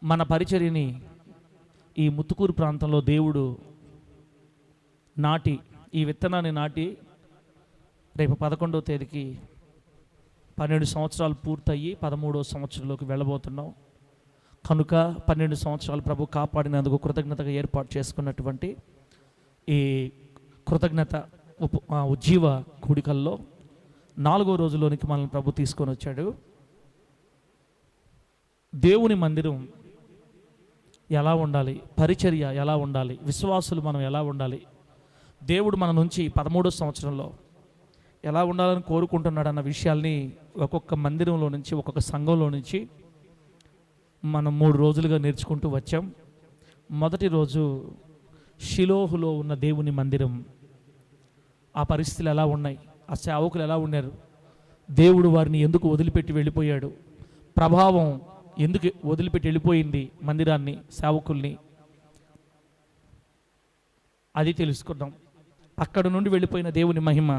మన పరిచర్యని ఈ ముత్తుకూరు ప్రాంతంలో దేవుడు ఈ విత్తనాన్ని నాటి రేపు 11వ తేదీకి 12 సంవత్సరాలు పూర్తయ్యి 13వ సంవత్సరంలోకి వెళ్ళబోతున్నాం. కనుక 12 సంవత్సరాలు ప్రభు కాపాడినందుకు కృతజ్ఞతగా ఏర్పాటు చేసుకున్నటువంటి ఈ కృతజ్ఞత ఉజ్జీవ కూడికల్లో 4వ రోజులోనికి మనల్ని ప్రభు తీసుకొని వచ్చాడు. దేవుని మందిరం ఎలా ఉండాలి, పరిచర్య ఎలా ఉండాలి, విశ్వాసులు మనం ఎలా ఉండాలి, దేవుడు మన నుంచి 13వ సంవత్సరంలో ఎలా ఉండాలని కోరుకుంటున్నాడు అన్న విషయాల్ని ఒక్కొక్క మందిరంలో నుంచి ఒక్కొక్క సంఘంలో నుంచి మనం 3 రోజులుగా నేర్చుకుంటూ వచ్చాం. మొదటి రోజు షిలోహులో ఉన్న దేవుని మందిరం, ఆ పరిస్థితులు ఎలా ఉన్నాయి, ఆ సేవకులు ఎలా ఉన్నారు, దేవుడు వారిని ఎందుకు వదిలిపెట్టి వెళ్ళిపోయాడు, ప్రభావం ఎందుకు వదిలిపెట్టి వెళ్ళిపోయింది మందిరాన్ని, సేవకుల్ని, అది తెలుసుకున్నాం. అక్కడ నుండి వెళ్ళిపోయిన దేవుని మహిమ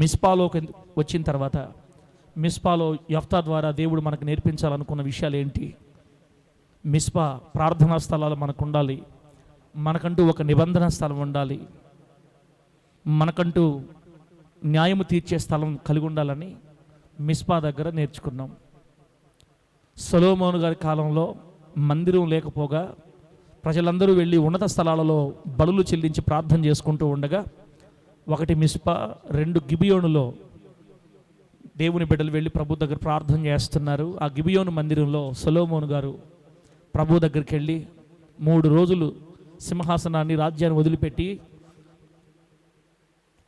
మిస్పాలోకి వచ్చిన తర్వాత మిస్పాలో యెఫ్తా ద్వారా దేవుడు మనకు నేర్పించాలనుకున్న విషయాలు ఏంటి, మిస్పా ప్రార్థనా స్థలాలు మనకు ఉండాలి, మనకంటూ ఒక నిబంధన స్థలం ఉండాలి, మనకంటూ న్యాయము తీర్చే స్థలం కలిగి ఉండాలని మిస్పా దగ్గర నేర్చుకున్నాం. సొలొమోను గారి కాలంలో మందిరం లేకపోగా ప్రజలందరూ వెళ్ళి ఉన్నత స్థలాలలో బలులు చెల్లించి ప్రార్థన చేసుకుంటూ ఉండగా 1 మిస్పా 2 గిబియోనులో దేవుని బిడ్డలు వెళ్ళి ప్రభు దగ్గర ప్రార్థన చేస్తున్నారు. ఆ గిబియోను మందిరంలో సొలొమోను గారు ప్రభు దగ్గరికి వెళ్ళి 3 రోజులు సింహాసనాన్ని, రాజ్యాన్ని వదిలిపెట్టి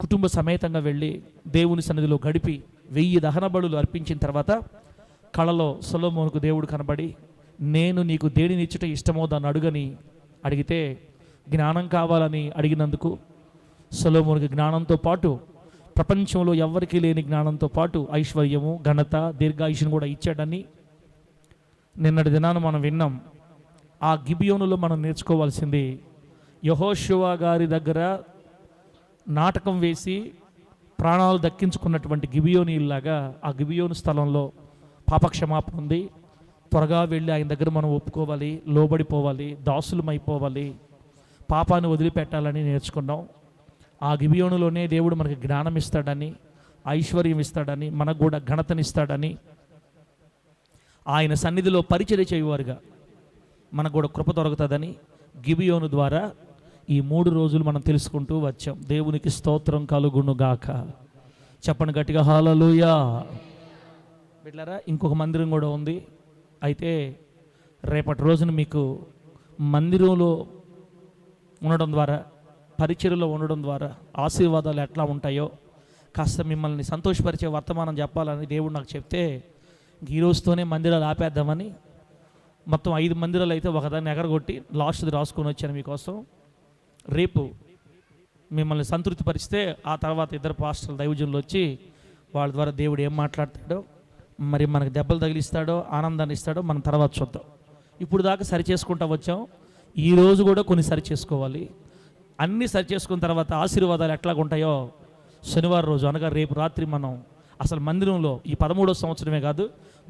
కుటుంబ సమేతంగా వెళ్ళి దేవుని సన్నిధిలో గడిపి 1000 దహన బలులు అర్పించిన తర్వాత కళలో సొలొమోనుకు దేవుడు కనబడి, నేను నీకు దేనినిచ్చుట ఇష్టమో దాన్ని అడుగని అడిగితే, జ్ఞానం కావాలని అడిగినందుకు సొలొమోనుకి జ్ఞానంతో పాటు ప్రపంచంలో ఎవ్వరికీ లేని జ్ఞానంతో పాటు ఐశ్వర్యము, ఘనత, దీర్ఘాయుషుని కూడా ఇచ్చాడని నిన్నటి దినాన మనం విన్నాం. ఆ గిబియోనులో మనం నేర్చుకోవాల్సింది, యెహోషువ గారి దగ్గర నాటకం వేసి ప్రాణాలు దక్కించుకున్నటువంటి గిబియోనీలాగా ఆ గిబియోను స్థలంలో పాపక్షమాపణ ఉంది. త్వరగా వెళ్ళి ఆయన దగ్గర మనం ఒప్పుకోవాలి, లోబడిపోవాలి, దాసులమైపోవాలి, పాపాన్ని వదిలిపెట్టాలని నేర్చుకున్నాం. ఆ గిబియోనులోనే దేవుడు మనకి జ్ఞానం ఇస్తాడని, ఐశ్వర్యం ఇస్తాడని, మనకు కూడా ఘనతనిస్తాడని, ఆయన సన్నిధిలో పరిచర్య చేయువారుగా మనకు కూడా కృప దొరుకుతుందని గిబియోను ద్వారా ఈ 3 రోజులు మనం తెలుసుకుంటూ వచ్చాం. దేవునికి స్తోత్రం కలుగును గాక. చెప్పండి గట్టిగా హల్లెలూయా. బిడ్డలారా, ఇంకొక మందిరం కూడా ఉంది. అయితే రేపటి రోజున మీకు మందిరంలో ఉండడం ద్వారా, పరిచర్యలో ఉండడం ద్వారా ఆశీర్వాదాలు ఎట్లా ఉంటాయో కాస్త మిమ్మల్ని సంతోషపరిచే వర్తమానం చెప్పాలని దేవుడు నాకు చెప్తే, ఈ రోజుతోనే మందిరాలు ఆపేద్దామని మొత్తం 5 మందిరాలు అయితే ఒకదాన్ని ఎగరగొట్టి లాస్ట్ది రాసుకొని వచ్చాను మీకోసం. రేపు మిమ్మల్ని సంతృప్తిపరిస్తే ఆ తర్వాత 2 పాస్టర్లు, దైవజనులు వచ్చి వాళ్ళ ద్వారా దేవుడు ఏం మాట్లాడతాడో, మరి మనకు దెబ్బలు తగిలిస్తాడో, ఆనందాన్ని ఇస్తాడో మనం తర్వాత చూద్దాం. ఇప్పుడు దాకా సరి చేసుకుంటూ వచ్చాం. ఈరోజు కూడా కొన్ని సరి చేసుకోవాలి. అన్నీ సరి చేసుకున్న తర్వాత ఆశీర్వాదాలు ఎట్లాగ ఉంటాయో శనివారం రోజు అనగా రేపు రాత్రి మనం అసలు మందిరంలో ఈ 13వ సంవత్సరమే కాదు,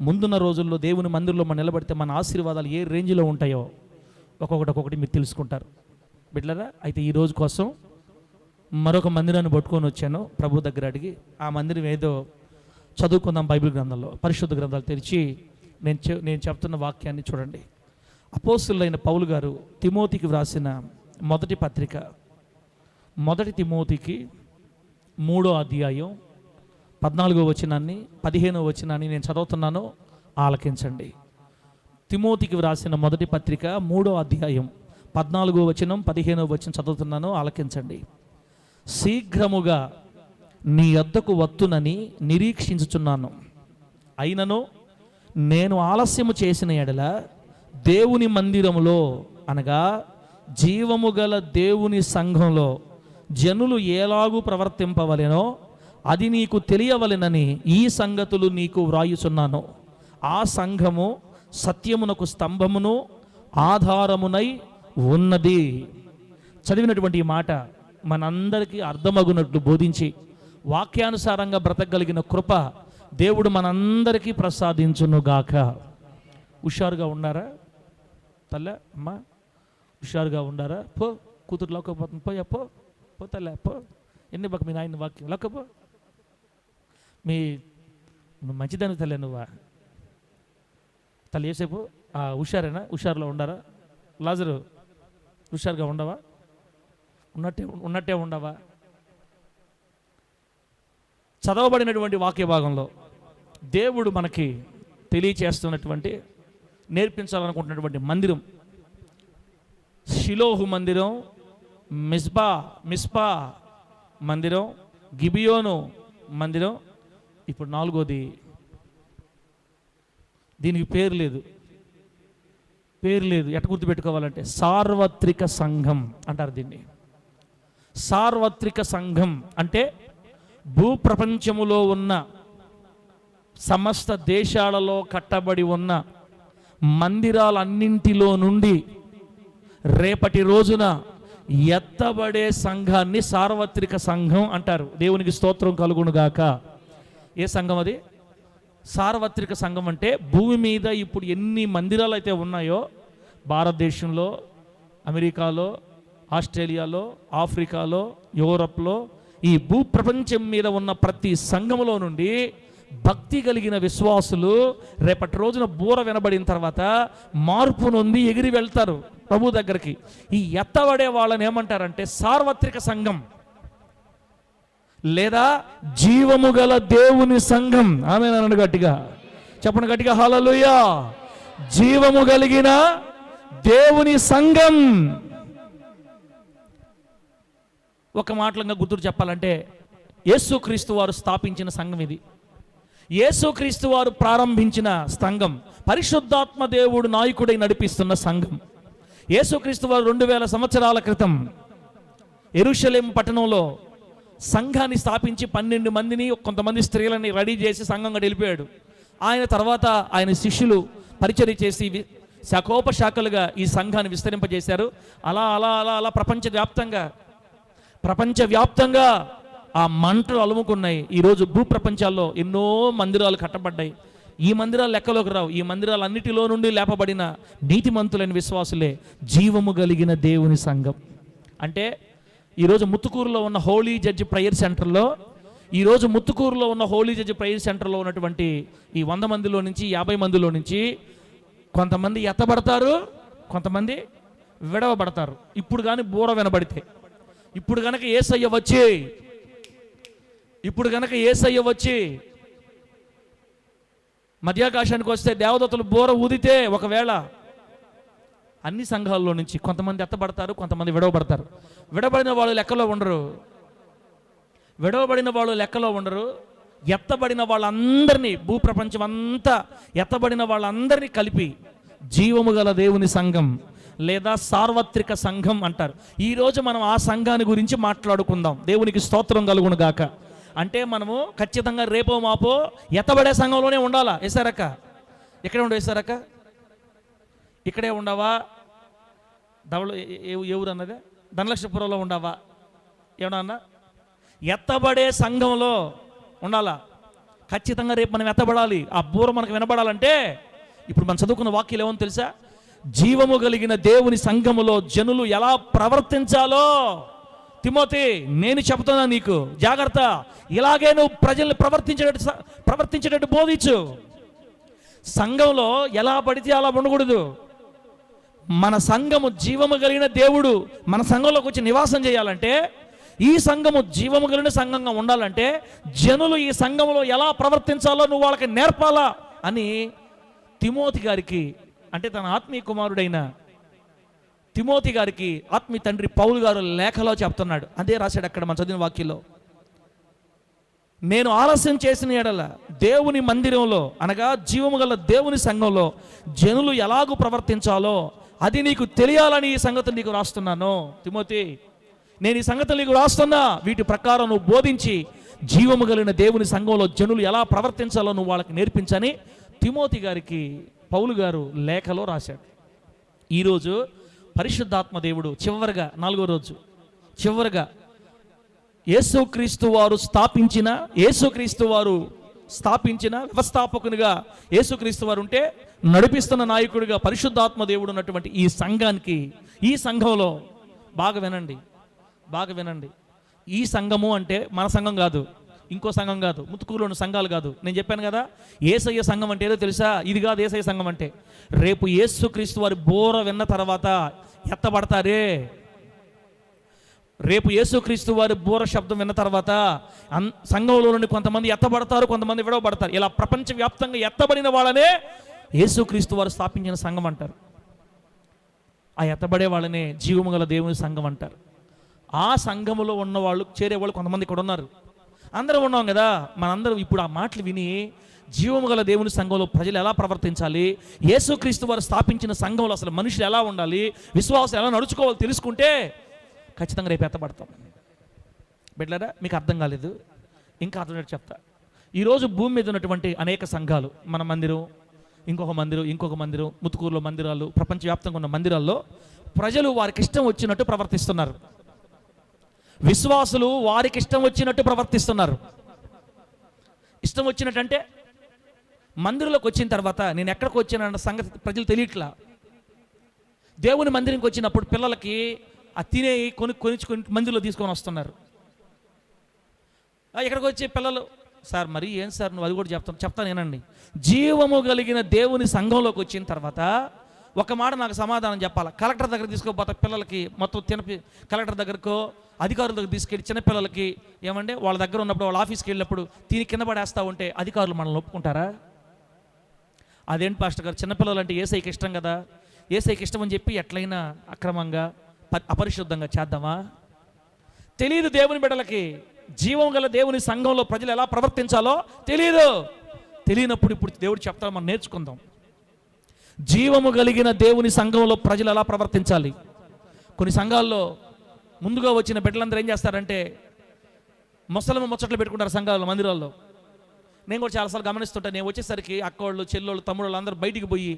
ముందున్న రోజుల్లో దేవుని మందిరంలో మనం నిలబడితే మన ఆశీర్వాదాలు ఏ రేంజ్లో ఉంటాయో ఒక్కొక్కటి మీరు తెలుసుకుంటారు బిడ్డలారా. అయితే ఈ రోజు కోసం మరొక మందిరాన్ని పట్టుకొని వచ్చాను ప్రభు దగ్గర అడిగి. ఆ మందిరం ఏదో చదువుకుందాం. బైబిల్ గ్రంథంలో, పరిశుద్ధ గ్రంథాలు తెరిచి నేను చెప్తున్న వాక్యాన్ని చూడండి. అపోస్తలుడైన పౌలు గారు తిమోతికి వ్రాసిన మొదటి పత్రిక, 1 తిమోతికి 3వ అధ్యాయం 14వ వచనాన్ని 15వ వచనాన్ని నేను చదువుతున్నాను, ఆలకించండి. తిమోతికి వ్రాసిన మొదటి పత్రిక 3వ అధ్యాయం 14వ వచనం 15వ వచనం చదువుతున్నాను, ఆలకించండి. శీఘ్రముగా నీ యొద్దకు వత్తునని నిరీక్షించుచున్నాను, అయినను నేను ఆలస్యము చేసిన ఎడల దేవుని మందిరములో అనగా జీవము గల దేవుని సంఘంలో జనులు ఎలాగూ ప్రవర్తింపవలెనో అది నీకు తెలియవలెనని ఈ సంగతులు నీకు వ్రాయుచున్నాను. ఆ సంఘము సత్యమునకు స్తంభమును ఆధారమునై ఉన్నది. చదివినటువంటి ఈ మాట మనందరికీ అర్థమగునట్లు బోధించి వాక్యానుసారంగా బ్రతకగలిగిన కృప దేవుడు మనందరికీ ప్రసాదించునుగాక. హుషారుగా ఉన్నారా? తల్లే అమ్మ హుషారుగా ఉండారా, పో కూతురు లోకపోతుంది, పోయా పో పో తల్లే పో, ఎన్ని బాక మీ నాయన వాక్యం లోకపో, నువ్వు మంచిదాన్ని తల్లే, నువ్వా తల్లి ఏసేపు హుషారేనా, హుషారులో ఉండారా, లాజరు హుషారుగా ఉండవా, ఉన్నట్టే ఉండవా. చదవబడినటువంటి వాక్య భాగంలో దేవుడు మనకి తెలియచేస్తున్నటువంటి నేర్పించాలనుకుంటున్నటువంటి మందిరం షిలోహు మందిరం, మిస్పా మందిరం, గిబియోను మందిరం. ఇప్పుడు 4వది, దీనికి పేరు లేదు. ఎట్ట గుర్తుపెట్టుకోవాలంటే సార్వత్రిక సంఘం అంటారు దీన్ని. సార్వత్రిక సంఘం అంటే భూప్రపంచములో ఉన్న సమస్త దేశాలలో కట్టబడి ఉన్న మందిరాలన్నింటిలో నుండి రేపటి రోజున ఎత్తబడే సంఘాన్ని సార్వత్రిక సంఘం అంటారు. దేవునికి స్తోత్రం కలుగునుగాక. ఏ సంఘం అది? సార్వత్రిక సంఘం అంటే భూమి మీద ఇప్పుడు ఎన్ని మందిరాలు అయితే ఉన్నాయో, భారతదేశంలో, అమెరికాలో, ఆస్ట్రేలియాలో, ఆఫ్రికాలో, యూరప్లో, ఈ భూప్రపంచం మీద ఉన్న ప్రతి సంఘములో నుండి భక్తి కలిగిన విశ్వాసులు రేపటి రోజున బూర వినబడిన తర్వాత మార్పు నొంది ఎగిరి వెళ్తారు ప్రభు దగ్గరికి. ఈ ఎత్తబడే వాళ్ళని ఏమంటారంటే సార్వత్రిక సంఘం లేదా జీవము గల దేవుని సంఘం. ఆమేన్ గట్టిగా చెప్పండి, గట్టిగా హల్లెలూయా. జీవము కలిగిన దేవుని సంఘం. ఒక మాటలంగా గుర్తు చెప్పాలంటే యేసుక్రీస్తు వారు స్థాపించిన సంఘం ఇది. యేసుక్రీస్తు వారు ప్రారంభించిన సంఘం, పరిశుద్ధాత్మ దేవుడు నాయకుడై నడిపిస్తున్న సంఘం. యేసుక్రీస్తు వారు 2000 సంవత్సరాల క్రితం యెరూషలేము పట్టణంలో సంఘాన్ని స్థాపించి 12 మందిని, కొంతమంది స్త్రీలని రెడీ చేసి సంఘంగా వెళ్ళిపోయాడు. ఆయన తర్వాత ఆయన శిష్యులు పరిచర్య చేసి శాఖోపశాఖలుగా ఈ సంఘాన్ని విస్తరింపజేశారు. అలా అలా అలా అలా ప్రపంచవ్యాప్తంగా ఆ మంటలు అలుముకున్నాయి. ఈరోజు భూప్రపంచాల్లో ఎన్నో మందిరాలు కట్టబడ్డాయి. ఈ మందిరాలు లెక్కలోకి రావు. ఈ మందిరాలన్నిటిలో నుండి లేపబడిన నీతిమంతులైన విశ్వాసులే జీవము కలిగిన దేవుని సంఘం. అంటే ఈరోజు ముత్తుకూరులో ఉన్న హోలీ జడ్జి ప్రేయర్ సెంటర్లో, ఉన్నటువంటి ఈ 100 మందిలో నుంచి 50 మందిలో నుంచి కొంతమంది ఎత్తబడతారు, కొంతమంది విడవబడతారు. ఇప్పుడు కానీ బూర వినబడితే, ఇప్పుడు గనక యేసయ్య వచ్చి మధ్యాకాశానికి వస్తే, దేవదూతలు బూర ఊదితే, ఒకవేళ అన్ని సంఘాల్లో నుంచి కొంతమంది ఎత్తబడతారు, కొంతమంది విడవబడతారు. విడబడిన వాళ్ళు లెక్కలో ఉండరు. ఎత్తబడిన వాళ్ళందరినీ, భూప్రపంచం అంతా ఎత్తబడిన వాళ్ళందరినీ కలిపి జీవము గల దేవుని సంఘం లేదా సార్వత్రిక సంఘం అంటారు. ఈరోజు మనం ఆ సంఘాన్ని గురించి మాట్లాడుకుందాం. దేవునికి స్తోత్రం కలుగును గాక. అంటే మనము ఖచ్చితంగా రేపో మాపో ఎత్తబడే సంఘంలోనే ఉండాలా? వేసారక్క ఇక్కడే ఉండవు, వేసారక్క ఇక్కడే ఉండవా? ఎవరు అన్నదే ధనలక్ష్మీపురంలో ఉండవా? ఏమన్నా ఎత్తబడే సంఘంలో ఉండాలా? ఖచ్చితంగా రేపు మనం ఎత్తబడాలి. ఆ బూర మనకు వినబడాలంటే ఇప్పుడు మనం చదువుకున్న వాక్యాలు ఏమో తెలుసా? జీవము కలిగిన దేవుని సంఘములో జనులు ఎలా ప్రవర్తించాలో తిమోతి నేను చెప్తున్నా నీకు, జాగ్రత్త. ఇలాగే నువ్వు ప్రజల్ని ప్రవర్తించేటట్టు బోధించు. సంఘంలో ఎలా పడితే అలా ఉండకూడదు. మన సంఘము జీవము కలిగిన దేవుడు మన సంఘంలోకి వచ్చి నివాసం చేయాలంటే, ఈ సంఘము జీవము కలిగిన సంఘంగా ఉండాలంటే జనులు ఈ సంఘంలో ఎలా ప్రవర్తించాలో నువ్వు వాళ్ళకి నేర్పాలా అని తిమోతి గారికి, అంటే తన ఆత్మీయ కుమారుడైన తిమోతి గారికి ఆత్మీయ తండ్రి పౌలు గారు లేఖలో చెప్తున్నాడు. అదే రాశాడు అక్కడ మన చదివిన వాక్యంలో. నేను ఆలస్యం చేసిన ఎడల దేవుని మందిరంలో, అనగా జీవము గల దేవుని సంఘంలో జనులు ఎలాగూ ప్రవర్తించాలో అది నీకు తెలియాలని ఈ సంగతి నీకు రాస్తున్నాను. తిమోతి, నేను ఈ సంగతి నీకు రాస్తున్నా. వీటి ప్రకారం నువ్వు బోధించి జీవము కలిగిన దేవుని సంఘంలో జనులు ఎలా ప్రవర్తించాలో నువ్వు వాళ్ళకి నేర్పించని తిమోతి గారికి పౌలు గారు లేఖలో రాశాడు. ఈరోజు పరిశుద్ధాత్మ దేవుడు చివరిగా 4వ రోజు యేసుక్రీస్తు వారు స్థాపించిన వ్యవస్థాపకునిగా యేసుక్రీస్తు వారు ఉంటే నడిపిస్తున్న నాయకుడిగా పరిశుద్ధాత్మ దేవుడు ఉన్నటువంటి ఈ సంఘానికి, ఈ సంఘంలో బాగా వినండి, ఈ సంఘము అంటే మన సంఘం కాదు, ఇంకో సంఘం కాదు, ముతుకూరులోని సంఘాలు కాదు. నేను చెప్పాను కదా, యేసయ్య సంఘం అంటే ఏదో తెలుసా? ఇది కాదు యేసయ్య సంఘం అంటే. రేపు యేసుక్రీస్తు వారి బోర విన్న తర్వాత ఎత్తబడతారే, రేపు యేసుక్రీస్తు వారి బోర శబ్దం విన్న తర్వాత సంఘంలో నుండి కొంతమంది ఎత్తబడతారు, కొంతమంది విడవబడతారు. ఇలా ప్రపంచవ్యాప్తంగా ఎత్తబడిన వాళ్ళనే యేసుక్రీస్తు వారు స్థాపించిన సంఘం అంటారు. ఆ ఎత్తబడే వాళ్ళనే జీవము గల దేవుని సంఘం అంటారు. ఆ సంఘములో ఉన్నవాళ్ళు, చేరేవాళ్ళు కొంతమంది ఇక్కడ ఉన్నారు. అందరం ఉన్నాం కదా. మనందరం ఇప్పుడు ఆ మాటలు విని జీవము గల దేవుని సంఘంలో ప్రజలు ఎలా ప్రవర్తించాలి, యేసుక్రీస్తు వారు స్థాపించిన సంఘంలో అసలు మనుషులు ఎలా ఉండాలి, విశ్వాసం ఎలా నడుచుకోవాలి తెలుసుకుంటే ఖచ్చితంగా రేపు ఎత్తబడతాం. బిడ్డలారా, మీకు అర్థం కాలేదు, ఇంకా అర్థం చెప్తా. ఈరోజు భూమి మీద ఉన్నటువంటి అనేక సంఘాలు, మన మందిరం, ఇంకొక మందిరం, ముతుకూరులో మందిరాలు, ప్రపంచవ్యాప్తంగా ఉన్న మందిరాల్లో ప్రజలు వారికి ఇష్టం వచ్చినట్టు ప్రవర్తిస్తున్నారు. విశ్వాసులు వారికి ఇష్టం వచ్చినట్టు ప్రవర్తిస్తున్నారు. ఇష్టం వచ్చినట్టు అంటే మందిరంలోకి వచ్చిన తర్వాత నేను ఎక్కడికి వచ్చానన్న సంగతి ప్రజలు తెలియట్లా. దేవుని మందిరంకి వచ్చినప్పుడు పిల్లలకి ఆ తినే కొనుక్కొని మందిరంలో తీసుకొని వస్తున్నారు. ఎక్కడికి వచ్చి పిల్లలు, సార్ మరి ఏం సార్ నువ్వు అది కూడా చెప్తాను ఏనండి. జీవము కలిగిన దేవుని సంఘంలోకి వచ్చిన తర్వాత ఒక మాట నాకు సమాధానం చెప్పాలి. కలెక్టర్ దగ్గర తీసుకోపోతా పిల్లలకి మొత్తం కలెక్టర్ దగ్గరకో అధికారుల దగ్గర తీసుకెళ్ళి చిన్నపిల్లలకి ఏమంటే వాళ్ళ దగ్గర ఉన్నప్పుడు, వాళ్ళ ఆఫీస్కి వెళ్ళినప్పుడు తిని కింద పడేస్తూ ఉంటే అధికారులు మనల్ని ఒప్పుకుంటారా? అదేంటి పాస్టర్ గారు, చిన్నపిల్లలు అంటే యేసయ్యకి ఇష్టం కదా, యేసయ్యకి ఇష్టం అని చెప్పి ఎట్లయినా అక్రమంగా అపరిశుద్ధంగా చేద్దామా? తెలియదు దేవుని బిడ్డలకి. జీవం గల దేవుని సంఘంలో ప్రజలు ఎలా ప్రవర్తించాలో తెలియనప్పుడు ఇప్పుడు దేవుడు చెప్తాడు, మనం నేర్చుకుందాం. జీవము కలిగిన దేవుని సంఘంలో ప్రజలు ఎలా ప్రవర్తించాలి. కొన్ని సంఘాల్లో ముందుగా వచ్చిన బిడ్డలందరూ ఏం చేస్తారంటే ముచ్చట్లు పెట్టుకుంటారు సంఘాల్లో, మందిరాల్లో. నేను కూడా చాలాసార్లు గమనిస్తుంటాను. నేను వచ్చేసరికి అక్కోళ్ళు, చెల్లోళ్ళు, తమ్ముళ్ళు అందరూ బయటికి పోయి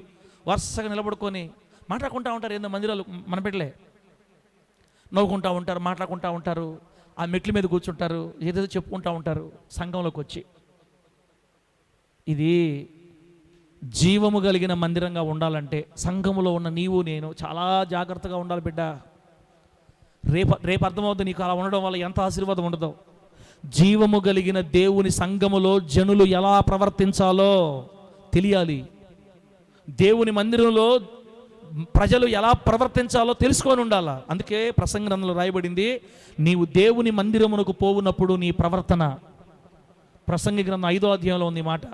వరుసగా నిలబడుకొని మాట్లాడుకుంటూ ఉంటారు. ఏందో మందిరాలు మన బిడ్డలే నవ్వుకుంటూ ఉంటారు, మాట్లాడుకుంటూ ఉంటారు, ఆ మెట్ల మీద కూర్చుంటారు, ఏదేదో చెప్పుకుంటూ ఉంటారు. సంఘంలోకి వచ్చి ఇది జీవము కలిగిన మందిరంగా ఉండాలంటే సంఘములో ఉన్న నీవు నేను చాలా జాగ్రత్తగా ఉండాలి బిడ్డ. రేపు అర్థమవుతుంది నీకు అలా ఉండడం వల్ల ఎంత ఆశీర్వాదం ఉండదో. జీవము కలిగిన దేవుని సంఘములో జనులు ఎలా ప్రవర్తించాలో తెలియాలి. దేవుని మందిరంలో ప్రజలు ఎలా ప్రవర్తించాలో తెలుసుకొని ఉండాలా. అందుకే ప్రసంగ గ్రంథంలో రాయబడింది, నీవు దేవుని మందిరమునకు పోవునప్పుడు నీ ప్రవర్తన. ప్రసంగ గ్రంథం 5వ అధ్యాయంలో ఉంది మాట,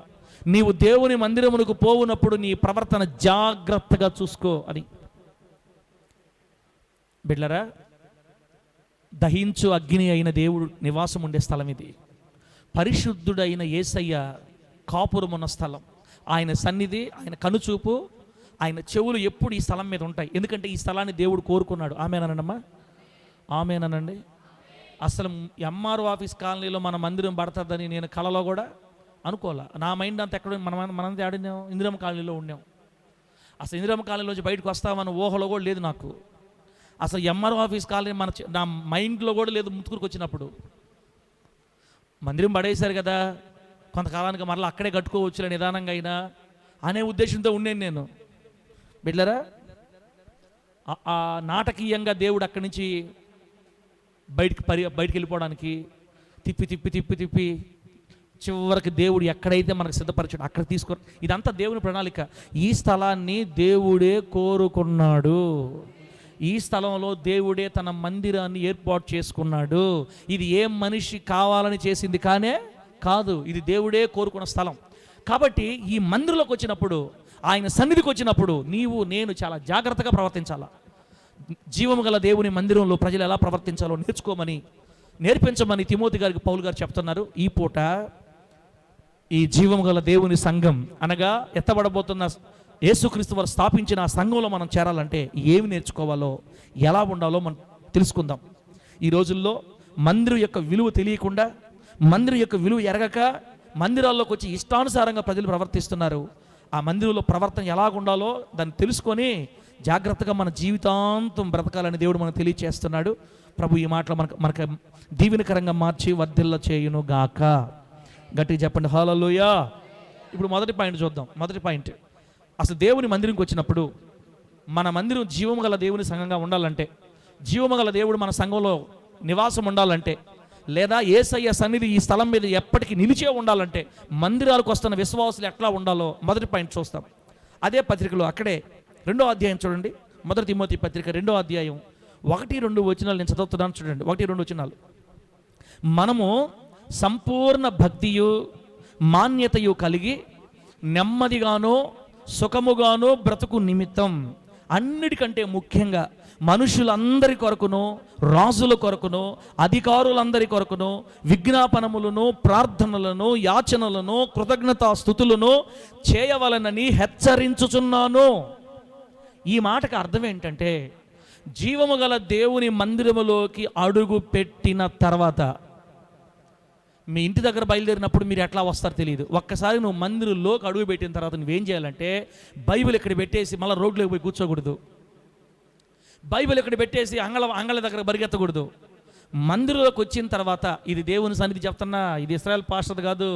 నీవు దేవుని మందిరమునకు పోవునప్పుడు నీ ప్రవర్తన జాగ్రత్తగా చూసుకో అని. బిడ్డలారా, దహించు అగ్ని అయిన దేవుడు నివాసం ఉండే స్థలం ఇది. పరిశుద్ధుడైన యేసయ్య కాపురం ఉన్న స్థలం. ఆయన సన్నిధి, ఆయన కనుచూపు, ఆయన చెవులు ఎప్పుడు ఈ స్థలం మీద ఉంటాయి. ఎందుకంటే ఈ స్థలాన్ని దేవుడు కోరుకున్నాడు. ఆమేనమ్మా, ఆమేనండి. అసలు ఎంఆర్ఓ ఆఫీస్ కాలనీలో మన మందిరం పడుతుందని నేను కలలో కూడా అనుకోలే. నా మైండ్ అంతా ఎక్కడ, మనంతా ఆడినాం, ఇందిరమ్మ కాలనీలో ఉన్నాం. అసలు ఇందిరమ్మ కాలనీలోంచి బయటకు వస్తామని ఊహలో కూడా లేదు నాకు. అసలు ఎంఆర్ఓ ఆఫీస్ కాలనీ నా మైండ్లో కూడా లేదు. ముత్తుకూరుకు వచ్చినప్పుడు మందిరం పడేశారు కదా, కొంతకాలానికి మరలా అక్కడే కట్టుకోవచ్చులే నిదానంగా అయినా అనే ఉద్దేశంతో ఉండేది నేను. బిడ్డలారా, ఆ నాటకీయంగా దేవుడు అక్కడి నుంచి బయటికి వెళ్ళిపోవడానికి తిప్పి చివరికి దేవుడు ఎక్కడైతే మనకు సిద్ధపరిచాడు అక్కడ తీసుకో. ఇదంతా దేవుని ప్రణాళిక. ఈ స్థలాన్ని దేవుడే కోరుకున్నాడు. ఈ స్థలంలో దేవుడే తన మందిరాన్ని ఏర్పాటు చేసుకున్నాడు. ఇది ఏ మనిషి కావాలని చేసింది కాదు, ఇది దేవుడే కోరుకున్న స్థలం. కాబట్టి ఈ మందిరంలోకి వచ్చినప్పుడు, ఆయన సన్నిధికి వచ్చినప్పుడు నీవు నేను చాలా జాగ్రత్తగా ప్రవర్తించాలా. జీవము గల దేవుని మందిరంలో ప్రజలు ఎలా ప్రవర్తించాలో నేర్పించమని తిమోతి గారికి పౌలు గారు చెప్తున్నారు. ఈ పూట ఈ జీవము గల దేవుని సంఘం అనగా ఎత్తబడబోతున్న యేసుక్రీస్తు వారు స్థాపించిన ఆ సంఘంలో మనం చేరాలంటే ఏమి నేర్చుకోవాలో, ఎలా ఉండాలో మనం తెలుసుకుందాం. ఈ రోజుల్లో మందిరం యొక్క విలువ తెలియకుండా, మందిరం యొక్క విలువ ఎరగక మందిరాల్లోకి వచ్చి ఇష్టానుసారంగా ప్రజలు ప్రవర్తిస్తున్నారు. ఆ మందిరంలో ప్రవర్తన ఎలాగుండాలో దాన్ని తెలుసుకొని జాగ్రత్తగా మన జీవితాంతం బ్రతకాలని దేవుడు మనకు తెలియచేస్తున్నాడు. ప్రభు ఈ మాటలు మనకు దీవెనకరంగా మార్చి వర్ధిల్ల చేయును గాక. గట్టిగా చెప్పండి హల్లెలూయా. ఇప్పుడు మొదటి పాయింట్ చూద్దాం. మొదటి పాయింట్, అసలు దేవుని మందిరంకి వచ్చినప్పుడు మన మందిరం జీవము గల దేవుని సంఘంగా ఉండాలంటే, జీవము గల దేవుడు మన సంఘంలో నివాసం ఉండాలంటే, లేదా యేసయ్య సన్నిధి ఈ స్థలం మీద ఎప్పటికీ నిలిచే ఉండాలంటే మందిరాలకు వస్తున్న విశ్వాసులు ఎట్లా ఉండాలో మొదటి పాయింట్ చూస్తాం. అదే పత్రికలో అక్కడే 2వ అధ్యాయం చూడండి. మొదటి తిమోతి పత్రిక 2వ అధ్యాయం 1-2 వచనాలు నేను చదువుతున్నాను చూడండి. 1-2 వచనాలు. మనము సంపూర్ణ భక్తియు మాన్యతయు కలిగి నెమ్మదిగానో సుఖముగానో బ్రతుకు నిమిత్తం, అన్నిటికంటే ముఖ్యంగా మనుషులందరి కొరకును, రాజుల కొరకును, అధికారులందరి కొరకును విజ్ఞాపనములను, ప్రార్థనలను, యాచనలను, కృతజ్ఞతాస్తుతులను చేయవలనని హెచ్చరించుచున్నాను. ఈ మాటకు అర్థం ఏంటంటే, జీవము గల దేవుని మందిరములోకి అడుగు పెట్టిన తర్వాత, మీ ఇంటి దగ్గర బయలుదేరినప్పుడు మీరు ఎట్లా వస్తారో తెలియదు. ఒక్కసారి నువ్వు మందిరంలోకి అడుగు పెట్టిన తర్వాత నువ్వేం చేయాలంటే, బైబిల్ ఇక్కడ పెట్టేసి మళ్ళీ రోడ్లోకి పోయి కూర్చోకూడదు. బైబిల్ ఇక్కడ పెట్టేసి అంగళ దగ్గర పరిగెత్తకూడదు. మందిరంలోకి వచ్చిన తర్వాత, ఇది దేవుని సన్నిధి చెప్తున్నా, ఇది ఇశ్రాయేల్ పాస్టర్ కాదు,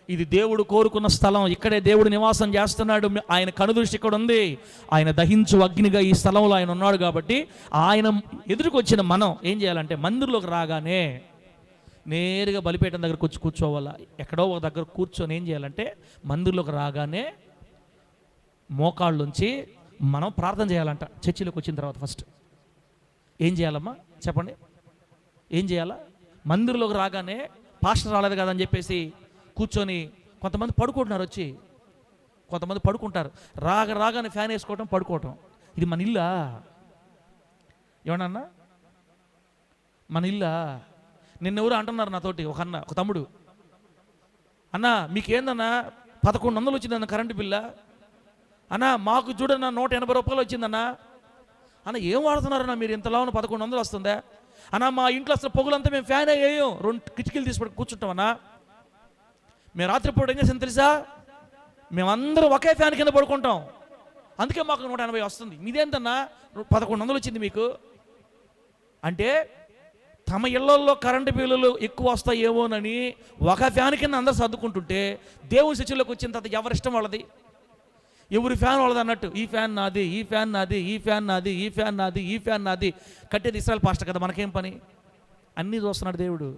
ఇది దేవుడు కోరుకున్న స్థలం, ఇక్కడే దేవుడు నివాసం చేస్తున్నాడు, ఆయన కనుదృష్టి ఇక్కడ ఉంది, ఆయన దహించు అగ్నిగా ఈ స్థలంలో ఆయన ఉన్నాడు. కాబట్టి ఆయన ఎదురుకు వచ్చిన మనం ఏం చేయాలంటే, మందిరంలోకి రాగానే నేరుగా బలిపీఠం దగ్గరకు వచ్చి కూర్చోవాలా. ఎక్కడో ఒక దగ్గర కూర్చొని ఏం చేయాలంటే, మందిరంలోకి రాగానే మోకాళ్ళుంచి మనం ప్రార్థన చేయాలంట. చర్చిలోకి వచ్చిన తర్వాత ఫస్ట్ ఏం చేయాలమ్మా చెప్పండి? ఏం చేయాలా? మందిరంలోకి రాగానే పాస్టర్ రాలేదు కదా అని చెప్పేసి కూర్చొని, కొంతమంది పడుకుంటున్నారు, వచ్చి కొంతమంది పడుకుంటారు, రాగానే ఫ్యాన్ వేసుకోవటం, పడుకోవటం. ఇది మన ఇల్లా? ఏమన్నా మన ఇల్లా? నిన్నెవరు అంటున్నారు నాతోటి, ఒక తమ్ముడు, అన్న మీకేందన్నా 1100 వచ్చిందన్న కరెంటు బిల్ల, అన్న మాకు చూడన్న 180 రూపాయలు వచ్చిందన్నా. అన్న ఏం వాడుతున్నారన్నా మీరు, ఇంతలో 1100 వస్తుందా? అన్న మా ఇంట్లో అసలు పొగులంతా మేము ఫ్యాన్ అయ్యాం, 2 కిటికీలు తీసుకొని కూర్చుంటామన్నా. మేము రాత్రిపూట ఏం చేసాం తెలుసా, మేమందరం ఒకే ఫ్యాన్ కింద పడుకుంటాం, అందుకే మాకు 180 వస్తుంది. మీదేంటన్నా 1100 వచ్చింది మీకు అంటే, తమ ఇళ్లలో కరెంటు బిల్లులు ఎక్కువ వస్తాయేమోనని ఒక ఫ్యాన్ కింద అందరూ సర్దుకుంటుంటే, దేవుని శిష్యులకు వచ్చిన తర్వాత ఎవరిష్టం వాళ్ళది, ఎవరి ఫ్యాన్ వాళ్ళది అన్నట్టు. ఈ ఫ్యాన్ నాది, ఈ ఫ్యాన్ నాది, ఈ ఫ్యాన్ నాది, ఈ ఫ్యాన్ నాది, ఈ ఫ్యాన్ నాది. కట్టేది ఇశ్రాయేల్ పాస్టర్ కదా, మనకేం పని? అన్నీ చూస్తున్నాడు దేవుడు.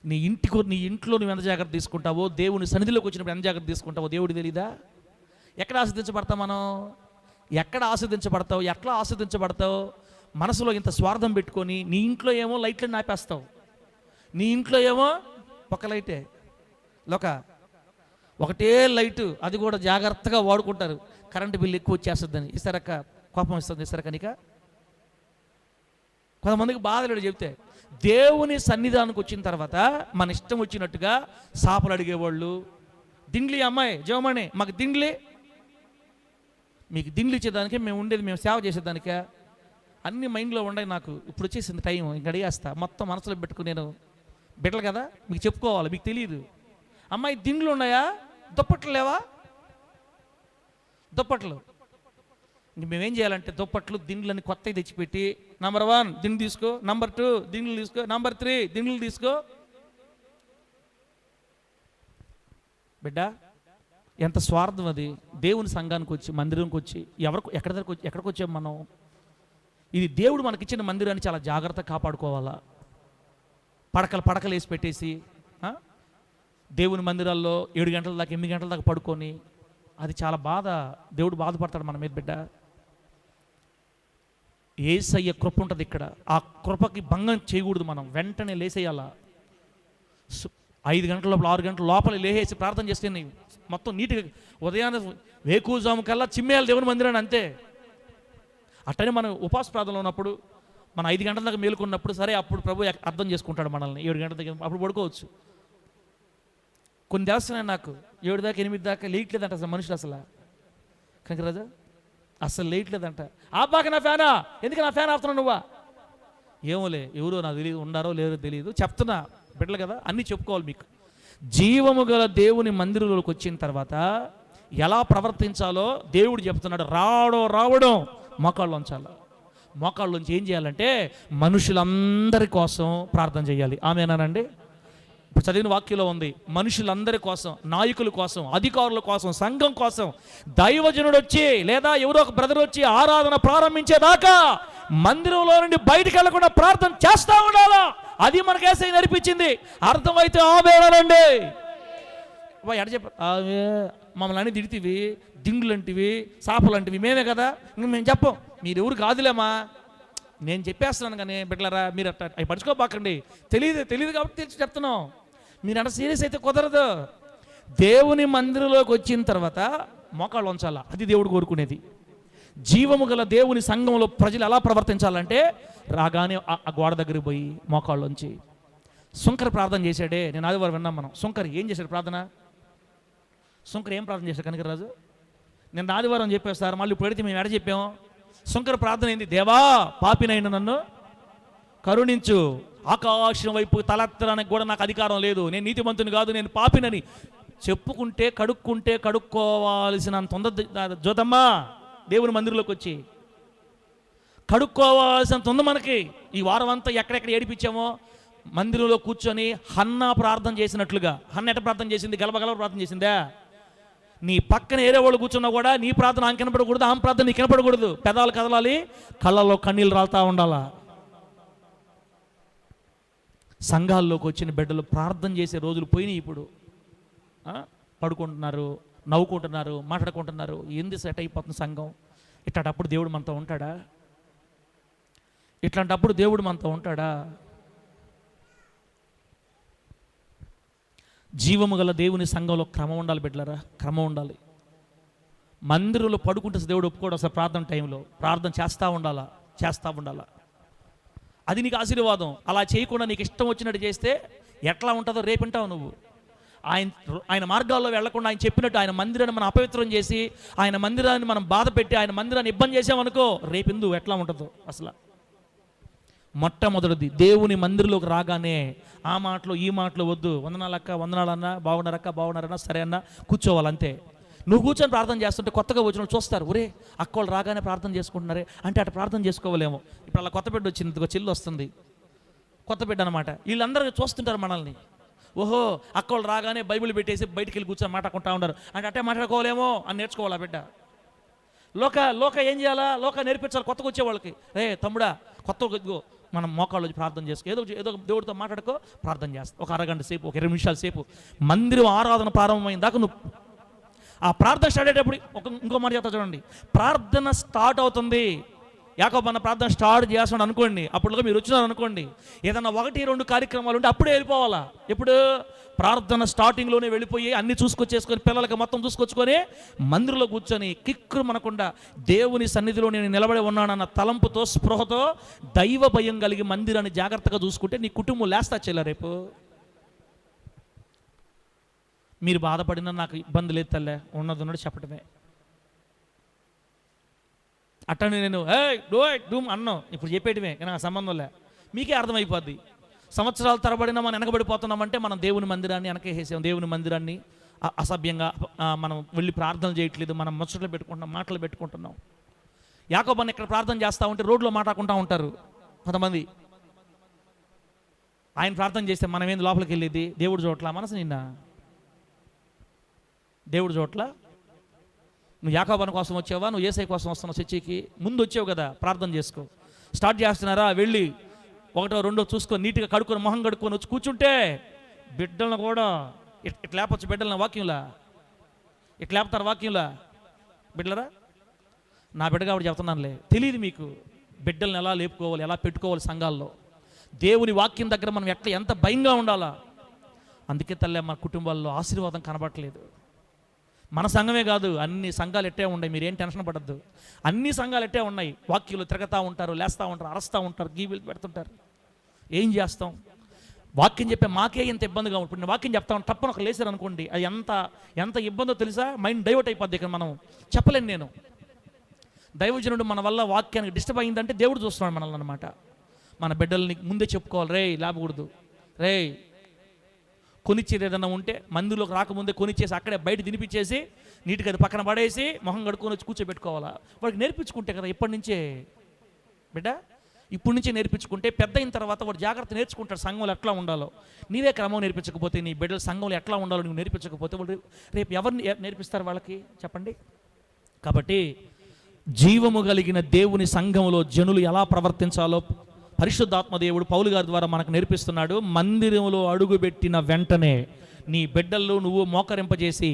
నీ ఇంట్లో నువ్వు ఎంత జాగ్రత్త తీసుకుంటావో, దేవుని సన్నిధిలోకి వచ్చినప్పుడు ఎంత జాగ్రత్త తీసుకుంటావో దేవుడు తెలీదా? ఎక్కడ ఆస్వాదించబడతావు మనం? ఎక్కడ ఆస్వాదించబడతావు? ఎట్లా ఆస్వాదించబడతావు? మనసులో ఇంత స్వార్థం పెట్టుకొని నీ ఇంట్లో ఏమో లైట్లను నాపేస్తావు, నీ ఇంట్లో ఏమో ఒక లైటే ఒకటే లైటు, అది కూడా జాగ్రత్తగా వాడుకుంటారు. కరెంటు బిల్లు ఎక్కువ వచ్చేస్తుందని ఇస్తారక్క, కోపం ఇస్తుంది ఇస్తారక్క నీక. కొంతమందికి బాధలేడు చెప్తే. దేవుని సన్నిధానికి వచ్చిన తర్వాత మన ఇష్టం వచ్చినట్టుగా సాపలు అడిగేవాళ్ళు, దిండ్లి అమ్మాయి జవమణి మాకు దిండ్లి, మీకు దిండ్లు ఇచ్చేదానికే మేము ఉండేది, మేము సేవ చేసేదానికే, అన్ని మైండ్లో ఉన్నాయి. నాకు ఇప్పుడు వచ్చేసింది టైం, ఇంక అడిగేస్తా మొత్తం మనసులో పెట్టుకుని. నేను బిడ్డలు కదా, మీకు చెప్పుకోవాలి, మీకు తెలియదు. అమ్మాయి దిండ్లు ఉన్నాయా? దుప్పట్లు లేవా? దుప్పట్లు. ఇంక మేమేం చేయాలంటే, దుప్పట్లు దిండ్లని కొత్తవి తెచ్చిపెట్టి, నంబర్ 1 దిండ్లు తీసుకో, నంబర్ 2 దిండ్లు తీసుకో, నంబర్ 3 దిండ్లు తీసుకో. బిడ్డ ఎంత స్వార్థం అది. దేవుని సంఘానికి వచ్చి, మందిరంకి వచ్చి, ఎక్కడికి వచ్చాం మనం? ఇది దేవుడు మనకిచ్చిన మందిరాన్ని చాలా జాగ్రత్తగా కాపాడుకోవాలా. పడకలు వేసి పెట్టేసి దేవుని మందిరాల్లో 7 గంటల దాకా 8 గంటల దాకా పడుకొని, అది చాలా బాధ. దేవుడు బాధపడతాడు మన మీద. బిడ్డ యేసయ్య కృప ఉంటుంది ఇక్కడ, ఆ కృపకి భంగం చేయకూడదు. మనం వెంటనే లేసేయాలా. 5 గంటల లోపల 6 గంటల లోపల లేసేసి ప్రార్థన చేస్తే మొత్తం నీట్గా ఉదయాన్నే వేకుజాము కల్లా చిమ్మేయాలి దేవుని మందిరాన్ని, అంతే. అట్టనే మనం ఉపవాస ప్రార్థనలో ఉన్నప్పుడు, మనం 5 గంటల దాకా మేలుకున్నప్పుడు, సరే అప్పుడు ప్రభు అర్థం చేసుకుంటాడు మనల్ని. 7 గంటల దగ్గర అప్పుడు పడుకోవచ్చు. కొన్ని దేవస్థానాలు నాకు 7 దాకా 8 దాకా లేట్లేదంట అసలు మనుషులు. అసలు కనకరాజా అసలు లేట్లేదంట. ఆపాక నా ఫ్యానా, ఎందుకు నా ఫ్యాన్ ఆపుతున్నావు నువ్వా? ఏమోలే, ఎవరో నాకు తెలియదు, ఉండారో లేరో తెలియదు, చెప్తున్నా. బిడ్డలు కదా, అన్నీ చెప్పుకోవాలి మీకు. జీవము గల దేవుని మందిరంలోకి వచ్చిన తర్వాత ఎలా ప్రవర్తించాలో దేవుడు చెప్తున్నాడు. రావడం మోకాళ్ళు ఉంచాలి. మోకాళ్ళలోంచి ఏం చేయాలంటే, మనుషులందరి కోసం ప్రార్థన చేయాలి. ఆమేనానండి? ఇప్పుడు చదివిన వాక్యంలో ఉంది, మనుషులందరి కోసం, నాయకుల కోసం, అధికారుల కోసం, సంఘం కోసం దైవజనుడు వచ్చి లేదా ఎవరో ఒక బ్రదర్ వచ్చి ఆరాధన ప్రారంభించేదాకా మందిరంలో నుండి బయటికి వెళ్లకుండా ప్రార్థన చేస్తా ఉండాలా. అది మనకు యేసయ్య నేర్పించింది. అర్థమైతే ఆవేళనండి. ఎడ చెప్ప మమ్మల్ని అని తిడితివి, దింగులంటివి, సాపలంటివి మేమే కదా, ఇంక మేము చెప్పం. మీరు ఎవరు కాదులేమా, నేను చెప్పేస్తున్నాను కానీ బిడ్డలారా మీరు అట్లా అవి పడుచుకోబాకండి. తెలియదు కాబట్టి తెలిసి చెప్తున్నాం. మీరు అంత సీరియస్ అయితే కుదరదు. దేవుని మందిరంలోకి వచ్చిన తర్వాత మోకాళ్ళు ఉంచాలా, అది దేవుడు కోరుకునేది. జీవము గల దేవుని సంఘంలో ప్రజలు ఎలా ప్రవర్తించాలంటే రాగానే ఆ గోడ దగ్గరికి పోయి మోకాళ్ళు ఉంచి శుంకర్ ప్రార్థన చేశాడే. నేను ఆదివారం విన్నాం మనం. శుంకర్ ఏం చేశాడు ప్రార్థన? శుంకర్ ఏం ప్రార్థన చేశాడు కనకరాజు? నేను ఆదివారం చెప్పేస్తారు, మళ్ళీ ఇప్పుడు అడిగితే మేము ఎడ చెప్పాము. శుంకర్ ప్రార్థన ఏంది? దేవా పాపినైన నన్ను కరుణించు, ఆకాశం వైపు తలెత్తడానికి కూడా నాకు అధికారం లేదు, నేను నీతిమంతుని కాదు, నేను పాపినని చెప్పుకుంటే కడుక్కోవాల్సినంత ఉంది జ్యోతమ్మ. దేవుని మందిరంలోకి వచ్చి కడుక్కోవాల్సినంత ఉంది మనకి. ఈ వారం అంతా ఎక్కడెక్కడ ఏడిపించామో మందిరంలో కూర్చొని హన్నా ప్రార్థన చేసినట్లుగా. హన్న ఎట్ట ప్రార్థన చేసింది? గలబగల ప్రార్థన చేసిందా? నీ పక్కన ఏరే వాళ్ళు కూర్చున్నా కూడా నీ ప్రార్థన ఆమె కనపడకూడదు, ఆమె ప్రార్థన నీకు కనపడకూడదు. పెదాలు కదలాలి, కళ్ళల్లో కన్నీళ్ళు రాలుతూ ఉండాలా. సంఘాల్లోకి వచ్చిన బిడ్డలు ప్రార్థన చేసే రోజులు పోయినాయి. ఇప్పుడు పడుకుంటున్నారు, నవ్వుకుంటున్నారు, మాట్లాడుకుంటున్నారు. ఏంది సెట్ అయిపోతుంది సంఘం. ఇట్లాంటప్పుడు దేవుడు మనతో ఉంటాడా? ఇట్లాంటప్పుడు దేవుడు మనతో ఉంటాడా? జీవము గల దేవుని సంఘంలో క్రమం ఉండాలి బిడ్డలారా, క్రమం ఉండాలి. మందిరంలో పడుకుంటే దేవుడు ఒప్పుకోడు. అసలు ప్రార్థన టైంలో ప్రార్థన చేస్తూ ఉండాలా. అది నీకు ఆశీర్వాదం. అలా చేయకుండా నీకు ఇష్టం వచ్చినట్టు చేస్తే ఎట్లా ఉంటుందో రేపింటావు నువ్వు. ఆయన మార్గాల్లో వెళ్లకుండా ఆయన చెప్పినట్టు ఆయన మందిరాన్ని మనం అపవిత్రం చేసి, ఆయన మందిరాన్ని మనం బాధ పెట్టి, ఆయన మందిరాన్ని ఇబ్బంది చేసామనుకో రేపిందు ఎట్లా ఉంటుందో. అసలు మొట్టమొదటిది దేవుని మందిరంలోకి రాగానే ఆ మాటలు ఈ మాటలు వద్దు. వందనాలన్నా బాగున్నారన్నా సరే అన్నా కూర్చోవాలంతే. నువ్వు కూర్చొని ప్రార్థన చేస్తుంటే కొత్తగా వచ్చిన చూస్తారు, ఒరే అక్క వాళ్ళు రాగానే ప్రార్థన చేసుకుంటున్నారే అంటే అటు ప్రార్థన చేసుకోవాలేమో. ఇప్పుడు అలా కొత్త బిడ్డ వచ్చింది, ఒక చెల్లి వస్తుంది, కొత్త బిడ్డ అనమాట. వీళ్ళందరూ చూస్తుంటారు మనల్ని, ఓహో అక్క వాళ్ళు రాగానే బైబిల్ పెట్టేసి బయటికి వెళ్ళి కూర్చొని మాట్లాడుకుంటా ఉన్నారు అంటే అట్టే మాట్లాడుకోవాలేమో అని నేర్చుకోవాలి. బిడ్డ లోక ఏం చేయాలా? లోక నేర్పించాలి కొత్తగా వచ్చే వాళ్ళకి. రే తమ్ముడా, కొత్తగా మనం మోకాళ్ళు వచ్చి ప్రార్థన చేసుకో, ఏదో దేవుడితో మాట్లాడుకో, ప్రార్థన చేస్తా. ఒక అరగంట సేపు, ఒక 20 నిమిషాల సేపు మందిరం ఆరాధన ప్రారంభమైన దాకా నువ్వు ఆ ప్రార్థన స్టార్ట్ అయ్యేటప్పుడు ఇంకో మాట చెప్తా చూడండి. ప్రార్థన స్టార్ట్ అవుతుంది, యాకోబు అన్న ప్రార్థన స్టార్ట్ చేస్తున్నాడు అనుకోండి, అప్పుడు మీరు వచ్చినారు అనుకోండి, ఏదన్నా 1-2 కార్యక్రమాలు ఉంటే అప్పుడే వెళ్ళిపోవాలా. ఎప్పుడు? ప్రార్థన స్టార్టింగ్లోనే వెళ్ళిపోయి అన్ని చూసుకొచ్చేసుకొని పిల్లలకి మొత్తం చూసుకొచ్చుకొని మందిరంలో కూర్చొని కిక్కురు మనకుండా దేవుని సన్నిధిలో నేను నిలబడి ఉన్నానన్న తలంపుతో, స్పృహతో, దైవ భయం కలిగి మందిరాన్ని జాగ్రత్తగా చూసుకుంటే నీ కుటుంబం లేస్తా చెల్ల. రేపు మీరు బాధపడినా నాకు ఇబ్బంది లేదు తల్లే, ఉన్నది చెప్పటమే. అట్టని నేను డూమ్ అన్నాం ఇప్పుడు చెప్పేయటమే, నాకు సంబంధం లే. మీకే అర్థమైపోద్ది. సంవత్సరాల తరబడినా మనం వెనకబడిపోతున్నామంటే మనం దేవుని మందిరాన్ని వెనకేసేసాం. దేవుని మందిరాన్ని అసభ్యంగా మనం వెళ్ళి ప్రార్థనలు చేయట్లేదు, మనం ముచ్చట్లు పెట్టుకుంటున్నాం, మాటలు పెట్టుకుంటున్నాం. యాకోబు ఇక్కడ ప్రార్థన చేస్తూ ఉంటే రోడ్లో మాట్లాడుకుంటూ ఉంటారు కొంతమంది. ఆయన ప్రార్థన చేస్తే మనం ఏంది లోపలికి వెళ్ళేది? దేవుడు చోట్ల మనసు నిన్న దేవుడు చోట్ల. నువ్వు యాకోబు కోసం వచ్చావా, నువ్వు యేసయ్య కోసం వస్తున్నావు? చర్చికి ముందు వచ్చావు కదా, ప్రార్థన చేసుకో. స్టార్ట్ చేస్తున్నారా, వెళ్ళి 1-2 చూసుకొని నీట్గా కడుక్కొని మొహం కడుక్కొని వచ్చి కూర్చుంటే బిడ్డలను కూడా ఇట్లా లేపచ్చు. బిడ్డలను వాక్యంలా ఇట్లా లేపుతారు, వాక్యంలా. బిడ్డలరా, నా బిడ్డ కాబట్టి చెప్తున్నానులే, తెలియదు మీకు బిడ్డలను ఎలా లేపుకోవాలి, ఎలా పెట్టుకోవాలి సంఘాల్లో. దేవుని వాక్యం దగ్గర మనం ఎంత భయంగా ఉండాలా. అందుకే తల్లే మన కుటుంబాల్లో ఆశీర్వాదం కనబడట్లేదు. మన సంఘమే కాదు, అన్ని సంఘాలు ఎట్టే ఉన్నాయి. మీరేం టెన్షన్ పడద్దు, అన్ని సంఘాలు ఎట్టే ఉన్నాయి. వాక్యులు తిరగతా ఉంటారు, లేస్తూ ఉంటారు, అరస్తూ ఉంటారు, గీబీలు పెడుతుంటారు. ఏం చేస్తాం? వాక్యం చెప్పే మాకే ఎంత ఇబ్బందిగా ఉంటుంది. నేను వాక్యం చెప్తాను, తప్పని ఒక లేసారు అనుకోండి, అది ఎంత ఇబ్బందో తెలుసా? మైండ్ డైవర్ట్ అయిపోద్ది. ఇక్కడ మనం చెప్పలేను. నేను దైవజనుడు మన వల్ల వాక్యానికి డిస్టర్బ్ అయిందంటే దేవుడు చూస్తున్నాడు మనల్ని అనమాట. మన బిడ్డల్ని ముందే చెప్పుకోవాలి, రే లేపకూడదు, రే కొనిచ్చేది ఏదన్నా ఉంటే మందులోకి రాకముందే కొనిచ్చేసి అక్కడే బయట తినిపించేసి నీట్గా అది పక్కన పడేసి మొహం కడుక్కొని వచ్చి కూర్చోబెట్టుకోవాలా. వాడికి నేర్పించుకుంటే కదా ఇప్పటి నుంచే. బిడ్డ ఇప్పటి నుంచి నేర్పించుకుంటే పెద్ద అయిన తర్వాత వాడు జాగ్రత్త నేర్చుకుంటాడు సంఘంలో ఎట్లా ఉండాలో. నీవే క్రమం నేర్పించకపోతే, నీ బిడ్డల సంఘంలో ఎట్లా ఉండాలో నువ్వు నేర్పించకపోతే వాళ్ళు రేపు ఎవరిని నేర్పిస్తారు వాళ్ళకి చెప్పండి. కాబట్టి జీవము కలిగిన దేవుని సంఘంలో జనులు ఎలా ప్రవర్తించాలో పరిశుద్ధాత్మ దేవుడు పౌలు గారి ద్వారా మనకు నేర్పిస్తున్నాడు. మందిరంలో అడుగుపెట్టిన వెంటనే నీ బిడ్డల్లో నువ్వు మోకరింపజేసి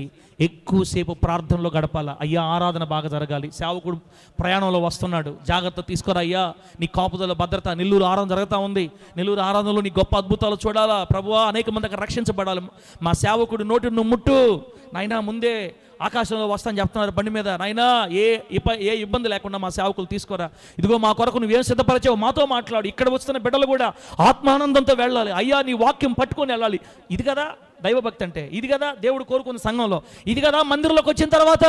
ఎక్కువసేపు ప్రార్థనలో గడపాలా. అయ్యా ఆరాధన బాగా జరగాలి, సేవకుడు ప్రయాణంలో వస్తున్నాడు, జాగ్రత్త తీసుకురా అయ్యా, నీ కాపుదల భద్రత, నెల్లూరు ఆరాధన జరుగుతూ ఉంది, నెల్లూరు ఆరాధనలో నీ గొప్ప అద్భుతాలు చూడాలా ప్రభువా, అనేక మంది అక్కడ రక్షించబడాలి, మా సేవకుడు నోటి నువ్వు ముట్టు నాయనా, ముందే ఆకాశంలో వస్తాను చెప్తున్నారు బండి మీద, నాయనా ఏ ఇబ్బంది లేకుండా మా సేవకులు తీసుకోరా, ఇదిగో మా కొరకు నువ్వేం సిద్ధపరిచావు మాతో మాట్లాడు, ఇక్కడ వస్తున్న బిడ్డలు కూడా ఆత్మానందంతో వెళ్ళాలి, అయ్యా నీ వాక్యం పట్టుకొని వెళ్ళాలి. ఇది కదా దైవభక్తి అంటే, ఇది కదా దేవుడు కోరుకున్న సంఘంలో, ఇది కదా మందిరంలోకి వచ్చిన తర్వాత.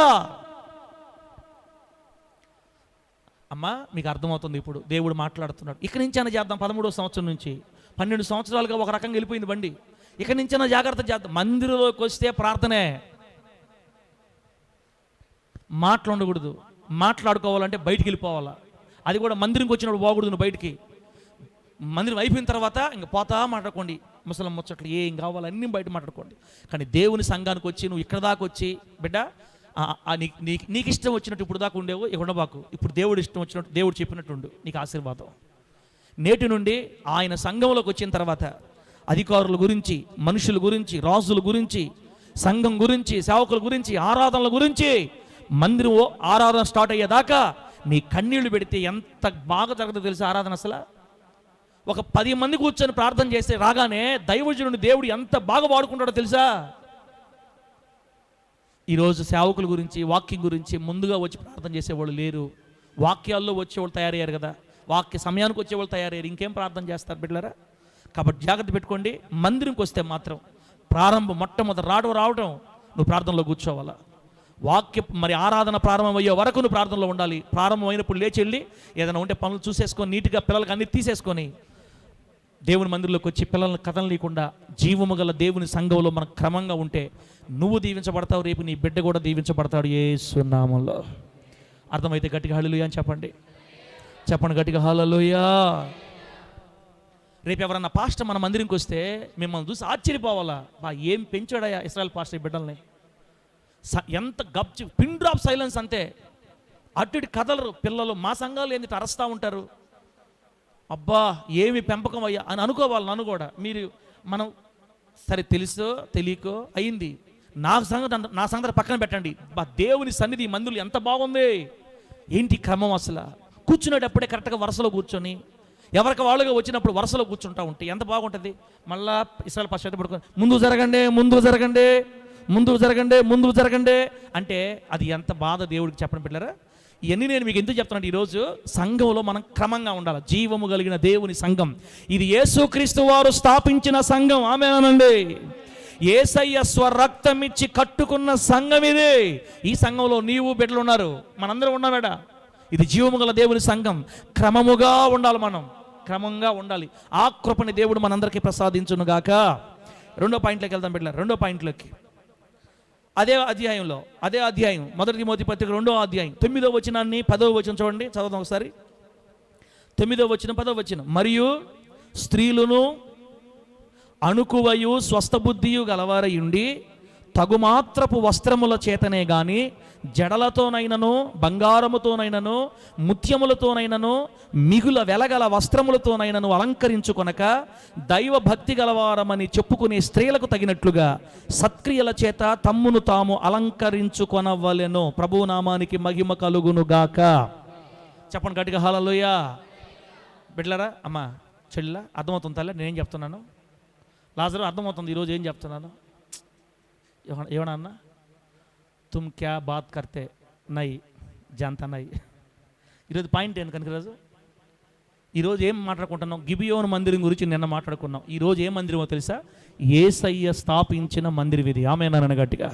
అమ్మా మీకు అర్థమవుతుంది ఇప్పుడు దేవుడు మాట్లాడుతున్నాడు. ఇక్కడి నుంచి అయినా చేద్దాం, 13వ సంవత్సరం నుంచి 12 సంవత్సరాలుగా ఒక రకంగా వెళ్ళిపోయింది బండి, ఇక్కడి నుంచైనా జాగ్రత్త చేద్దాం. మందిరంలోకి వస్తే ప్రార్థనే, మాటలు ఉండకూడదు, మాట్లాడుకోవాలంటే బయటికి వెళ్ళిపోవాలా, అది కూడా మందిరంకి వచ్చినప్పుడు పోకూడదు. నువ్వు బయటికి మందిరం అయిపోయిన తర్వాత ఇంక పోతా మాట్లాడుకోండి, ముసలం ముచ్చట్లు ఏం కావాలి అన్నీ బయట మాట్లాడుకోండి. కానీ దేవుని సంఘానికి వచ్చి నువ్వు ఇక్కడ దాకా వచ్చి బిడ్డ నీకు ఇష్టం వచ్చినట్టు ఇప్పుడు దాకా ఉండేవు, ఇక ఉండబాకు, ఇప్పుడు దేవుడు ఇష్టం వచ్చినట్టు దేవుడు చెప్పినట్టు ఉండు, నీకు ఆశీర్వాదం. నేటి నుండి ఆయన సంఘంలోకి వచ్చిన తర్వాత అధికారుల గురించి, మనుషుల గురించి, రాజుల గురించి, సంఘం గురించి, సేవకుల గురించి, ఆరాధనల గురించి, మందిరం ఆరాధన స్టార్ట్ అయ్యేదాకా నీ కన్నీళ్లు పెడితే ఎంత బాగా జరుగుతుందో తెలుసా ఆరాధన. అసలు ఒక 10 మంది కూర్చొని ప్రార్థన చేస్తే రాగానే దైవజనుని దేవుడు ఎంత బాగా వాడుకుంటాడో తెలుసా. ఈరోజు సేవకుల గురించి, వాక్యం గురించి ముందుగా వచ్చి ప్రార్థన చేసేవాళ్ళు లేరు. వాక్యాల్లో వచ్చేవాళ్ళు తయారయ్యారు కదా, వాక్య సమయానికి వచ్చేవాళ్ళు తయారయ్యారు, ఇంకేం ప్రార్థన చేస్తారు బిడ్డలారా. కాబట్టి జాగ్రత్త పెట్టుకోండి. మందిరంకి వస్తే మాత్రం ప్రారంభం మొట్టమొదటి రావడం నువ్వు ప్రార్థనలో కూర్చోవాలా. మరి ఆరాధన ప్రారంభం అయ్యే వరకు నువ్వు ప్రార్థనలో ఉండాలి. ప్రారంభం అయినప్పుడు లేచి వెళ్ళి ఏదైనా ఉంటే పనులు చూసేసుకొని నీట్గా పిల్లలకి అన్ని తీసేసుకొని దేవుని మందిరంలోకి వచ్చి పిల్లల్ని కథలు లేకుండా జీవము గల దేవుని సంఘంలో మనం క్రమంగా ఉంటే నువ్వు దీవించబడతావు, రేపు నీ బిడ్డ కూడా దీవించబడతాడు యేసు నామములో. అర్థమైతే గట్టిగా హల్లెలూయా అని చెప్పండి గట్టిగా హల్లెలూయా. రేపు ఎవరన్నా పాస్టర్ మన మందిరంకి వస్తే మిమ్మల్ని చూసి ఆశ్చర్యపోవాలా, ఏం పెంచాడయా ఇశ్రాయేల్ పాస్టర్ ఈ బిడ్డల్ని, ఎంత పిన్ డ్రాప్ సైలెన్స్ అంతే, అటు కథలరు పిల్లలు. మా సంఘాలు ఏంటి అరస్తూ ఉంటారు, అబ్బా ఏమి పెంపకం అయ్యా అని అనుకోవాలి. నన్ను కూడా మీరు మనం సరే తెలుసో తెలియకో అయింది, నా సంగతి పక్కన పెట్టండి. దేవుని సన్నిధి మందులు ఎంత బాగుంది, ఏంటి క్రమం అసలు. కూర్చునేటప్పుడే కరెక్ట్గా వరుసలో కూర్చొని ఎవరికి వాళ్ళుగా వచ్చినప్పుడు వరుసలో కూర్చుంటా ఉంటే ఎంత బాగుంటుంది. మళ్ళా ఇశ్రాయేల్ పాస్టర్ పడుకొని ముందుకు జరగండి అంటే అది ఎంత బాధ దేవుడికి చెప్పండి బిడ్డలారా. ఇవన్నీ నేను మీకు ఎందుకు చెప్తున్నాను, ఈరోజు సంఘంలో మనం క్రమంగా ఉండాలి. జీవము కలిగిన దేవుని సంఘం ఇది యేసుక్రీస్తు వారు స్థాపించిన సంఘం. ఆమేనండి. యేసయ్య స్వరక్తం ఇచ్చి కట్టుకున్న సంఘం ఇది. ఈ సంఘంలో నీవు బిడ్డలు ఉన్నారు, మనందరం ఉన్నామేడ. ఇది జీవము గల దేవుని సంఘం. క్రమముగా ఉండాలి, మనం క్రమంగా ఉండాలి. ఆ కృపని దేవుడు మనందరికీ ప్రసాదించును గాక. 2వ పాయింట్లోకి వెళ్దాం బిడ్డలారా. 2వ పాయింట్లోకి అదే అధ్యాయం 1 తిమోతి పత్రిక 2వ అధ్యాయం 9వ వచనాన్ని 10వ వచనం చూడండి, చదువుదాం ఒకసారి. 9వ వచనం 10వ వచనం. మరియు స్త్రీలను అణుకువయు స్వస్థబుద్ధియు గలవారయుండి తగుమాత్రపు వస్త్రముల చేతనే గాని జడలతోనైనను బంగారముతోనైనను ముత్యములతోనైనను మిగుల వెలగల వస్త్రములతోనైనను అలంకరించుకొనక దైవ భక్తి గలవారమని చెప్పుకునే స్త్రీలకు తగినట్లుగా సత్క్రియల చేత తమ్మును తాము అలంకరించుకొనవలెను. ప్రభువు నామానికి మహిమ కలుగునుగాక. చెప్పండి గట్టిగా హల్లెలూయా. బిడ్డలారా, అమ్మా చెల్లిలా అర్థమవుతుంది తల్లి నేనేం చెప్తున్నాను, లాజరు అర్థమవుతుంది ఈరోజు ఏం చెప్తున్నాను. ఏమన్నా అన్నా తుమ్ క్యా బాత్ కర్తే నై జాంతా నై. ఈరోజు పాయింట్ ఏంటి కనుక ఈరోజు ఏం మాట్లాడుకుంటున్నాం, గిబియోను మందిరం గురించి నిన్న మాట్లాడుకున్నాం. ఈరోజు ఏ మందిరమో తెలుసా, యేసయ్య స్థాపించిన మందిరం ఇది. ఆమేనన్న గట్టిగా.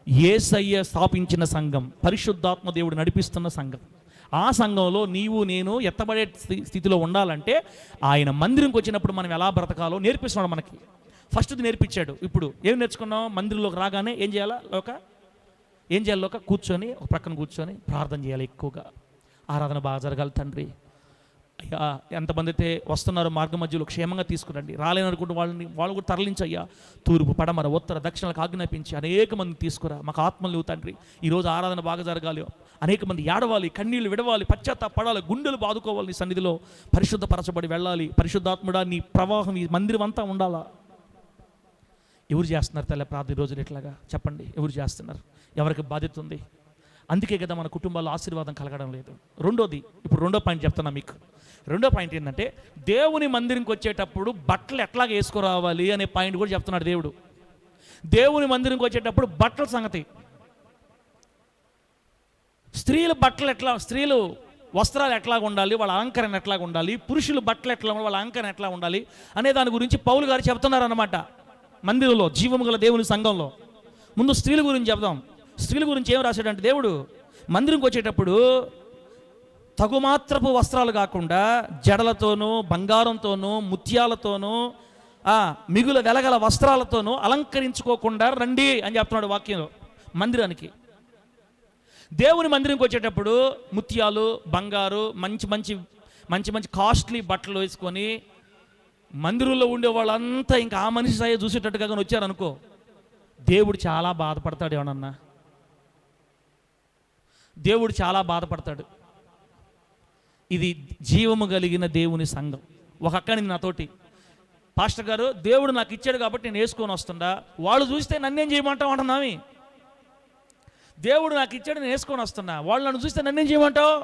యేసయ్య స్థాపించిన సంఘం, పరిశుద్ధాత్మ దేవుడు నడిపిస్తున్న సంఘం. ఆ సంఘంలో నీవు నేను ఎత్తబడే స్థితిలో ఉండాలంటే ఆయన మందిరంకి వచ్చినప్పుడు మనం ఎలా బ్రతకాలో నేర్పిస్తున్నాడు మనకి. ఫస్ట్ది నేర్పించాడు. ఇప్పుడు ఏం నేర్చుకున్నాం, మందిరంలోకి రాగానే ఏం చేయాలా కూర్చొని ఒక ప్రక్కన కూర్చొని ప్రార్థన చేయాలి. ఎక్కువగా ఆరాధన బాగా జరగాలి తండ్రి, అయ్యా ఎంతమంది అయితే వస్తున్నారో మార్గ మధ్యలో క్షేమంగా తీసుకురండి, రాలేననుకుంటూ వాళ్ళు కూడా తరలించయ్యా. తూర్పు పడమర ఉత్తర దక్షిణాలకు ఆజ్ఞాపించి అనేక మంది తీసుకురా. మాకు ఆత్మలు తండ్రి ఈరోజు ఆరాధన బాగా జరగాలి, అనేక మంది ఏడవాలి, కన్నీళ్లు విడవాలి, పశ్చాత్తాపడాలి, గుండెలు బాదుకోవాలి, నీ సన్నిధిలో పరిశుద్ధపరచబడి వెళ్ళాలి. పరిశుద్ధాత్ముడా నీ ప్రవాహం ఈ మందిరం అంతా ఉండాలా. ఎవరు చేస్తున్నారు తల్లి ప్రార్థన రోజులు ఇట్లాగా చెప్పండి? ఎవరు చేస్తున్నారు? ఎవరికి బాధ్యత ఉంది? అందుకే కదా మన కుటుంబాల్లో ఆశీర్వాదం కలగడం లేదు. రెండోది, ఇప్పుడు రెండో పాయింట్ చెప్తున్నా మీకు. రెండో పాయింట్ ఏంటంటే దేవుని మందిరంకి వచ్చేటప్పుడు బట్టలు ఎట్లాగ వేసుకురావాలి అనే పాయింట్ కూడా చెప్తున్నాడు దేవుడు. దేవుని మందిరంకి వచ్చేటప్పుడు బట్టల సంగతి, స్త్రీలు వస్త్రాలు ఎట్లాగ ఉండాలి, వాళ్ళ అలంకరణ ఎట్లాగ ఉండాలి, పురుషులు బట్టలు ఎట్లా ఉండాలి, వాళ్ళ అలంకరణ ఎట్లా ఉండాలి అనే దాని గురించి పౌలు గారు చెప్తున్నారు అన్నమాట. మందిరంలో జీవము గల దేవుని సంఘంలో ముందు స్త్రీల గురించి చెప్దాం. స్త్రీల గురించి ఏం రాశాడంటే దేవుడు, మందిరంకి వచ్చేటప్పుడు తగుమాత్రపు వస్త్రాలు కాకుండా జడలతోనూ బంగారంతోనూ ముత్యాలతోనూ మిగుల వెలగల వస్త్రాలతోనూ అలంకరించుకోకుండా రండి అని చెప్తున్నాడు వాక్యంలో. మందిరానికి దేవుని మందిరంకి వచ్చేటప్పుడు ముత్యాలు బంగారు మంచి మంచి మంచి మంచి కాస్ట్లీ బట్టలు వేసుకొని మందిరంలో ఉండే వాళ్ళంతా ఇంకా ఆ మనిషి సాయ చూసేటట్టుగా కానీ వచ్చారనుకో, దేవుడు చాలా బాధపడతాడు. ఏమన్నా దేవుడు చాలా బాధపడతాడు. ఇది జీవము కలిగిన దేవుని సంఘం. ఒక అక్కని నాతోటి, పాస్టర్ గారు దేవుడు నాకు ఇచ్చాడు కాబట్టి నేను వేసుకొని వస్తుండా, వాళ్ళు చూస్తే నన్నేం చేయమంటావు అంటున్నావి. దేవుడు నాకు ఇచ్చాడు నేను వేసుకొని వస్తున్నా, వాళ్ళు నన్ను చూస్తే నన్నేం చేయమంటావు?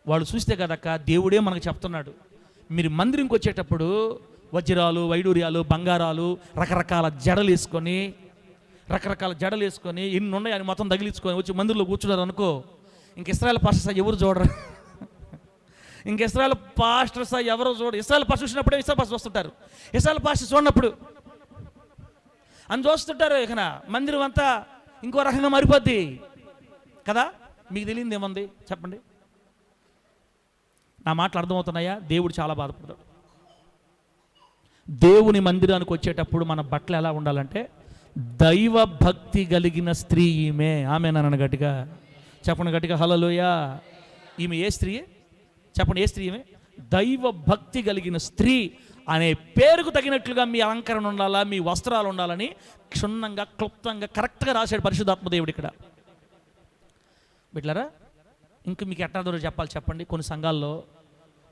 వాళ్ళు చూస్తే కదక్క దేవుడే మనకు చెప్తున్నాడు, మీరు మందిరంకి వచ్చేటప్పుడు వజ్రాలు వైడూర్యాలు బంగారాలు రకరకాల జడలు వేసుకొని ఎన్ని ఉన్నాయి అని మొత్తం తగిలించుకొని వచ్చి మందిరంలో కూర్చున్నారు అనుకో, ఇంక ఇశ్రాయేల్ పాస్టర్స్ ఎవరు చూడరు. ఇంక ఇశ్రాయేల్ పాస్టర్స్ ఎవరో చూడరు. ఇశ్రాయేల్ పాస్టర్ చూసినప్పుడే ఇశ్రాయేల్ పాస్టర్ వస్తుంటారు, ఇశ్రాయేల్ పాస్టర్ చూడనప్పుడు అని చూస్తుంటారు. ఇక మందిరం అంతా ఇంకో రకంగా మారిపోద్ది కదా. మీకు తెలియదు ఏముంది చెప్పండి? నా మాటలు అర్థమవుతున్నాయా? దేవుడు చాలా బాధపడతాడు. దేవుని మందిరానికి వచ్చేటప్పుడు మన బట్టలు ఎలా ఉండాలంటే దైవ భక్తి కలిగిన స్త్రీ ఈమె. ఆమె నన్ను గట్టిగా చెప్పండి, గట్టిగా హల్లెలూయా. ఈమె ఏ స్త్రీ చెప్పండి? ఏ స్త్రీ ఈమె? దైవ భక్తి కలిగిన స్త్రీ అనే పేరుకు తగినట్లుగా మీ అలంకరణ ఉండాలా, మీ వస్త్రాలు ఉండాలని క్షుణ్ణంగా క్లుప్తంగా కరెక్ట్గా రాశాడు పరిశుద్ధాత్మ దేవుడు ఇక్కడ. బిడ్డలారా, ఇంక మీకు ఎట్లా చెప్పాలి చెప్పండి?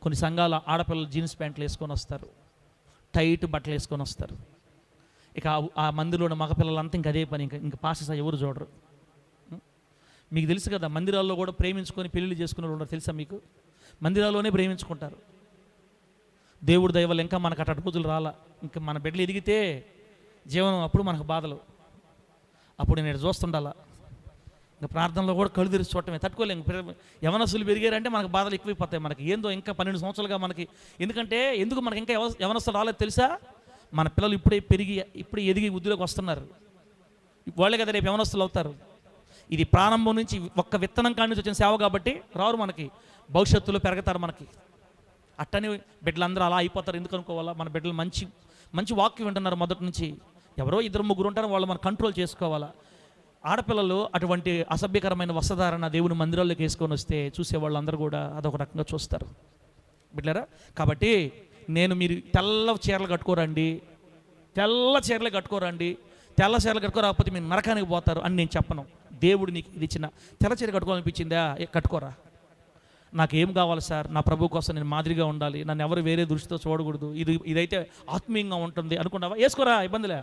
కొన్ని సంఘాల ఆడపిల్లలు జీన్స్ ప్యాంట్లు వేసుకొని వస్తారు, టైట్ బట్టలు వేసుకొని వస్తారు. ఇక ఆ మందిరంలో ఉన్న మగపిల్లలంతా ఇంక అదే పని, ఇంకా పాస్టర్స్ ఎవరు చూడరు. మీకు తెలుసు కదా, మందిరాల్లో కూడా ప్రేమించుకొని పెళ్ళిళ్ళు చేసుకునే వాళ్ళు ఉన్నారు తెలుసా మీకు? మందిరాల్లోనే ప్రేమించుకుంటారు. దేవుడి దయ వల్ల ఇంకా మనకు అటు రోజులు రాలా. ఇంకా మన బిడ్డలు ఎదిగితే జీవనం, అప్పుడు మనకు బాధలు. అప్పుడు నేను చూస్తుండాలా. ఇంకా ప్రార్థనలో కూడా కళ్ళు తెరిచి చూడటమే, తట్టుకోలేము. యవనస్తులు పెరిగారంటే మనకు బాధలు ఎక్కువైపోతాయి. మనకి ఏందో ఇంకా 12 సంవత్సరాలుగా మనకి ఎందుకు మనకి ఇంకా యవనస్తులు రాలేదు తెలుసా? మన పిల్లలు ఇప్పుడే ఎదిగి వృద్ధిలోకి వస్తున్నారు. వాళ్ళే కదా రేపు యవనస్తులు అవుతారు. ఇది ప్రారంభం నుంచి ఒక్క విత్తనం కాడి నుంచి వచ్చిన సేవ కాబట్టి రారు, మనకి భవిష్యత్తులో పెరుగుతారు. మనకి అట్టని బిడ్డలందరూ అలా అయిపోతారు ఎందుకు అనుకోవాలా? మన బిడ్డలు మంచి మంచి వాక్యం వింటున్నారు మొదటి నుంచి. ఎవరో 2-3 ఉంటారు, వాళ్ళు మనం కంట్రోల్ చేసుకోవాలా. ఆడపిల్లలు అటువంటి అసభ్యకరమైన వస్త్రధారణ దేవుని మందిరాల్లోకి వేసుకొని వస్తే చూసేవాళ్ళందరూ కూడా అదొక రకంగా చూస్తారు బిడ్డలారా. కాబట్టి మీరు తెల్ల చీరలు కట్టుకోరండి, తెల్ల చీరలు కట్టుకోరాకపోతే మీరు నరకానికి పోతారు అని నేను చెప్పను. దేవుడు నీకు ఇది ఇచ్చిన తెల్ల చీర కట్టుకోవాలనిపించిందా, కట్టుకోరా. నాకేం కావాలి సార్, నా ప్రభు కోసం నేను మాదిరిగా ఉండాలి, నన్ను ఎవరు వేరే దృష్టితో చూడకూడదు, ఇదైతే ఆత్మీయంగా ఉంటుంది అనుకున్నావా, వేసుకోరా, ఇబ్బందిలే.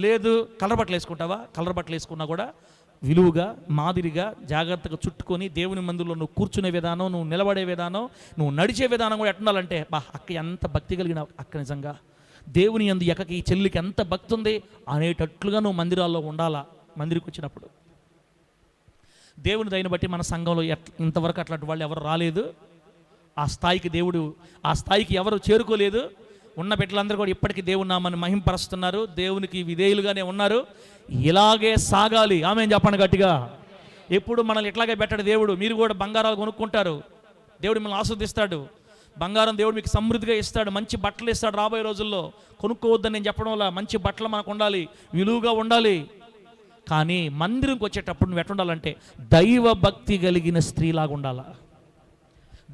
లేదు కలర్ బట్టలు వేసుకుంటావా, కలర్ బట్టలు వేసుకున్నా కూడా విలువగా మాదిరిగా జాగ్రత్తగా చుట్టుకొని దేవుని మందిరంలో నువ్వు కూర్చునే విధానం, నువ్వు నిలబడే విధానం, నువ్వు నడిచే విధానం కూడా ఎట్టుండాలంటే, అక్క ఎంత భక్తి కలిగిన అక్క, నిజంగా దేవుని యందు ఎక్కకి చెల్లికి ఎంత భక్తి ఉంది అనేటట్లుగా నువ్వు మందిరాల్లో ఉండాలా. మందిరికి వచ్చినప్పుడు దేవుని దయని బట్టి మన సంఘంలో ఇంతవరకు అట్లాంటి వాళ్ళు ఎవరు రాలేదు. ఆ స్థాయికి ఎవరు చేరుకోలేదు. ఉన్న బిడ్డలందరూ కూడా ఇప్పటికీ దేవుని నామాన్ని మహింపరుస్తున్నారు, దేవునికి విధేయులుగానే ఉన్నారు. ఇలాగే సాగాలి. ఆమేన్ చెప్పండి గట్టిగా. ఎప్పుడు మనల్ని ఇట్లాగే పెట్టాడు దేవుడు. మీరు కూడా బంగారాలు కొనుక్కుంటారు, దేవుడు మిమ్మల్ని ఆస్వాదిస్తాడు. బంగారం దేవుడు మీకు సమృద్ధిగా ఇస్తాడు, మంచి బట్టలు ఇస్తాడు. రాబోయే రోజుల్లో కొనుక్కోవద్దని నేను చెప్పడం వల్ల మంచి బట్టలు మనకు ఉండాలి, విలువగా ఉండాలి. కానీ మందిరంకి వచ్చేటప్పుడు నువ్వు ఎట్లా ఉండాలంటే దైవ భక్తి కలిగిన స్త్రీలాగా ఉండాలా.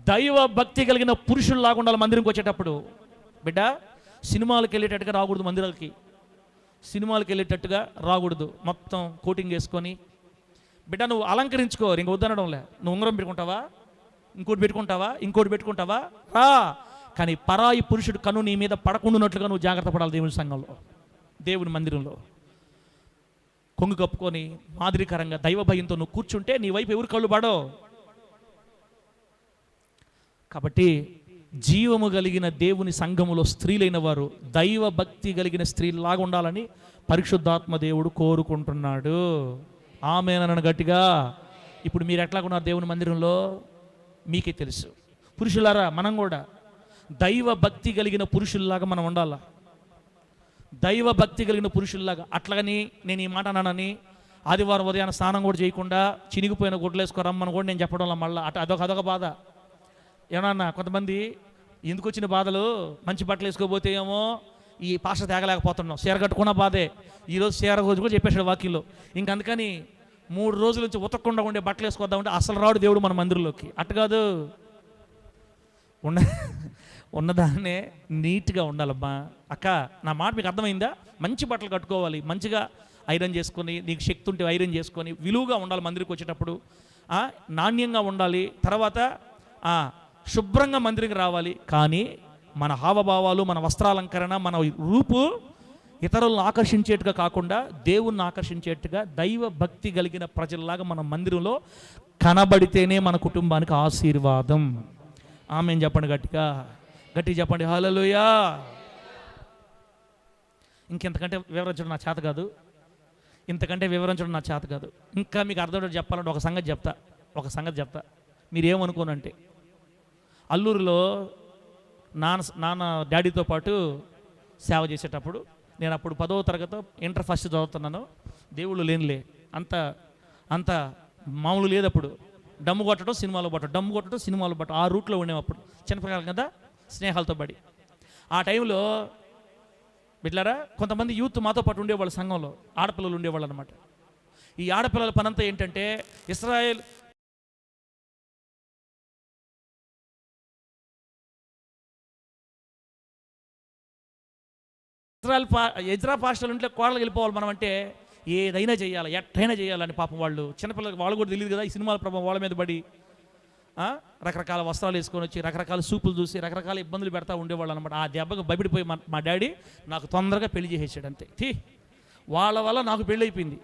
దైవ భక్తి కలిగిన పురుషుల్లాగా ఉండాలి మందిరంకి వచ్చేటప్పుడు. బిడ్డ, సినిమాలకు వెళ్ళేటట్టుగా రాకూడదు, మందిరాలకి సినిమాలకు వెళ్ళేటట్టుగా రాకూడదు. మొత్తం కోటింగ్ వేసుకొని బిడ్డ నువ్వు అలంకరించుకో, ఇంక వద్దనడంలే. నువ్వు ఉంగరం పెట్టుకుంటావా, ఇంకోటి పెట్టుకుంటావా రా, కానీ పరాయి పురుషుడు కన్ను నీ మీద పడకుండానట్లుగా నువ్వు జాగ్రత్త పడాలి. దేవుని సంఘంలో, దేవుని మందిరంలో కొంగు కప్పుకొని మాదిరికరంగా దైవ భయంతో నువ్వు కూర్చుంటే నీ వైపు ఎవరు కళ్ళు పడో. కాబట్టి జీవము కలిగిన దేవుని సంఘములో స్త్రీలైన వారు దైవ భక్తి కలిగిన స్త్రీలాగా ఉండాలని పరిశుద్ధాత్మ దేవుడు కోరుకుంటున్నాడు. ఆమేనన్న గట్టిగా. ఇప్పుడు మీరు ఎట్లాగున్నారు దేవుని మందిరంలో మీకే తెలుసు. పురుషులారా, మనం కూడా దైవ భక్తి కలిగిన పురుషుల్లాగా మనం ఉండాలా. దైవ భక్తి కలిగిన పురుషుల్లాగా. అట్లాగని నేను ఈ మాట అన్నానని ఆదివారం ఉదయాన్ని స్నానం కూడా చేయకుండా చినిగిపోయిన గుడ్లు వేసుకోరమ్మని కూడా నేను చెప్పడంలో మళ్ళీ అదొక బాధ. ఏమన్నా కొంతమంది ఎందుకు వచ్చిన బాధలు, మంచి బట్టలు వేసుకోపోతే ఏమో ఈ పాష తేగలేకపోతున్నాం, చీర కట్టుకున్న బాధే. ఈరోజు చీర రోజు కూడా చెప్పేశాడు వాక్యంలో. అందుకని 3 రోజుల నుంచి ఉతకకుండా ఉండే బట్టలు వేసుకొద్దామంటే అసలు రాడు దేవుడు మన మందిరంలోకి. అట్టు కాదు, ఉన్నదాన్నే నీట్గా ఉండాలమ్మా. అక్క, నా మాట మీకు అర్థమైందా? మంచి బట్టలు కట్టుకోవాలి, మంచిగా ఐరన్ చేసుకొని, నీకు శక్తి ఉంటే ఐరన్ చేసుకొని విలువగా ఉండాలి. మందిరికి వచ్చేటప్పుడు నాణ్యంగా ఉండాలి. తర్వాత శుభ్రంగా మందిరికి రావాలి. కానీ మన హావభావాలు, మన వస్త్రాలంకరణ, మన రూపు ఇతరులను ఆకర్షించేట్టుగా కాకుండా దేవుణ్ణి ఆకర్షించేట్టుగా దైవ భక్తి కలిగిన ప్రజల్లాగా మన మందిరంలో కనబడితేనే మన కుటుంబానికి ఆశీర్వాదం. ఆమేన్ చెప్పండి, గట్టిగా చెప్పండి. హల్లెలూయా. ఇంకెంతకంటే వివరించడం నా చేత కాదు, ఇంకా మీకు అర్థం చెప్పాలంటే ఒక సంగతి చెప్తా. మీరేమనుకోనంటే, అల్లూరులో నాన్న డాడీతో పాటు సేవ చేసేటప్పుడు, నేను అప్పుడు 10వ తరగతి ఇంటర్ ఫస్ట్ చదువుతున్నాను. దేవుళ్ళు లేనిలే, అంత మామూలు లేదు. అప్పుడు డమ్ము కొట్టడం, సినిమాలో పట్టడం ఆ రూట్లో ఉండేవి. అప్పుడు చిన్నపిల్లలు కదా, స్నేహాలతో పడి. ఆ టైంలో బిడ్డలారా, కొంతమంది యూత్ మాతో పాటు ఉండేవాళ్ళు, సంఘంలో ఆడపిల్లలు ఉండేవాళ్ళు అనమాట. ఈ ఆడపిల్లల పనంతా ఏంటంటే, ఇజ్రాయెల్ ఎజ్రా పాస్టర్లు ఉంటే కోడలు వెళ్ళిపోవాలి మనం అంటే ఏదైనా చేయాలి, ఎట్టైనా చేయాలని. పాపం వాళ్ళు చిన్నపిల్లలకి వాళ్ళు కూడా తెలియదు కదా, ఈ సినిమాల ప్రభావం వాళ్ళ మీద పడి రకరకాల వస్త్రాలు వేసుకొని వచ్చి రకరకాల సూపులు చూసి రకరకాల ఇబ్బందులు పెడతా ఉండేవాళ్ళు అనమాట. ఆ దెబ్బకు భయపడిపోయి మా డాడీ నాకు తొందరగా పెళ్లి చేసేసాడు. అంతే. వాళ్ళ వల్ల నాకు పెళ్ళి అయిపోయింది.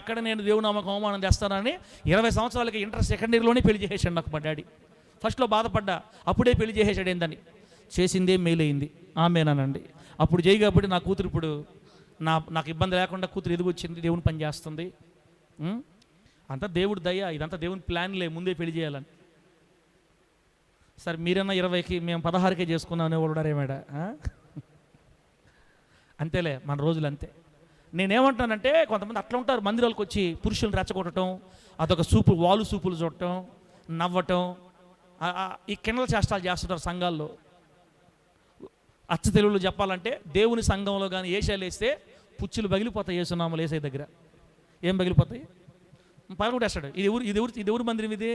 ఎక్కడ నేను దేవుని నామకు అవమానం చేస్తానని 20 సంవత్సరాలకి ఇంటర్ సెకండ్ ఇయర్లోనే పెళ్లి చేసేసాడు నాకు మా డాడీ. ఫస్ట్లో బాధపడ్డా, అప్పుడే పెళ్లి చేసేసాడు. ఏందని చేసిందే మేలైంది. ఆమేనండి. అప్పుడు చేయి కాబట్టి నా కూతురు ఇప్పుడు నాకు ఇబ్బంది లేకుండా కూతురు ఎదుగొచ్చింది, దేవుని పని చేస్తుంది. అంతా దేవుడి దయ, ఇదంతా దేవుని ప్లాన్లే, ముందే పెళ్లి చేయాలని. సరే మీరన్నా 20కి, మేము 16కే చేసుకున్నాం అనేవాడు మేడ. అంతేలే, మన రోజులు అంతే. నేనేమంటానంటే, కొంతమంది అట్లా ఉంటారు, మందిరాలకు వచ్చి పురుషులను రెచ్చగొట్టడం, అదొక వాలు సూపులు చూడటం, నవ్వటం, ఈ కిన్నల చేష్టాలు చేస్తుంటారు సంఘాల్లో. అచ్చ తెలుగులో చెప్పాలంటే, దేవుని సంఘంలో కానీ ఏషాలు వేస్తే పుచ్చులు పగిలిపోతాయి. ఏసునామలు వేసే దగ్గర ఏం పగిలిపోతాయి? పగలగొట్టేస్తాడు. ఇది ఎవరు మందిరం? ఇది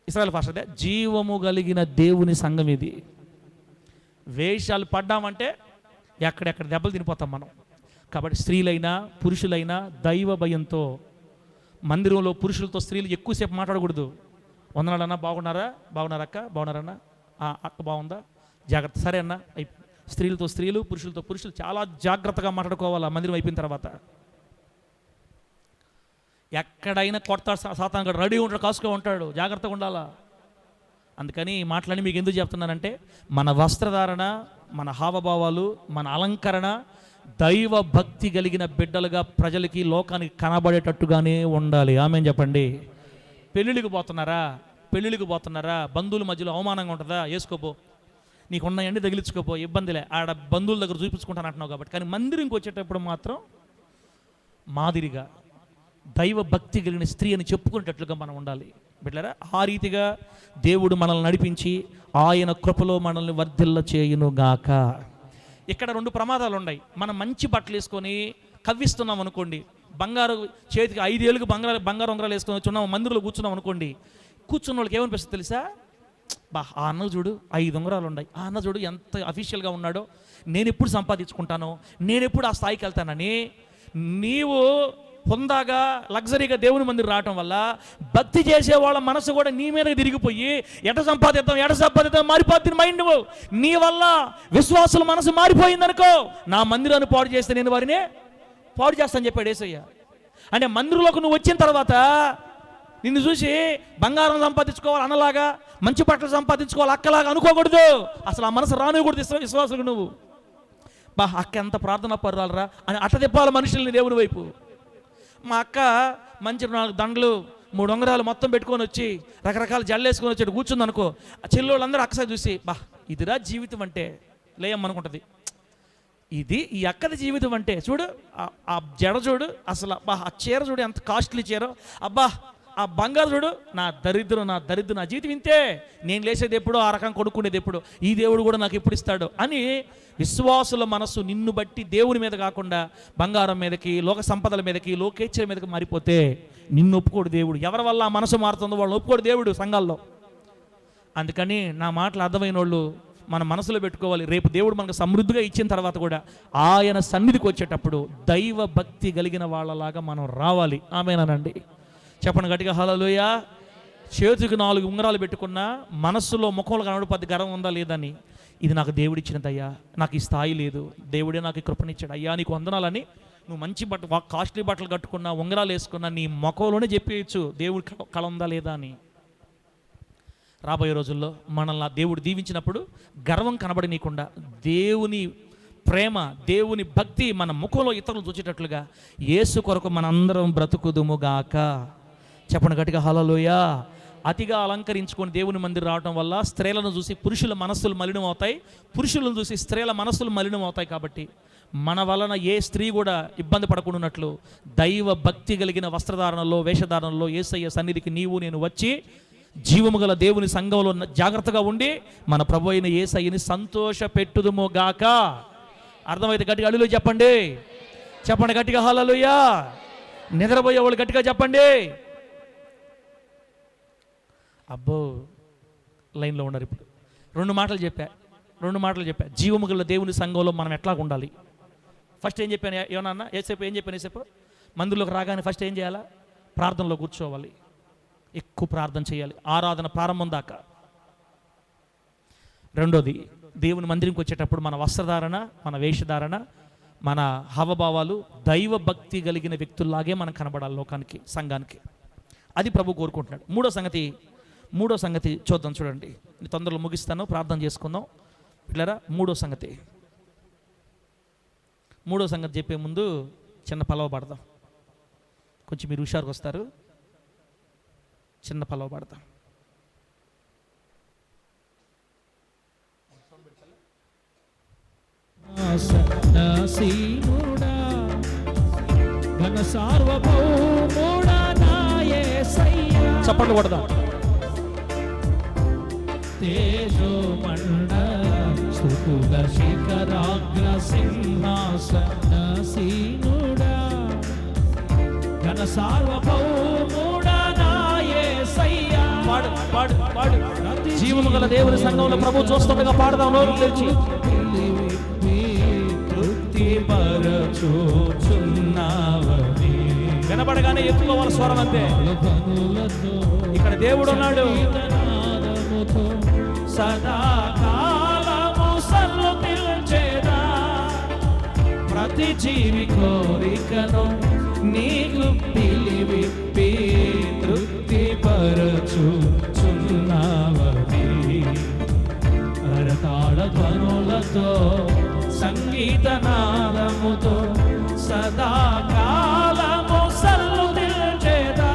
ఇశ్రాయేల్ పాస్టర్దే. జీవము కలిగిన దేవుని సంఘం ఇది. వేషాలు పడ్డామంటే ఎక్కడెక్కడ దెబ్బలు తినిపోతాం మనం. కాబట్టి స్త్రీలైనా పురుషులైనా దైవ భయంతో మందిరంలో పురుషులతో స్త్రీలు ఎక్కువసేపు మాట్లాడకూడదు. వందనాలన్నా, బాగున్నారా అక్క, బాగున్నారన్నా, అక్క బాగుందా, జాగ్రత్త, సరే అన్న. స్త్రీలతో స్త్రీలు, పురుషులతో పురుషులు చాలా జాగ్రత్తగా మాట్లాడుకోవాలి. మందిరం అయిపోయిన తర్వాత ఎక్కడైనా కొడతాడు సాతాను, రెడీ ఉంటాడు, కాసుకో ఉంటాడు, జాగ్రత్తగా ఉండాలా. అందుకని ఈ మాటలని మీకు ఎందుకు చెప్తున్నానంటే, మన వస్త్రధారణ, మన హావభావాలు, మన అలంకరణ దైవ భక్తి కలిగిన బిడ్డలుగా ప్రజలకి, లోకానికి కనబడేటట్టుగానే ఉండాలి. ఆమేన్ చెప్పండి. పెళ్ళిళ్ళకి పోతున్నారా, బంధువుల మధ్యలో అవమానంగా ఉంటుందా, వేసుకోపో, నీకున్నాయండి తగిలించుకోపో, ఇబ్బందిలే, ఆడ బంధువుల దగ్గర చూపించుకుంటాను అంటున్నావు కాబట్టి. కానీ మందిరంకి వచ్చేటప్పుడు మాత్రం మాదిరిగా దైవ భక్తి కలిగిన స్త్రీ అని చెప్పుకునేటట్లుగా మనం ఉండాలి బిడ్డలారా. ఆ రీతిగా దేవుడు మనల్ని నడిపించి ఆయన కృపలో మనల్ని వర్ధిల్ల చేయునుగాక. ఇక్కడ 2 ప్రమాదాలు ఉన్నాయి. మనం మంచి బట్టలు వేసుకొని కవ్విస్తున్నాం అనుకోండి, బంగారు చేతికి 5 ఏళ్ళకి బంగారు ఉంగరాలు వేసుకొని వచ్చున్నాం, మందిరంలో కూర్చున్నాం అనుకోండి, కూర్చున్న వాళ్ళకి ఏమనిపిస్తుంది తెలుసా? బా, ఆ అన్న చూడు 5 ఉంగరాలు ఉన్నాయి, ఆ అన్న చూడు ఎంత అఫీషియల్గా ఉన్నాడో, నేను ఎప్పుడు సంపాదించుకుంటానో, నేను ఎప్పుడు ఆ స్థాయికి వెళ్తానని నీవు హుందాగా లగ్జరీగా దేవుని మందిరం రావటం వల్ల భక్తి చేసే వాళ్ళ మనసు కూడా నీ మీదకి తిరిగిపోయి ఎట సంపాదిద్దాం మారిపోతుంది మైండ్. నీ వల్ల విశ్వాసుల మనసు మారిపోయిందనుకో, నా మందిరాన్ని పాడు చేస్తే నేను వారిని పాడు చేస్తాను చెప్పాడు యేసయ్య. అంటే మందిరంలోకి నువ్వు వచ్చిన తర్వాత నిన్ను చూసి బంగారం సంపాదించుకోవాలి అన్నలాగా, మంచి బట్టలు సంపాదించుకోవాలి అక్కలాగా అనుకోకూడదు. అసలు ఆ మనసు రానివ్వకూడదు విశ్వాసులకు. నువ్వు బా, అక్క ఎంత ప్రార్థన పర్రాలరా అని అట్ట తిప్పాలి మనుషుల్ని దేవుని వైపు. మా అక్క మంచి 4 దండలు 3 ఉంగరాలు మొత్తం పెట్టుకొని వచ్చి రకరకాల జల్లు వేసుకొని వచ్చి కూర్చుంది అనుకో, ఆ చెల్లెళ్ళందరూ అక్కసారి చూసి బా, ఇదిరా జీవితం అంటే లేయమ్మనుకుంటుంది. ఇది ఈ అక్కది జీవితం అంటే చూడు, ఆ జడ చూడు, అసలు అబ్బా ఆ చీర చూడు ఎంత కాస్ట్లీ చీర, అబ్బా ఆ బంగారు చూడు, నా దరిద్రం నా జీవితం ఇంతే, నేను లేచేది ఎప్పుడో, ఆ రకం కొనుక్కునేది ఎప్పుడు, ఈ దేవుడు కూడా నాకు ఎప్పుడు ఇస్తాడు అని విశ్వాసుల మనసు నిన్ను బట్టి దేవుని మీద కాకుండా బంగారం మీదకి, లోక సంపదల మీదకి, లోకేచ్ఛల మీదకి మారిపోతే నిన్ను ఒప్పుకోడు దేవుడు. ఎవరి వల్ల ఆ మనసు మారుతుందో వాళ్ళని ఒప్పుకోడు దేవుడు సంఘాల్లో. అందుకని నా మాటలు అర్థమైన వాళ్ళు మన మనసులో పెట్టుకోవాలి. రేపు దేవుడు మనకు సమృద్ధిగా ఇచ్చిన తర్వాత కూడా ఆయన సన్నిధికి వచ్చేటప్పుడు దైవ భక్తి కలిగిన వాళ్ళలాగా మనం రావాలి. ఆమేనండి, చెప్పండి గట్టిగా హల్లెలూయా. చేతికి 4 ఉంగరాలు పెట్టుకున్నా మనస్సులో ముఖంలో కనబడిపోద్ది గర్వం ఉందా లేదని, ఇది నాకు దేవుడిచ్చినదయ్యా, నాకు ఈ స్థాయి లేదు, దేవుడే నాకు ఈ కృపనిచ్చాడు అయ్యా నీకు వందనాలని నువ్వు మంచి కాస్ట్లీ బట్టలు కట్టుకున్నా, ఉంగరాలు వేసుకున్నా, నీ ముఖంలోనే చెప్పేయచ్చు దేవుడి కళ ఉందా లేదా అని. రాబోయే రోజుల్లో మనల్ని దేవుడు దీవించినప్పుడు గర్వం కనబడనీయకుండా దేవుని ప్రేమ, దేవుని భక్తి మన ముఖంలో ఇతరులు చూచేటట్లుగా యేసు కొరకు మనందరం బ్రతుకుదుముగాక. చెప్పండి గట్టిగా హల్లెలూయా. అతిగా అలంకరించుకొని దేవుని మందిరం రావడం వల్ల స్త్రీలను చూసి పురుషుల మనస్సులు మలినం అవుతాయి, పురుషులను చూసి స్త్రీల మనస్సులు మలినం అవుతాయి. కాబట్టి మన వలన ఏ స్త్రీ కూడా ఇబ్బంది పడకుండాన్నట్లు దైవ భక్తి కలిగిన వస్త్రధారణలో, వేషధారణలో యేసయ్య సన్నిధికి నీవు నేను వచ్చి జీవము గల దేవుని సంఘంలో జాగ్రత్తగా ఉండి మన ప్రభు అయిన యేసయ్యని సంతోష పెట్టుదుముగాక. అర్థమైతే గట్టిగా హల్లెలూయా చెప్పండి. చెప్పండి గట్టిగా హల్లెలూయా. నిద్రపోయే వాళ్ళు గట్టిగా చెప్పండి. అబ్బో, లైన్లో ఉన్నారు. ఇప్పుడు 2 మాటలు చెప్పా. జీవము గల దేవుని సంఘంలో మనం ఎట్లా ఉండాలి. ఫస్ట్ ఏం చెప్పాను ఏమన్నా ఏం చెప్పాను మందిరంలోకి రాగానే ఫస్ట్ ఏం చేయాలా? ప్రార్థనలో కూర్చోవాలి, ఎక్కువ ప్రార్థన చేయాలి ఆరాధన ప్రారంభం దాకా. రెండోది, దేవుని మందిరంకి వచ్చేటప్పుడు మన వస్త్రధారణ, మన వేషధారణ, మన హావభావాలు దైవ భక్తి కలిగిన వ్యక్తుల్లాగే మనం కనబడాలి లోకానికి, సంఘానికి. అది ప్రభు కోరుకుంటున్నాడు. మూడో సంగతి చూద్దాం. చూడండి, తొందరలో ముగిస్తాను, ప్రార్థన చేసుకుందాం పిల్లరా. మూడో సంగతి చెప్పే ముందు చిన్న పలవ పడదాం. కొంచెం మీరు హుషారుగా వస్తారు. చిన్న పలవ పడదాం. చప్పట్లు కొడదాం. స్తుతుల శిఖరాగ్ర సింహాసనసీనుడా ఘన సార్వభౌముడా నా యేసయ్యా. పాడు. జీవము గల దేవుని సంఘంలో ప్రభు చూస్తుండగా పాడదాం. నోరు తెరిచి తృప్తి పరచుచున్నావని వినబడగానే ఎత్తుకోవాలి స్వరం అంతే. ఇక్కడ దేవుడు ఉన్నాడు. సదాకాలము సన్నుతించేదా ప్రతి జీవి కోరికను నీకు పిలివిప్పి తృప్తి పరచుచున్నావని అరతాళ ధ్వనులతో సంగీత నాదముతో సదాకాలము సన్నుతించేదా.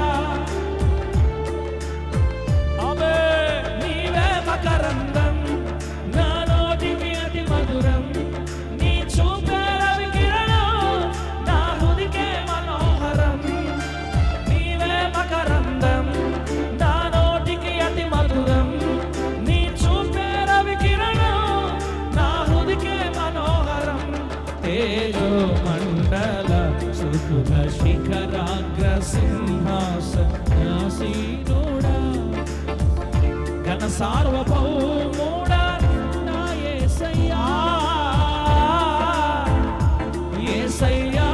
మకరందం నా నోటికి అతి మధురం, నీ చూపే రవి కిరణం నా హృదికే మనోహరం, నీ సార్వభౌముడా నా యేసయ్యా, యేసయ్యా,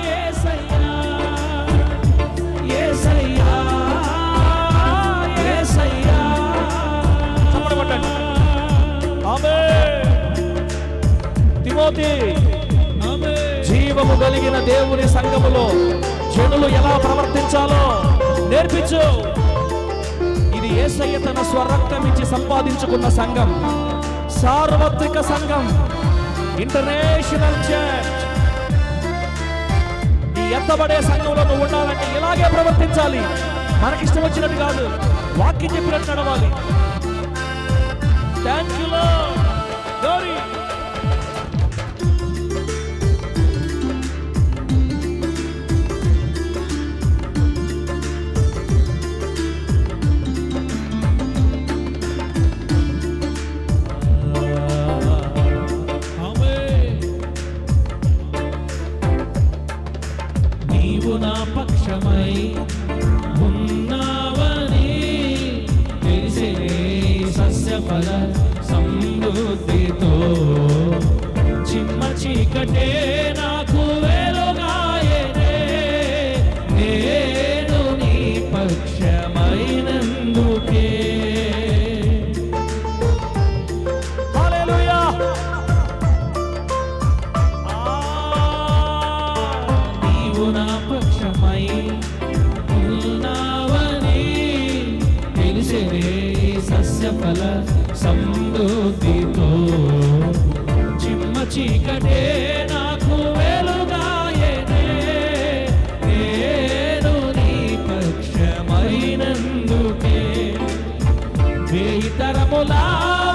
యేసయ్యా, యేసయ్యా, యేసయ్యా. చప్పట్లు కొట్టండి. ఆమేన్. తిమోతి, జీవము కలిగిన దేవుని సంఘములో జనులు ఎలా ప్రవర్తించాలో నేర్పించు. ఇది యేసయ్య తన స్వరక్తం ఇచ్చి సంపాదించుకున్న సంఘం, సార్వత్రిక సంఘం, ఇంటర్నేషనల్ చర్చ్. ఈ ఎత్తబడే సంఘంలో నువ్వు ఉండాలంటే ఇలాగే ప్రవర్తించాలి. మనకిష్టం వచ్చినట్టు కాదు, వాక్యం చెప్పినట్టు నడవాలి. Thank you lord. గ్లోరీ. నా పక్షమై ఉన్నావని తెలిసే సస్యఫల సమృద్ధితో చిమ్మ చీకటే నాకు వెలుగాయనే, నేను నీ పక్షమైనందుకే. హల్లెలూయా. నీవు నా పక్షమై ఉన్నావని తెలిసే సస్యఫల సమృద్ధితో చిమ్మ చీకటే నాకు వెలుగాయనే, నేను నీ పక్షమైనందుకే. వేయి తరముల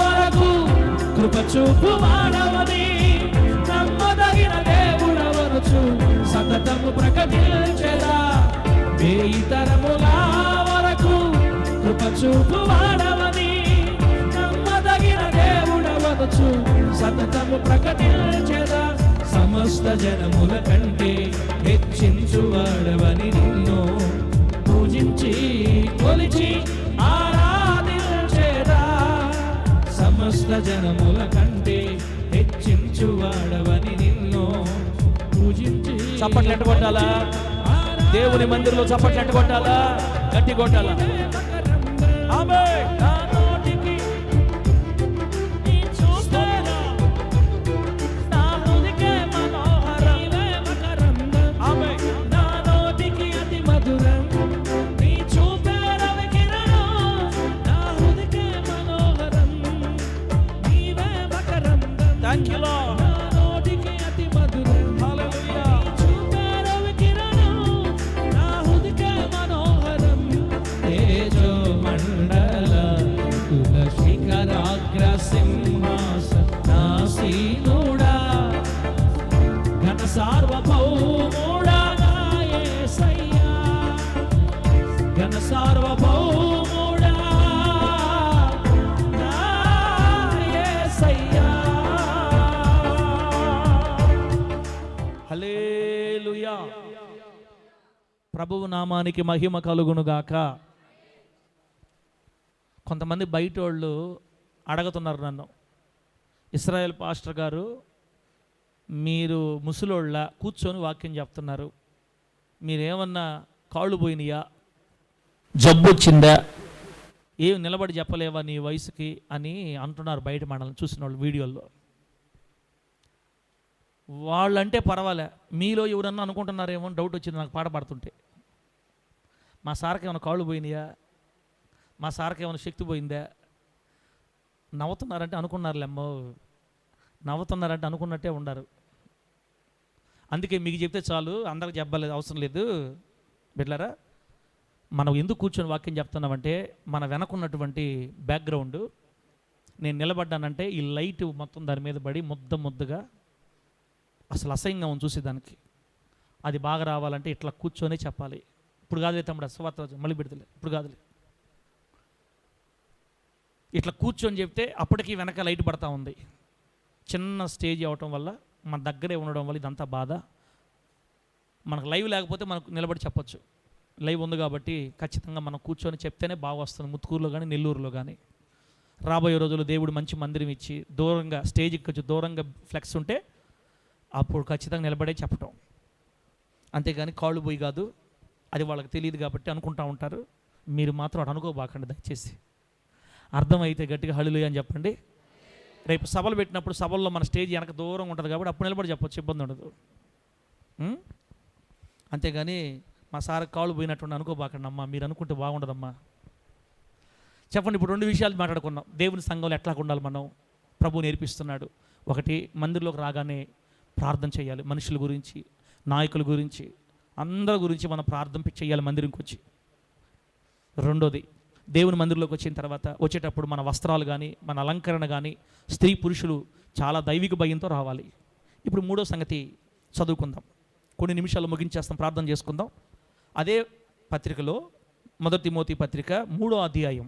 వరకు కృప చూపు వాడవని నమ్మదగిన దేవుడవనుచు సతతము ప్రకటించెదా. వేయి తరముల వరకు కృప చూపు వాడవని నమ్మదగిన దేవుడవనుచు సతతము ప్రకటించెదా. సమస్త జనముల కంటే హెచ్చించువాడవని నిన్ను పూజించి కొలిచి ఆరాధించెదా. సమస్త జనముల కంటే హెచ్చించువాడవని నిన్ను పూజించి. చప్పట్లు ఎట్టు కొట్టాలా? దేవుని మందిరంలో చప్పట్లు ఎట్టు కొట్టాలా? గట్టి కొట్టాలా? ఆమేన్. నా నోటికి నీ చూస్తేనా నా హృదయకే మనోహరం, నీవే మకరందం. ఆమేన్. నా నోటికి అతి మధురం నీ చూపే రవి కిరణం, నా హృదయకే మనోహరం, నీవే మకరందం. Thank you lord. నా నోటికి అతి మధురం. హల్లెలూయా. నీ చూపే రవి కిరణం, నా హృదయకే మనోహరం. తేజో మండల కుల శిఖరాగ్ర సింహాసనాసీనుడా, ఘన సార్వభౌముడా నా యేసయ్యా, ఘన సార్వభౌముడా నా యేసయ్యా. హల్లెలూయా. ప్రభువు నామానికి మహిమ కలుగునుగాక. కొంతమంది బయట వాళ్ళు అడుగుతున్నారు నన్ను, ఇస్రాయేల్ పాస్టర్ గారు మీరు ముసలోళ్ళ కూర్చొని వాక్యం చెప్తున్నారు, మీరేమన్నా కాళ్ళు పోయినాయా, జబ్బు వచ్చిందా, ఏం నిలబడి చెప్పలేవా నీ వయసుకి అని అంటున్నారు బయట మనల్ని చూసిన వాళ్ళు వీడియోల్లో. వాళ్ళంటే పర్వాలే, మీలో ఎవరన్నా అనుకుంటున్నారేమో డౌట్ వచ్చింది నాకు పాట పాడుతుంటే. మా సార్కి ఏమైనా కాళ్ళు పోయినాయా, మా సార్కి ఏమైనా శక్తి పోయిందా, నవ్వుతున్నారంటే అనుకున్నారులేమ్మో, నవ్వుతున్నారంటే అనుకున్నట్టే ఉండరు. అందుకే మీకు చెప్తే చాలు, అందరికి చెప్పలేదు అవసరం లేదు. బిడ్డలారా, మనం ఎందుకు కూర్చొని వాక్యం చెప్తున్నామంటే మన వెనకున్నటువంటి బ్యాక్గ్రౌండ్, నేను నిలబడ్డానంటే ఈ లైట్ మొత్తం దాని మీద పడి ముద్దగా అసలు అసహ్యంగా ఉంది చూసేదానికి. అది బాగా రావాలంటే ఇట్లా కూర్చొని చెప్పాలి. ఇప్పుడు కాదులే తమ్ముడు, స్వార్థ మళ్ళీ పెడతలే, ఇప్పుడు కాదులే, ఇట్లా కూర్చొని చెప్తే అప్పటికి వెనక లైట్ పడతా ఉంది. చిన్న స్టేజ్ అవటం వల్ల, మన దగ్గరే ఉండడం వల్ల ఇదంతా బాధ. మనకు లైవ్ లేకపోతే మనకు నిలబడి చెప్పచ్చు. లైవ్ ఉంది కాబట్టి ఖచ్చితంగా మనం కూర్చొని చెప్తేనే బాగా వస్తుంది. ముత్తుకూరులో కానీ నెల్లూరులో కానీ రాబోయే రోజుల్లో దేవుడు మంచి మందిరం ఇచ్చి దూరంగా స్టేజ్కి కొంచెం దూరంగా ఫ్లెక్స్ ఉంటే అప్పుడు ఖచ్చితంగా నిలబడే చెప్పటం, అంతేగాని కాళ్ళు పోయి కాదు. అది వాళ్ళకి తెలియదు కాబట్టి అనుకుంటా ఉంటారు. మీరు మాత్రం అటు అనుకోబాకండి దయచేసి. అర్థమైతే గట్టిగా హల్లెలూయా అని చెప్పండి. రేపు సభలు పెట్టినప్పుడు సభల్లో మన స్టేజ్ వెనక దూరంగా ఉంటుంది కాబట్టి అప్పుడు నిలబడి చెప్పొచ్చు, ఇబ్బంది ఉండదు. అంతేగాని మా సార్ కాళ్ళు పోయినట్టు అనుకోబాకండి అమ్మా, మీరు అనుకుంటే బాగుండదమ్మా. చెప్పండి, ఇప్పుడు 2 విషయాలు మాట్లాడుకున్నాం. దేవుని సంఘంలో ఎట్లా ఉండాలి మనం, ప్రభు నేర్పిస్తున్నాడు. ఒకటి, మందిరంలోకి రాగానే ప్రార్థన చేయాలి. మనుషుల గురించి, నాయకుల గురించి, అందరి గురించి మనం ప్రార్థన చేయాలి మందిరంకి వచ్చి. రెండోది, దేవుని మందిరంలోకి వచ్చిన తర్వాత వచ్చేటప్పుడు మన వస్త్రాలు కానీ మన అలంకరణ కానీ స్త్రీ పురుషులు చాలా దైవిక భయంతో రావాలి. ఇప్పుడు 3వ సంగతి చదువుకుందాం. కొన్ని నిమిషాలు ముగించేస్తాం, ప్రార్థన చేసుకుందాం. అదే పత్రికలో 1 తిమోతి పత్రిక 3వ అధ్యాయం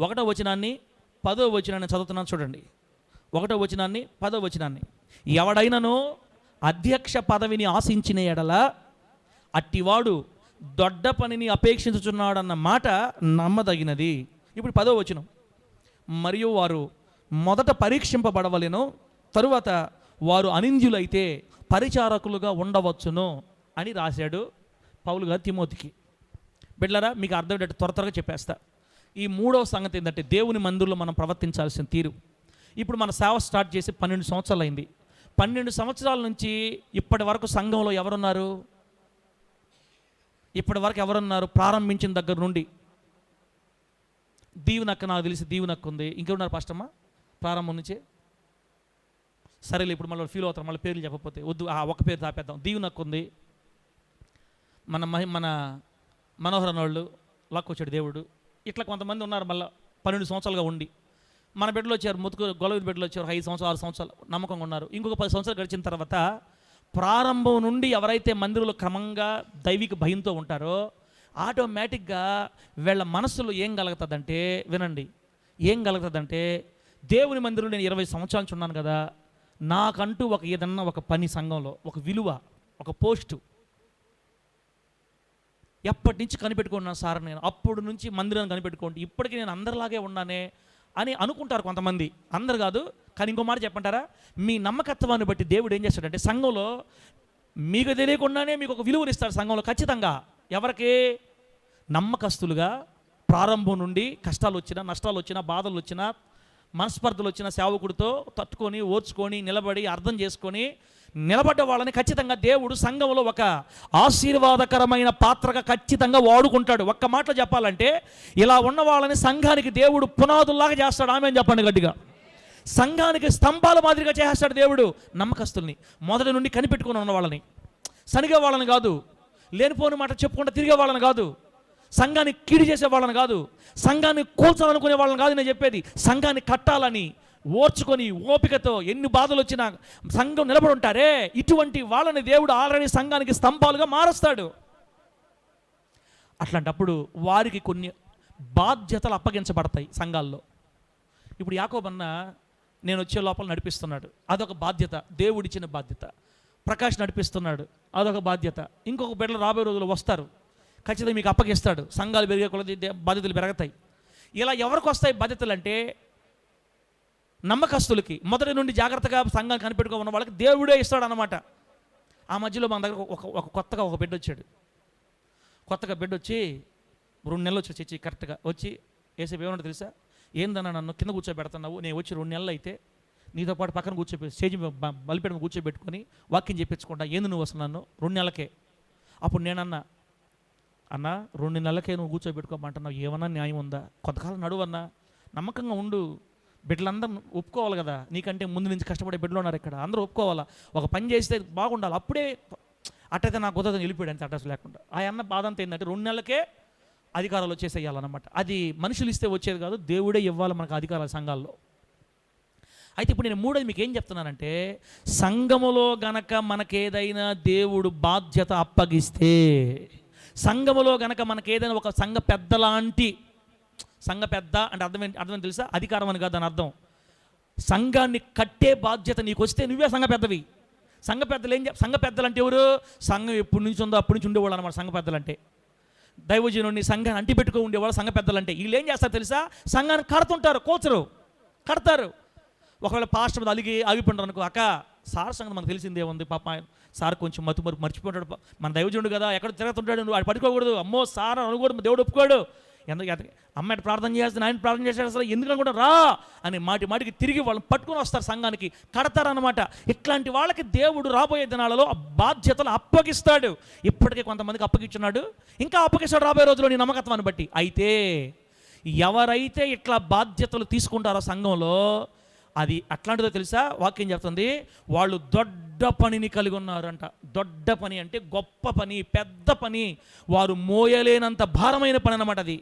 1వ వచనాన్ని 10వ వచనాన్ని చదువుతున్నాను చూడండి. 1వ వచనాన్ని 10వ వచనాన్ని. ఎవడైనను అధ్యక్ష పదవిని ఆశించిన ఎడల అట్టివాడు దొడ్డ పనిని అపేక్షించుచున్నాడన్న మాట నమ్మదగినది. ఇప్పుడు 10వ వచనం. మరియు వారు మొదట పరీక్షింపబడవలెను, తరువాత వారు అనింద్యులైతే పరిచారకులుగా ఉండవచ్చును అని రాశాడు పౌలు గారు తిమోతికి. బిడ్డలారా, మీకు అర్థమయ్యేటట్టు త్వరగా చెప్పేస్తా. ఈ 3వ సంగతి ఏంటంటే దేవుని మందిరంలో మనం ప్రవర్తించాల్సిన తీరు. ఇప్పుడు మన సేవ స్టార్ట్ చేసి 12 సంవత్సరాలు అయింది. 12 సంవత్సరాల నుంచి ఇప్పటి వరకు సంఘంలో ఎవరున్నారు? ఇప్పటి వరకు ఎవరున్నారు? ప్రారంభించిన దగ్గర నుండి దీవెనక్క, నాకు తెలిసి దీవెనక్క ఉంది. ఇంకెవరున్నారు పాస్టమ్మ ప్రారంభం నుంచే? సరేలే, ఇప్పుడు మళ్ళీ ఫీల్ అవుతారు, మళ్ళీ పేర్లు చెప్పకపోతే వద్దు, ఒక పేరు తాపేద్దాం. దీవెనక్క ఉంది, మన మనోహరన్ వాళ్ళు లాక్కొచ్చాడు దేవుడు. ఇట్లా కొంతమంది ఉన్నారు మళ్ళీ 12 సంవత్సరాలుగా ఉండి. మన బిడ్డలు వచ్చారు, ముతుకు గొలవి బిడ్డలు వచ్చారు, 5 సంవత్సరాలు 6 సంవత్సరాలు నమ్మకంగా ఉన్నారు. ఇంకొక 10 సంవత్సరాలు గడిచిన తర్వాత ప్రారంభం నుండి ఎవరైతే మందిరంలో క్రమంగా దైవిక భయంతో ఉంటారో ఆటోమేటిక్గా వీళ్ళ మనస్సులో ఏం కలుగుతుందంటే, వినండి, ఏం కలుగుతుందంటే, దేవుని మందిరంలో నేను 20 సంవత్సరాల నుంచి ఉన్నాను కదా, నాకంటూ ఏదన్నా ఒక పని సంఘంలో, ఒక విలువ, ఒక పోస్టు ఎప్పటి నుంచి కనిపెట్టుకున్నాను సార్, నేను అప్పుడు నుంచి మందిరాన్ని కనిపెట్టుకోండి, ఇప్పటికీ నేను అందరిలాగే ఉన్నానే అని అనుకుంటారు కొంతమంది. అందరు కాదు, కానీ ఇంకో మాట చెప్పంటారా, మీ నమ్మకత్వాన్ని బట్టి దేవుడు ఏం చేస్తాడంటే సంఘంలో మీకు తెలియకుండానే మీకు ఒక విలువనిస్తాడు సంఘంలో ఖచ్చితంగా. ఎవరికి? నమ్మకస్తులుగా ప్రారంభం నుండి కష్టాలు వచ్చినా, నష్టాలు వచ్చినా, బాధలు వచ్చినా, మనస్పర్ధలు వచ్చిన సేవకుడితో తట్టుకొని, ఓర్చుకొని, నిలబడి, అర్థం చేసుకొని నిలబడ్డ వాళ్ళని ఖచ్చితంగా దేవుడు సంఘంలో ఒక ఆశీర్వాదకరమైన పాత్రగా ఖచ్చితంగా వాడుకుంటాడు. ఒక్క మాటలో చెప్పాలంటే ఇలా ఉన్న వాళ్ళని సంఘానికి దేవుడు పునాదుల్లాగా చేస్తాడు. ఆమె అని చెప్పండి గట్టిగా. సంఘానికి స్తంభాల మాదిరిగా చేస్తాడు దేవుడు నమ్మకస్తుల్ని. మొదటి నుండి కనిపెట్టుకుని ఉన్న వాళ్ళని, సనిగే వాళ్ళని కాదు, లేనిపోని మాట చెప్పుకుంటూ తిరిగే వాళ్ళని కాదు, సంఘాన్ని కీడు చేసే వాళ్ళని కాదు, సంఘాన్ని కూల్చాలనుకునే వాళ్ళని కాదు నేను చెప్పేది. సంఘాన్ని కట్టాలని ఓర్చుకొని ఓపికతో ఎన్ని బాధలు వచ్చినా సంఘం నిలబడి ఉంటారే, ఇటువంటి వాళ్ళని దేవుడు ఆల్రెడీ సంఘానికి స్తంభాలుగా మారుస్తాడు. అట్లాంటప్పుడు వారికి కొన్ని బాధ్యతలు అప్పగించబడతాయి సంఘాల్లో. ఇప్పుడు యాకోబన్న నేను వచ్చే లోపల నడిపిస్తున్నాడు, అదొక బాధ్యత, దేవుడిచ్చిన బాధ్యత. ప్రకాష్ నడిపిస్తున్నాడు, అదొక బాధ్యత. ఇంకొక బిడ్డలు రాబోయే రోజులు వస్తారు, ఖచ్చితంగా మీకు అప్పగిస్తాడు. సంఘాలు పెరిగే కొలది బాధ్యతలు పెరుగుతాయి. ఇలా ఎవరికి వస్తాయి బాధ్యతలు అంటే నమ్మకస్తులకి, మొదటి నుండి జాగ్రత్తగా సంఘాన్ని కనిపెట్టుకో ఉన్న వాళ్ళకి దేవుడే ఇస్తాడు అన్నమాట. ఆ మధ్యలో మన దగ్గర ఒక కొత్తగా ఒక బిడ్డ వచ్చాడు. కొత్తగా బిడ్డ వచ్చి 2 నెలలు వచ్చి కరెక్ట్గా వచ్చి ఏసేపు ఏమన్నా తెలుసా, ఏందన్నా నన్ను కింద కూర్చోబెడుతున్నావు, నేను వచ్చి 2 నెలలు అయితే నీతో పాటు పక్కన స్టేజ్ బలిపేట కూర్చోబెట్టుకొని వాక్యం చెప్పించకుండా ఏంది నువ్వు అసలు నన్ను 2 నెలలకే. అప్పుడు నేనన్నా, అన్న 2 నెలలకే నువ్వు కూర్చోబెట్టుకోమంటున్నావు, ఏమన్నా న్యాయం ఉందా? కొంతకాలం నడువన్నా, నమ్మకంగా ఉండు, బిడ్డలందరూ ఒప్పుకోవాలి కదా, నీకంటే ముందు నుంచి కష్టపడే బిడ్డలు ఉన్నారు ఇక్కడ, అందరూ ఒప్పుకోవాలా, ఒక పని చేస్తే బాగుండాలి. అప్పుడే అట్టయితే నాకు కుదరదని వెళ్ళిపోయాడు అంతే, అడ్రస్ లేకుండా. ఆ అన్న బాధ అంతా ఏంటంటే 2 నెలలకే అధికారాలు వచ్చేసేయాలన్నమాట. అది మనుషులు ఇస్తే వచ్చేది కాదు, దేవుడే ఇవ్వాలి మనకు అధికారాలు సంఘాల్లో. అయితే ఇప్పుడు నేను 3వది మీకు ఏం చెప్తున్నానంటే, సంఘములో గనక మనకేదైనా దేవుడు బాధ్యత అప్పగిస్తే, సంఘములో గనక మనకేదైనా ఒక సంఘ పెద్ద లాంటి, సంఘ పెద్ద అంటే అర్థం తెలుసా, అధికారం అని కాదు దాని అర్థం. సంఘాన్ని కట్టే బాధ్యత నీకు వస్తే నువ్వే సంఘ పెద్దవి. సంఘ పెద్దలు సంఘ పెద్దలు అంటే ఎవరు? సంఘం ఎప్పటి నుంచి ఉందో అప్పటి నుంచి ఉండేవాళ్ళు అనమాట సంఘ పెద్దలు అంటే. దైవజనుడిని సంఘాన్ని అంటిపెట్టుకో ఉండేవాళ్ళు సంఘ పెద్దలంటే. వీళ్ళు ఏం చేస్తారు తెలుసా? సంఘాన్ని కడుతుంటారు, కోచరు కడతారు. ఒకవేళ పాస్టర్ మీద ఆగిపోంటారు అనుకో, అక్క సార్ సంగతి మనకు తెలిసిందే ఉంది, పాప సార్ కొంచెం మర్చిపోతాడు, మన దైవజనుడు కదా, ఎక్కడ తిరుగుతుంటాడు, నువ్వు వాడు పట్టుకోకూడదు, అమ్మో సార్ అనుకోడు, దేవుడు ఒప్పుకోడు, అమ్మాయి ప్రార్థన చేస్తే ఆయన ప్రార్థన చేస్తాడు, అసలు ఎందుకు అనుకుంటా రా అని మాటికి తిరిగి వాళ్ళని పట్టుకొని వస్తారు, సంఘానికి కడతారనమాట. ఇట్లాంటి వాళ్ళకి దేవుడు రాబోయే దినాలలో బాధ్యతలు అప్పగిస్తాడు. ఇప్పటికే కొంతమందికి అప్పగించున్నాడు, ఇంకా అప్పగిస్తాడు రాబోయే రోజుల్లో నీ నమ్మకత్వాన్ని బట్టి. అయితే ఎవరైతే ఇట్లా బాధ్యతలు తీసుకుంటారో సంఘంలో, అది అట్లాంటిదో తెలుసా? వాక్యం చెప్తుంది, వాళ్ళు దొడ్డ పనిని కలిగి ఉన్నారంట. దొడ్డ పని అంటే గొప్ప పని, పెద్ద పని, వారు మోయలేనంత భారమైన పని అన్నమాట. అది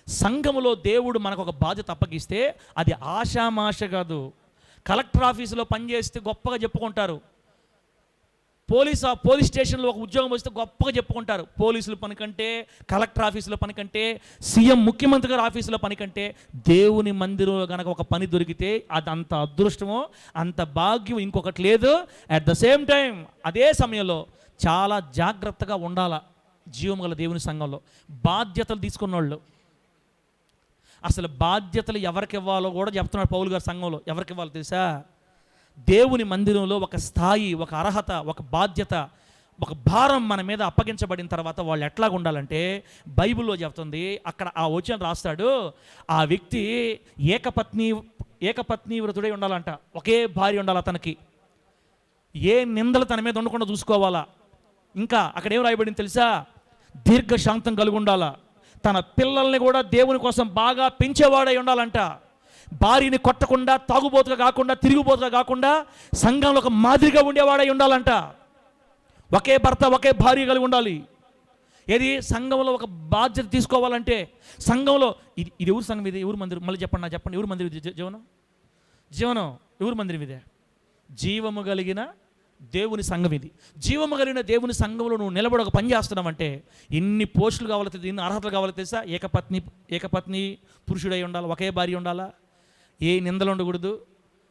సంఘములో దేవుడు మనకు ఒక బాధ్యత అప్పగిస్తే అది ఆషామాష కాదు. కలెక్టర్ ఆఫీసులో పనిచేస్తే గొప్పగా చెప్పుకుంటారు, పోలీస్ స్టేషన్లో ఒక ఉద్యోగం వస్తే గొప్పగా చెప్పుకుంటారు. పోలీసుల పని కంటే, కలెక్టర్ ఆఫీసులో పని కంటే, సీఎం ముఖ్యమంత్రి గారి ఆఫీసులో పని కంటే, దేవుని మందిరంలో కనుక ఒక పని దొరికితే అది అంత అదృష్టమో అంత భాగ్యం ఇంకొకటి లేదు. అట్ ద సేమ్ టైం అదే సమయంలో చాలా జాగ్రత్తగా ఉండాలా. జీవం గల దేవుని సంఘంలో బాధ్యతలు తీసుకున్న వాళ్ళు, అసలు బాధ్యతలు ఎవరికి ఇవ్వాలో కూడా చెప్తున్నాడు పౌలు గారి సంఘంలో. ఎవరికి ఇవ్వాలో తెలుసా? దేవుని మందిరంలో ఒక స్థాయి, ఒక అర్హత, ఒక బాధ్యత, ఒక భారం మన మీద అప్పగించబడిన తర్వాత వాళ్ళు ఎట్లా ఉండాలంటే, బైబిల్లో చెప్తుంది, అక్కడ ఆ వచనం రాస్తాడు, ఆ వ్యక్తి ఏకపత్ని వ్రతుడై ఉండాలంట. ఒకే భార్య ఉండాలి అతనికి, ఏ నిందలు తన మీద ఉండకుండా చూసుకోవాలా. ఇంకా అక్కడ ఏం రాయబడింది తెలుసా? దీర్ఘశాంతం కలిగి ఉండాలా. తన పిల్లల్ని కూడా దేవుని కోసం బాగా పెంచేవాడై ఉండాలంట. భార్యని కొట్టకుండా, తాగుబోతుగా కాకుండా, తిరుగుబోతుగా కాకుండా, సంఘంలో ఒక మాదిరిగా ఉండేవాడై ఉండాలంట. ఒకే భర్త, ఒకే భార్య కలిగి ఉండాలి. ఏది సంఘంలో ఒక బాధ్యత తీసుకోవాలంటే, సంఘంలో ఇది ఎవరు సంఘం, ఇది ఎవరు మందిరం, మళ్ళీ చెప్పండి ఎవరు మందిరం ఇది? జీవనం ఎవరు మందిరం ఇదే? జీవము కలిగిన దేవుని సంఘం ఇది. జీవము కలిగిన దేవుని సంఘంలో నువ్వు నిలబడి ఒక పని చేస్తున్నావంటే ఎన్ని పోస్టులు కావాలో తెలుసు, ఎన్ని అర్హతలు కావాలో తెలుసా? ఏకపత్ని పురుషుడై ఉండాలి, ఒకే భార్య ఉండాలా, ఏ నిందలు ఉండకూడదు,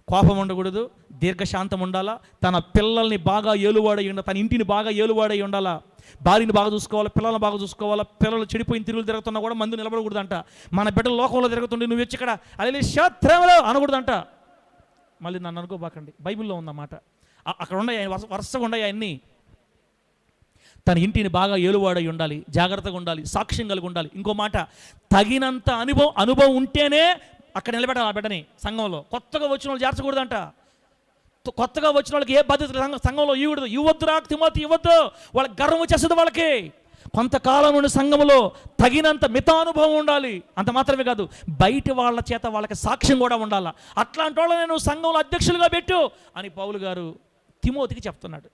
కోపం ఉండకూడదు, దీర్ఘశాంతం ఉండాలా, తన పిల్లల్ని బాగా ఏలువాడై ఉండాలి, తన ఇంటిని బాగా ఏలువాడై ఉండాలా, భార్యని బాగా చూసుకోవాలి, పిల్లల్ని బాగా చూసుకోవాలా. పిల్లలు చెడిపోయిన తిరుగులు తిరుగుతున్నా కూడా మందు నిలబడకూడదంట. మన బిడ్డలు లోకంలో తిరుగుతుండే నువ్వు వచ్చి ఇక్కడ అదే శాస్త్రంలో అనకూడదంట. మళ్ళీ నన్ను అనుకోబాకండి, బైబిల్లో ఉందన్నమాట. అక్కడ ఉన్నాయి, వరుసగా ఉన్నాయి అన్నీ. తన ఇంటిని బాగా ఏలువాడై ఉండాలి, జాగ్రత్తగా ఉండాలి, సాక్ష్యం కలిగి ఉండాలి. ఇంకో మాట, తగినంత అనుభవం ఉంటేనే అక్కడ నిలబెట్టాలి ఆ బిడ్డని సంఘంలో. కొత్తగా వచ్చిన వాళ్ళు చేర్చకూడదంట. కొత్తగా వచ్చిన వాళ్ళకి ఏ బాధ్యత సంఘంలో ఇవ్వద్దురా తిమోతి, ఇవ్వద్దు. వాళ్ళకి గర్వం వచ్చేస్తుంది వాళ్ళకి. కొంతకాలం నుండి సంఘంలో తగినంత మితానుభవం ఉండాలి. అంత మాత్రమే కాదు, బయట వాళ్ళ చేత వాళ్ళకి సాక్ష్యం కూడా ఉండాలి. అట్లాంటి వాళ్ళని నేను సంఘంలో అధ్యక్షులుగా పెట్టు అని పౌలు గారు తిమోతికి చెప్తున్నాడు.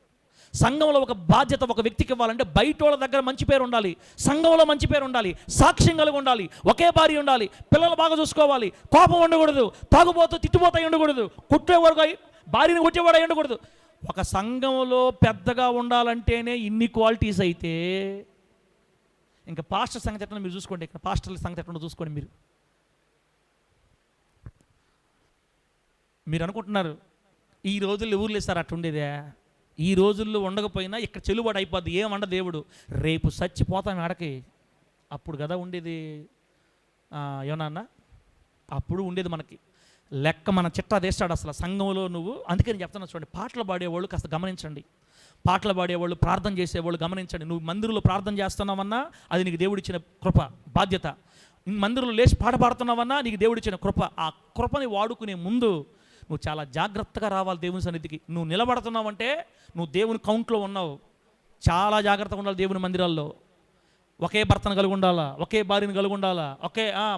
సంఘంలో ఒక బాధ్యత ఒక వ్యక్తికి ఇవ్వాలంటే బయట వాళ్ళ దగ్గర మంచి పేరు ఉండాలి, సంఘంలో మంచి పేరు ఉండాలి, సాక్ష్యం కలిగి ఉండాలి, ఒకే భార్య ఉండాలి, పిల్లలు బాగా చూసుకోవాలి, కోపం ఉండకూడదు, తాగుబోతూ తిట్టుబోతూ ఉండకూడదు, కొట్టేవాడుగా భార్యని కొట్టేవాడు ఉండకూడదు. ఒక సంఘంలో పెద్దగా ఉండాలంటేనే ఇన్ని క్వాలిటీస్ అయితే ఇంకా పాస్టర్ సంగతి ఎట్లా మీరు చూసుకోండి. ఇక్కడ పాస్టర్ల సంగతి ఎట్లా చూసుకోండి. మీరు అనుకుంటున్నారు ఈ రోజుల్లో ఎవరు లేదు సార్ అట్లుండేదే. ఈ రోజుల్లో ఉండకపోయినా ఇక్కడ చెల్లుబాటు అయిపోద్ది, ఏమండ దేవుడు. రేపు చచ్చిపోతాం ఆడకి, అప్పుడు కదా ఉండేది. ఏమన్నా అప్పుడు ఉండేది మనకి లెక్క, మన చిట్టా తీస్తాడు అసలు సంఘంలో నువ్వు. అందుకే నేను చెప్తున్నా చూడండి, పాటలు పాడేవాళ్ళు కాస్త గమనించండి, పాటలు పాడేవాళ్ళు, ప్రార్థన చేసేవాళ్ళు గమనించండి. నువ్వు మందిరంలో ప్రార్థన చేస్తున్నావన్నా అది నీకు దేవుడిచ్చిన కృప, బాధ్యత. మందిరంలో లేచి పాట పాడుతున్నావన్నా నీకు దేవుడిచ్చిన కృప. ఆ కృపని వాడుకునే ముందు నువ్వు చాలా జాగ్రత్తగా రావాలి దేవుని సన్నిధికి. నువ్వు నిలబడుతున్నావంటే నువ్వు దేవుని కౌంట్లో ఉన్నావు. చాలా జాగ్రత్తగా ఉండాలి దేవుని మందిరాల్లో. ఒకే భర్తను కలిగి ఉండాలా, ఒకే భార్యను కలిగి ఉండాలా,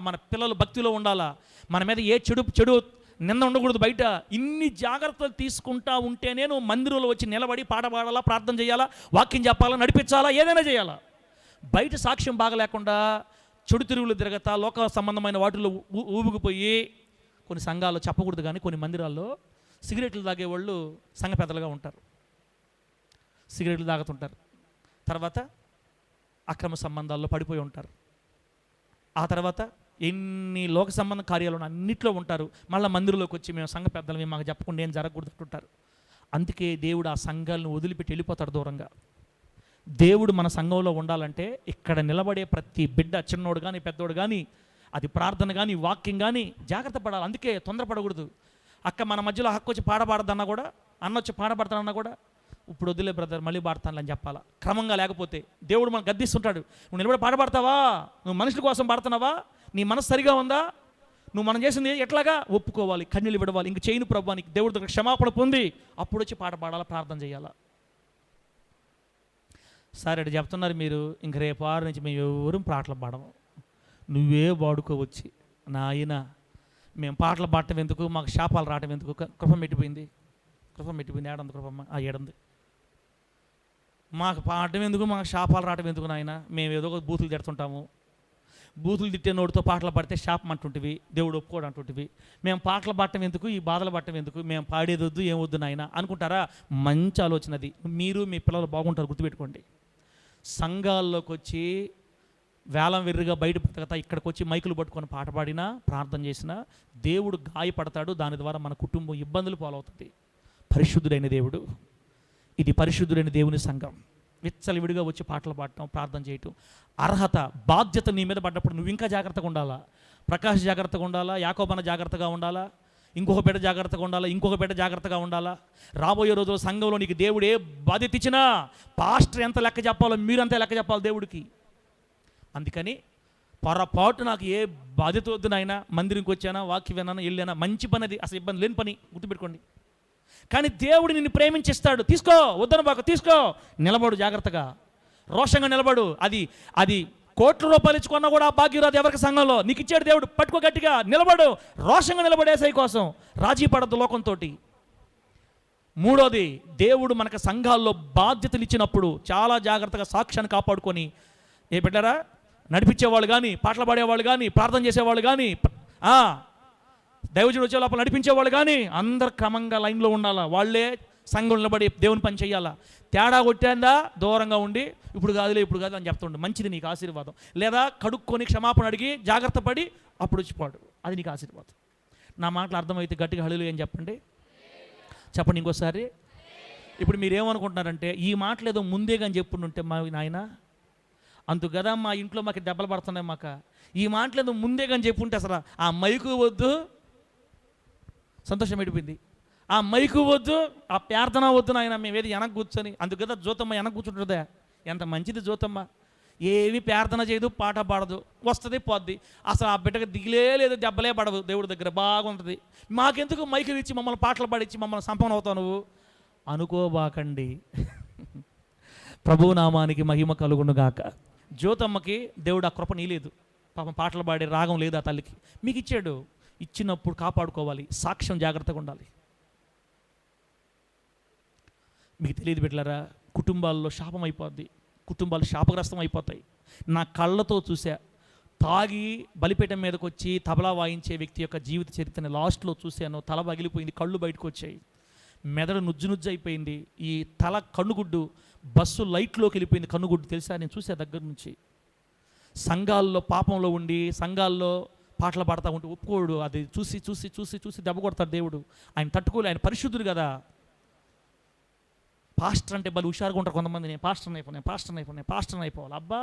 మన పిల్లలు భక్తిలో ఉండాలా, మన మీద ఏ చెడు నింద ఉండకూడదు బయట. ఇన్ని జాగ్రత్తలు తీసుకుంటా ఉంటేనే నువ్వు మందిరంలో వచ్చి నిలబడి పాట పాడాలా, ప్రార్థన చేయాలా, వాక్యం చెప్పాలా, నడిపించాలా, ఏదైనా చేయాలా. బయట సాక్ష్యం బాగా లేకుండా చెడు తిరుగులు తిరగతా లోక సంబంధమైన వాటిలో ఊబిగిపోయి కొన్ని సంఘాల్లో చెప్పకూడదు, కానీ కొన్ని మందిరాల్లో సిగరెట్లు తాగేవాళ్ళు సంఘ పెద్దలుగా ఉంటారు, సిగరెట్లు తాగుతుంటారు, తర్వాత అక్రమ సంబంధాల్లో పడిపోయి ఉంటారు, ఆ తర్వాత ఎన్ని లోక సంబంధ కార్యాలు అన్నిట్లో ఉంటారు. మళ్ళీ మందిరంలోకి వచ్చి మేము సంఘ పెద్దలు, మేము మాకు చెప్పకుండా ఏం జరగకూడదు అంటుంటారు. అందుకే దేవుడు ఆ సంఘాలను వదిలిపెట్టి వెళ్ళిపోతాడు దూరంగా. దేవుడు మన సంఘంలో ఉండాలంటే ఇక్కడ నిలబడే ప్రతి బిడ్డ, చిన్నోడు కానీ పెద్దోడు కానీ, అది ప్రార్థన కానీ వాక్యం కానీ జాగ్రత్త పడాలి. అందుకే తొందరపడకూడదు. అక్క మన మధ్యలో హక్కు వచ్చి పాడబడదన్నా కూడా, అన్న వచ్చి పాడబడతానన్నా కూడా, ఇప్పుడు వద్దులే బ్రదర్ మళ్ళీ పాడతాను అని చెప్పాలా క్రమంగా. లేకపోతే దేవుడు మనకు గద్దిస్తుంటాడు. నువ్వు నిలబడి పాడబడతావా? నువ్వు మనుషుల కోసం పాడుతున్నావా? నీ మనసు సరిగా ఉందా? నువ్వు మనం చేసింది ఎట్లాగా ఒప్పుకోవాలి, కన్నీళ్ళు విడవాలి. ఇంక చేయను ప్రభు నీకు దేవుడి దగ్గర క్షమాపణ పొంది అప్పుడు వచ్చి పాట పాడాలా, ప్రార్థన చేయాలా. సరే అటు చెప్తున్నారు మీరు, ఇంక రేపు ఆరు నుంచి మేము ఎవరు పాటలు పాడము, నువ్వే పాడుకోవచ్చి. నాయన మేము పాటలు పాడటం ఎందుకు, మాకు శాపాలు రావటం ఎందుకు? కృప మెట్టిపోయింది, కృప మెట్టిపోయింది. ఏడంది కృపమ్మ? ఏడంది. మాకు పాడటం ఎందుకు, మాకు శాపాలు రావటం ఎందుకు నాయన? మేము ఏదో ఒక బూతులు తిడుతుంటాము, బూతులు తిట్టే నోటితో పాటలు పాడితే శాపం అంటుంటివి, దేవుడు ఒప్పుకోడు అంటుంటివి. మేము పాటలు పాడటం ఎందుకు, ఈ బాధలు పడటం ఎందుకు, మేము పాడేది వద్దు ఏం వద్దు నాయన అనుకుంటారా? మంచి ఆలోచన అది. మీరు మీ పిల్లలు బాగుంటారు, గుర్తుపెట్టుకోండి. సంఘాల్లోకి వచ్చి వేలం వెర్రిగా బయట బతకతా ఇక్కడికి వచ్చి మైకులు పట్టుకొని పాట పాడినా, ప్రార్థన చేసినా దేవుడు గాయపడతాడు. దాని ద్వారా మన కుటుంబం ఇబ్బందులు పాలవుతుంది. పరిశుద్ధుడైన దేవుడు, ఇది పరిశుద్ధుడైన దేవుని సంఘం. విచ్చలవిడిగా వచ్చి పాటలు పాడటం, ప్రార్థన చేయటం అర్హత, బాధ్యత నీ మీద పడ్డప్పుడు నువ్వు ఇంకా జాగ్రత్తగా ఉండాలా. ప్రకాష్ జాగ్రత్తగా ఉండాలా, యాకోబన్న జాగ్రత్తగా ఉండాలా, ఇంకొక బిడ్డ జాగ్రత్తగా ఉండాలా, ఇంకొక బిడ్డ జాగ్రత్తగా ఉండాలా. రాబోయే రోజుల్లో సంఘంలో నీకు దేవుడు ఏ బాధ్యత ఇచ్చినా పాస్టర్ ఎంత లెక్క చెప్పాలో మీరంతా లెక్క చెప్పాలి దేవుడికి. అందుకని పొరపాటు నాకు ఏ బాధ్యత వద్దు నాయన, మందిరంకి వచ్చానా, వాక్యం విన్నానా, వెళ్ళానా, మంచి పని అది, అసలు ఇబ్బంది లేని పని, గుర్తుపెట్టుకోండి. కానీ దేవుడు నిన్ను ప్రేమించిస్తాడు. తీసుకో, వద్దను బాక తీసుకో, నిలబడు జాగ్రత్తగా, రోషంగా నిలబడు. అది కోట్ల రూపాయలు ఇచ్చుకున్నా కూడా ఆ భాగ్యం రాదు ఎవరికి సంఘంలో. నీకు ఇచ్చాడు దేవుడు, పట్టుకో గట్టిగా, నిలబడు, రోషంగా నిలబడేసై కోసం, రాజీ పడద్దు లోకంతో. మూడోది, దేవుడు మనకు సంఘాల్లో బాధ్యతలు ఇచ్చినప్పుడు చాలా జాగ్రత్తగా సాక్ష్యాన్ని కాపాడుకొని, ఏ బిడ్డరా నడిపించేవాళ్ళు కానీ, పాటలు పాడేవాళ్ళు కానీ, ప్రార్థన చేసేవాళ్ళు కానీ, దైవజనుడు వచ్చే లోపల నడిపించేవాళ్ళు కానీ అందరు క్రమంగా లైన్లో ఉండాలా. వాళ్ళే సంఘం నిలబడి దేవుని పని చేయాలా. తేడా కొట్టేందా దూరంగా ఉండి ఇప్పుడు కాదులే అని చెప్తుండే, మంచిది నీకు ఆశీర్వాదం. లేదా కడుక్కొని క్షమాపణ అడిగి జాగ్రత్త పడి అప్పుడు వచ్చిపోడు, అది నీకు ఆశీర్వాదం. నా మాటలు అర్థమైతే గట్టిగా హల్లేలూయా అని చెప్పండి. చెప్పండి ఇంకోసారి. ఇప్పుడు మీరేమనుకుంటున్నారంటే ఈ మాటలు ఏదో ముందే కానీ చెప్పుంటే మా నాయన అందుకు కదా మా ఇంట్లో మాకు దెబ్బలు పడుతున్నాయి, మాకు ఈ మాటలు ఏదో ముందే కానీ చెప్పుంటే అసలు ఆ మైకు వద్దు, సంతోషం అయిపోయింది. ఆ మైకు వద్దు, ఆ ప్రార్థన వద్దు నాయన, మేమేది వెనక కూర్చొని. అందుకు కదా జ్యోతమ్మ వెనక కూర్చుంటుందా, ఎంత మంచిది జ్యోతమ్మ. ఏవి ప్రార్థన చేయదు, పాట పాడదు, వస్తుంది పోద్ది. అసలు ఆ బిడ్డకు దిగిలే లేదు, దెబ్బలే పడవు, దేవుడి దగ్గర బాగుంటుంది. మాకెందుకు మైకులు ఇచ్చి మమ్మల్ని పాటలు పాడించి మమ్మల్ని సంపన్న అవుతావు నువ్వు అనుకోబాకండి. ప్రభువు నామానికి మహిమ కలుగును గాక. జ్యోతమ్మకి దేవుడు ఆ కృప నీలేదు, పాపం పాటలు పాడే రాగం లేదు ఆ తల్లికి. మీకు ఇచ్చాడు, ఇచ్చినప్పుడు కాపాడుకోవాలి, సాక్ష్యం జాగ్రత్తగా ఉండాలి. మీకు తెలియదు బిడ్డలారా, కుటుంబాల్లో శాపం అయిపోద్ది, కుటుంబాలు శాపగ్రస్తం అయిపోతాయి. నా కళ్ళతో చూసా, తాగి బలిపీఠం మీదకి వచ్చి తబలా వాయించే వ్యక్తి యొక్క జీవిత చరిత్రని లాస్ట్లో చూశాను. తల పగిలిపోయింది, కళ్ళు బయటకు వచ్చాయి, మెదడు నుజ్జు అయిపోయింది, ఈ తల కన్నుగుడ్డు బస్సు లైట్లోకి వెళ్ళిపోయింది, కన్నుగుడ్డు తెలుసా, నేను చూసా దగ్గర నుంచి. సంఘాల్లో పాపంలో ఉండి సంఘాల్లో పాటలు పాడుతూ ఉంటే ఒప్పుకోడు, అది చూసి చూసి చూసి చూసి దెబ్బ కొడతాడు దేవుడు. ఆయన తట్టుకోలే, ఆయన పరిశుద్ధుడు కదా. పాస్టర్ అంటే బలి హుషారుగా ఉంటారు కొంతమంది, నేను పాస్టర్ని అయిపోవాలి. అబ్బా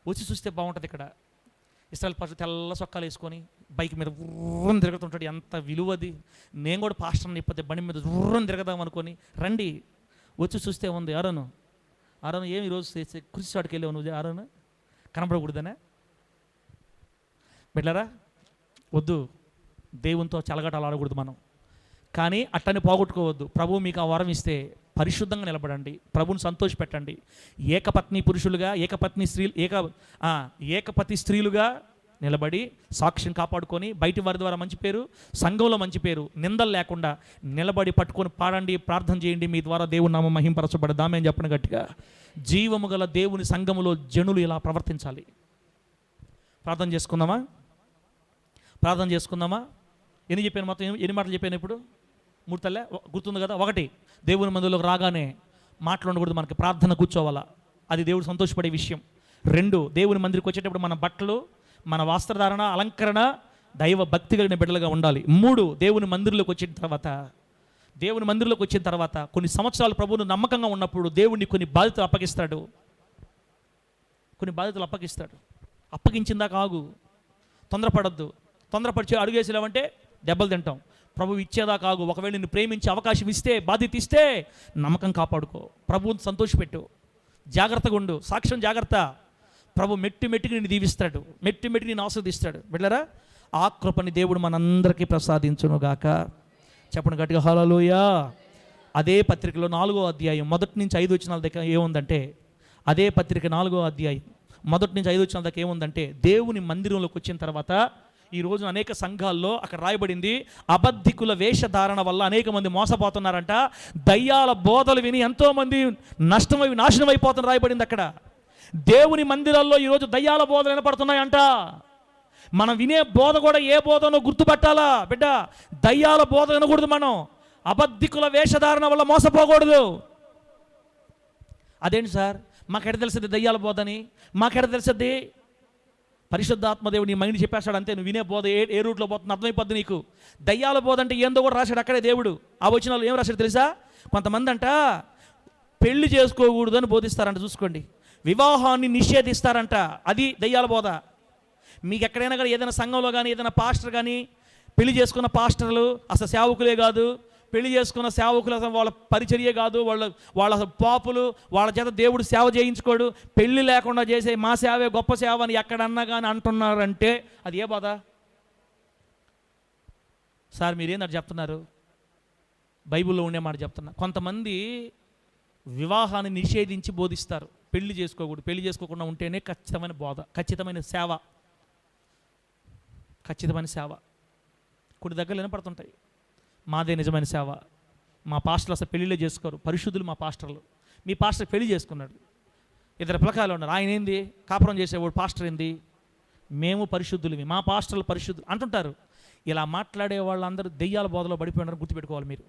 వచ్చి చూస్తే బాగుంటుంది. ఇక్కడ ఇస్రాయల్ పాస్టర్ తెల్ల సొక్కాలు వేసుకొని బైక్ మీద ఉర్రని తిరుగుతుంటాడు, ఎంత విలువది. నేను కూడా పాస్టర్ని అయిపోతే బండి మీద ఉర్రని తిరగదాం అనుకొని రండి. వచ్చి చూస్తే ఉంది, అరుణ్ ఏమి ఈరోజు కృషి చాటుకి వెళ్ళావు నువ్వు, అరుణ్ కనపడకూడదనే. బిడ్డలారా వద్దు, దేవునితో చలగటాలు ఆడకూడదు మనం. కానీ అట్టని పోగొట్టుకోవద్దు. ప్రభువు మీకు ఆ వరం ఇస్తే పరిశుద్ధంగా నిలబడండి, ప్రభువుని సంతోషపెట్టండి. ఏకపత్ని పురుషులుగా, ఏకపతి స్త్రీలుగా నిలబడి సాక్ష్యం కాపాడుకొని బయటి వారి ద్వారా మంచి పేరు, సంఘంలో మంచి పేరు, నిందలు లేకుండా నిలబడి పట్టుకొని పాడండి, ప్రార్థన చేయండి. మీ ద్వారా దేవుని నామం మహింపరచబడదామని చెప్పిన గట్టిగా. జీవము గల దేవుని సంఘములో జనులు ఇలా ప్రవర్తించాలి. ప్రార్థన చేసుకుందామా. ఎన్ని చెప్పాను, మొత్తం ఎన్ని మాటలు చెప్పాను ఇప్పుడు? 3 తల్లే గుర్తుంది కదా. 1, దేవుని మందిలోకి రాగానే మాటలు ఉండకూడదు, మనకి ప్రార్థన కూర్చోవాలా, అది దేవుడు సంతోషపడే విషయం. 2, దేవుని మందిరికి వచ్చేటప్పుడు మన బట్టలు, మన వస్త్రధారణ, అలంకరణ దైవ భక్తి కలిగిన బిడ్డలుగా ఉండాలి. 3, దేవుని మందిరంలోకి వచ్చిన తర్వాత దేవుని మందిరంలోకి వచ్చిన తర్వాత కొన్ని సంవత్సరాలు ప్రభువును నమ్మకంగా ఉన్నప్పుడు దేవుడిని కొన్ని బాధ్యతలు అప్పగిస్తాడు. అప్పగించిందాక ఆగు, తొందరపడద్దు. తొందరపడిచి అడుగేసేలావంటే దెబ్బలు తింటాం. ప్రభు ఇచ్చేదాకా ఆగు. ఒకవేళ నిన్ను ప్రేమించి అవకాశం ఇస్తే, బాధ్యత ఇస్తే నమ్మకం కాపాడుకో, ప్రభువుని సంతోషపెట్టు, జాగ్రత్తగా ఉండు, సాక్ష్యం జాగ్రత్త. ప్రభు మెట్టికి నిన్ను దీవిస్తాడు, మెట్టికి నిన్ను ఆస్వాదిస్తాడు. బిడ్డలారా, ఆ కృపని దేవుడు మనందరికీ ప్రసాదించునుగాక. చెప్పండి గట్టిగా హల్లెలూయా. అదే పత్రికలో 4వ అధ్యాయం 1 నుంచి 5 వచనాల దగ్గర ఏముందంటే, అదే పత్రిక 4వ అధ్యాయం 1 నుంచి 5 వచనాల దగ్గర ఏముందంటే, దేవుని మందిరంలోకి వచ్చిన తర్వాత ఈ రోజు అనేక సంఘాల్లో అక్కడ రాయబడింది, అబద్ధికుల వేషధారణ వల్ల అనేక మంది మోసపోతున్నారంట. దయ్యాల బోధలు విని ఎంతోమంది నాశనం అయిపోతున్నారు రాయబడింది అక్కడ. దేవుని మందిరాల్లో ఈరోజు దయ్యాల బోధలు వినపడుతున్నాయంట. మనం వినే బోధ కూడా ఏ బోధనో గుర్తుపట్టాలా బిడ్డ. దయ్యాల బోధ వినకూడదు. మనం అబద్ధికుల వేషధారణ వల్ల మోసపోకూడదు. అదేంటి సార్, మాకెడ తెలిసింది దయ్యాల బోధని? మాకెడ తెలిసింది? పరిశుద్ధాత్మదేవుడు నీ మైండ్ చెప్పేస్తాడు అంతే. నువ్వు వినే బోధ ఏ రూట్లో పోతుంది అర్థమైపోద్ది నీకు. దయ్యాల బోధ అంటే ఏందో కూడా రాశాడు అక్కడే దేవుడు. ఆ వచనాలు ఏం రాశాడు తెలుసా? కొంతమంది అంట పెళ్లి చేసుకోకూడదు అని బోధిస్తారంట. చూసుకోండి, వివాహాన్ని నిషేధిస్తారంట. అది దయ్యాల బోధ. మీకు ఎక్కడైనా కానీ ఏదైనా సంఘంలో కానీ ఏదైనా పాస్టర్ కానీ, పెళ్లి చేసుకున్న పాస్టర్లు అసలు సేవకులే కాదు, పెళ్లి చేసుకున్న సేవకులు అసలు వాళ్ళ పరిచర్యే కాదు, వాళ్ళ పాపులు, వాళ్ళ చేత దేవుడు సేవ చేయించుకోడు, పెళ్లి లేకుండా చేసే మా సేవే గొప్ప సేవ అని ఎక్కడన్నా కానీ అంటున్నారంటే అది ఏ బాధ సార్? మీరేందని చెప్తున్నారు? బైబిల్లో ఉండే మాట చెప్తున్నా. కొంతమంది వివాహాన్ని నిషేధించి బోధిస్తారు. పెళ్లి చేసుకోకూడదు, పెళ్లి చేసుకోకుండా ఉంటేనే ఖచ్చితమైన బోధ, ఖచ్చితమైన సేవ. కొన్ని దగ్గర వినపడుతుంటాయి, మాదే నిజమైన సేవ, మా పాస్టర్లు అసలు పెళ్ళిళ్ళే చేసుకోరు, పరిశుద్ధులు మా పాస్టర్లు. మీ పాస్టర్ పెళ్లి చేసుకున్నాడు, 2 పిల్లకాయలు ఉన్నారు, ఆయన ఏంది కాపురం చేసేవాడు, పాస్టర్ ఏంది, మేము పరిశుద్ధులవి, మా పాస్టర్లు పరిశుద్ధులు అంటుంటారు. ఇలా మాట్లాడే వాళ్ళందరూ దెయ్యాల బోధలో పడిపోయినారు, గుర్తుపెట్టుకోవాలి మీరు.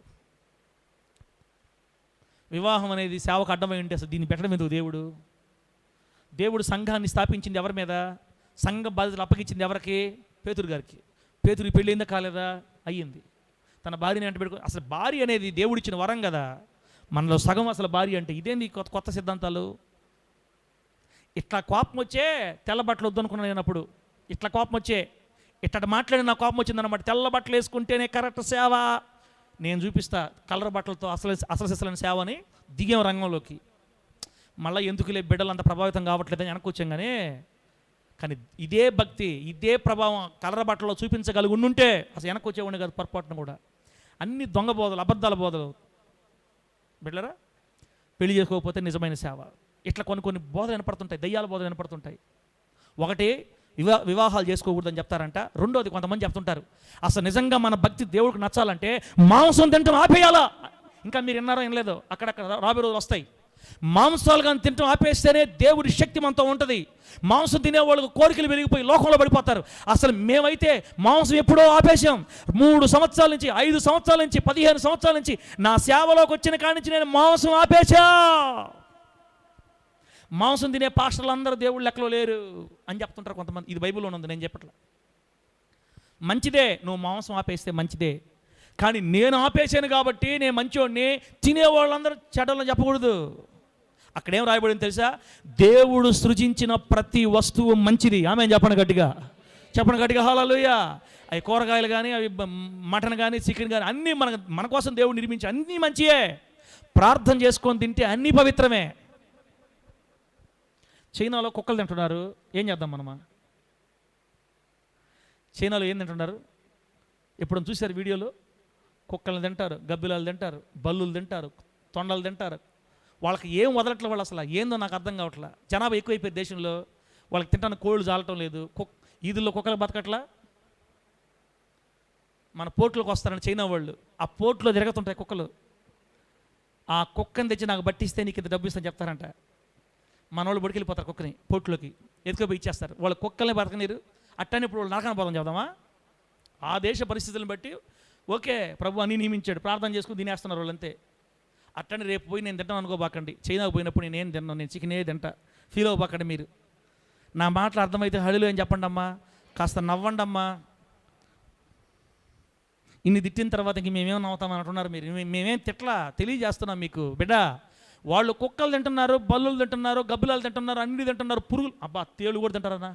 వివాహం అనేది సేవకు అడ్డమై ఉంటే అసలు దీన్ని పెట్టడం ఎందుకు? దేవుడు సంఘాన్ని స్థాపించింది ఎవరి మీద? సంఘ బాధ్యతలు అప్పగించింది ఎవరికి? పేతురు గారికి. పేతురు పెళ్ళి అయిందా కాలేదా? అయ్యింది. తన భార్యని అంటే పెట్టుకో. అసలు భార్య అనేది దేవుడిచ్చిన వరం కదా. మనలో సగం అసలు భార్య అంటే ఇదేంది కొత్త సిద్ధాంతాలు? ఇట్లా కోపం వచ్చే తెల్ల బట్టలు వద్దనుకున్నాను నేను అప్పుడు. ఇట్లా కోపం వచ్చే ఇట్లా మాట్లాడి నా కోపం వచ్చిందన్నమాట. తెల్ల బట్టలు వేసుకుంటేనే కరెక్ట్ సేవ. నేను చూపిస్తా కలర్ బట్టలతో అసలు సిసలైన సేవ అని దిగాం రంగంలోకి. మళ్ళీ ఎందుకులే బిడ్డలు అంత ప్రభావితం కావట్లేదని వెనక్కి వచ్చాం. కానీ ఇదే భక్తి, ఇదే ప్రభావం కలర్ బట్టలో చూపించగలిగి ఉండుంటే అసలు వెనక్కి వచ్చేవాడిని కాదు పొరపాటున కూడా. అన్ని దొంగ బోధలు, అబద్ధాల బోధలు. బిడ్డరా, పెళ్లి చేసుకోకపోతే నిజమైన సేవ. ఇట్లా కొన్ని బోధలు వినపడుతుంటాయి, దయ్యాల బోధలు వినపడుతుంటాయి. ఒకటి వివాహాలు చేసుకోకూడదని చెప్తారంట. రెండోది కొంతమంది చెప్తుంటారు అసలు నిజంగా మన భక్తి దేవుడికి నచ్చాలంటే మాంసం తింటాం ఆపేయాలా. ఇంకా మీరు విన్నారో ఏం లేదో, అక్కడక్కడ రాబోయే రోజులు వస్తాయి. మాంసాలు కానీ తింటాం ఆపేస్తేనే దేవుడి శక్తి మనతో ఉంటుంది. మాంసం తినేవాళ్ళకు కోరికలు పెరిగిపోయి లోకంలో పడిపోతారు. అసలు మేమైతే మాంసం ఎప్పుడో ఆపేసాం. 3 సంవత్సరాల నుంచి, 5 సంవత్సరాల నుంచి, 15 సంవత్సరాల నుంచి నా సేవలోకి వచ్చిన కాడి నుంచి నేను మాంసం ఆపేశా. మాంసం తినే పాస్టర్లు అందరూ దేవుడు లెక్కలో లేరు అని చెప్తుంటారు కొంతమంది. ఇది బైబిల్లో ఉంది, నేను చెప్పట్లా. మంచిదే, నువ్వు మాంసం ఆపేస్తే మంచిదే. కానీ నేను ఆపేసాను కాబట్టి నేను మంచివాడిని, తినేవాళ్ళందరూ చెడ్డలని చెప్పకూడదు. అక్కడేం రాయబడింది తెలుసా? దేవుడు సృజించిన ప్రతి వస్తువు మంచిది. ఆమె చెప్పండి గట్టిగా హల్లెలూయా. అవి కూరగాయలు కానీ, అవి మటన్ కానీ, చికెన్ కానీ అన్నీ మన కోసం దేవుడు నిర్మించి అన్నీ మంచియే. ప్రార్థన చేసుకొని తింటే అన్నీ పవిత్రమే. చైనాలో కుక్కలు తింటున్నారు, ఏం చేద్దాం మనమా? చైనాలో ఏం తింటున్నారు? ఎప్పుడు చూశారు వీడియోలో? కుక్కలను తింటారు, గబ్బిలాలు తింటారు, బల్లులు తింటారు, తొండలు తింటారు. వాళ్ళకి ఏం వదలట్లే వాళ్ళు. అసలు ఏందో నాకు అర్థం కావట్లా. జనాభా ఎక్కువైపోయింది దేశంలో. వాళ్ళకి తింటాను కోళ్ళు జాలటం లేదు. ఈదుల్లో కుక్కలు బతకట్లా. మన పోర్టులోకి వస్తారని చైనా వాళ్ళు, ఆ పోర్టులో తిరుగుతుంటాయి కుక్కలు. ఆ కుక్కని తెచ్చి నాకు బట్టిస్తే నీకు ఇంత డబ్బు ఇస్తాను చెప్తారంట. మన వాళ్ళు బడికెళ్ళిపోతారు కుక్కని పోర్టులోకి ఎత్తుకుపోయి ఇచ్చేస్తారు. వాళ్ళ కుక్కల్ని బతకనీరు. అట్టని ఇప్పుడు వాళ్ళు నరకన పోదాం చెప్దామా? ఆ దేశ పరిస్థితులను బట్టి ఓకే ప్రభు అన్నీ నియమించాడు, ప్రార్థన చేసుకుని తినేస్తున్నారు వాళ్ళంతే. అట్టని రేపు పోయి నేను తింటాను అనుకోబాకండి. చైనాకు పోయినప్పుడు నేనేం తిన్నాను, నేను చికెనే తింటా ఫీల్ అవ్వబాకండి మీరు. నా మాటలు అర్థమైతే హడిలో ఏం చెప్పండి అమ్మా, కాస్త నవ్వండి అమ్మా. ఇన్ని తిట్టిన తర్వాత ఇంక మేమేం నవ్వుతామని అంటున్నారు మీరు. మేమేం తిట్లా, తెలియజేస్తున్నాం మీకు. బిడ్డ, వాళ్ళు కుక్కలు తింటున్నారు, బల్లులు తింటున్నారు, గబ్బిలాలు తింటున్నారు, అన్ని తింటున్నారు, పురుగులు. అబ్బా, తేళ్ళు కూడా తింటారన్నా.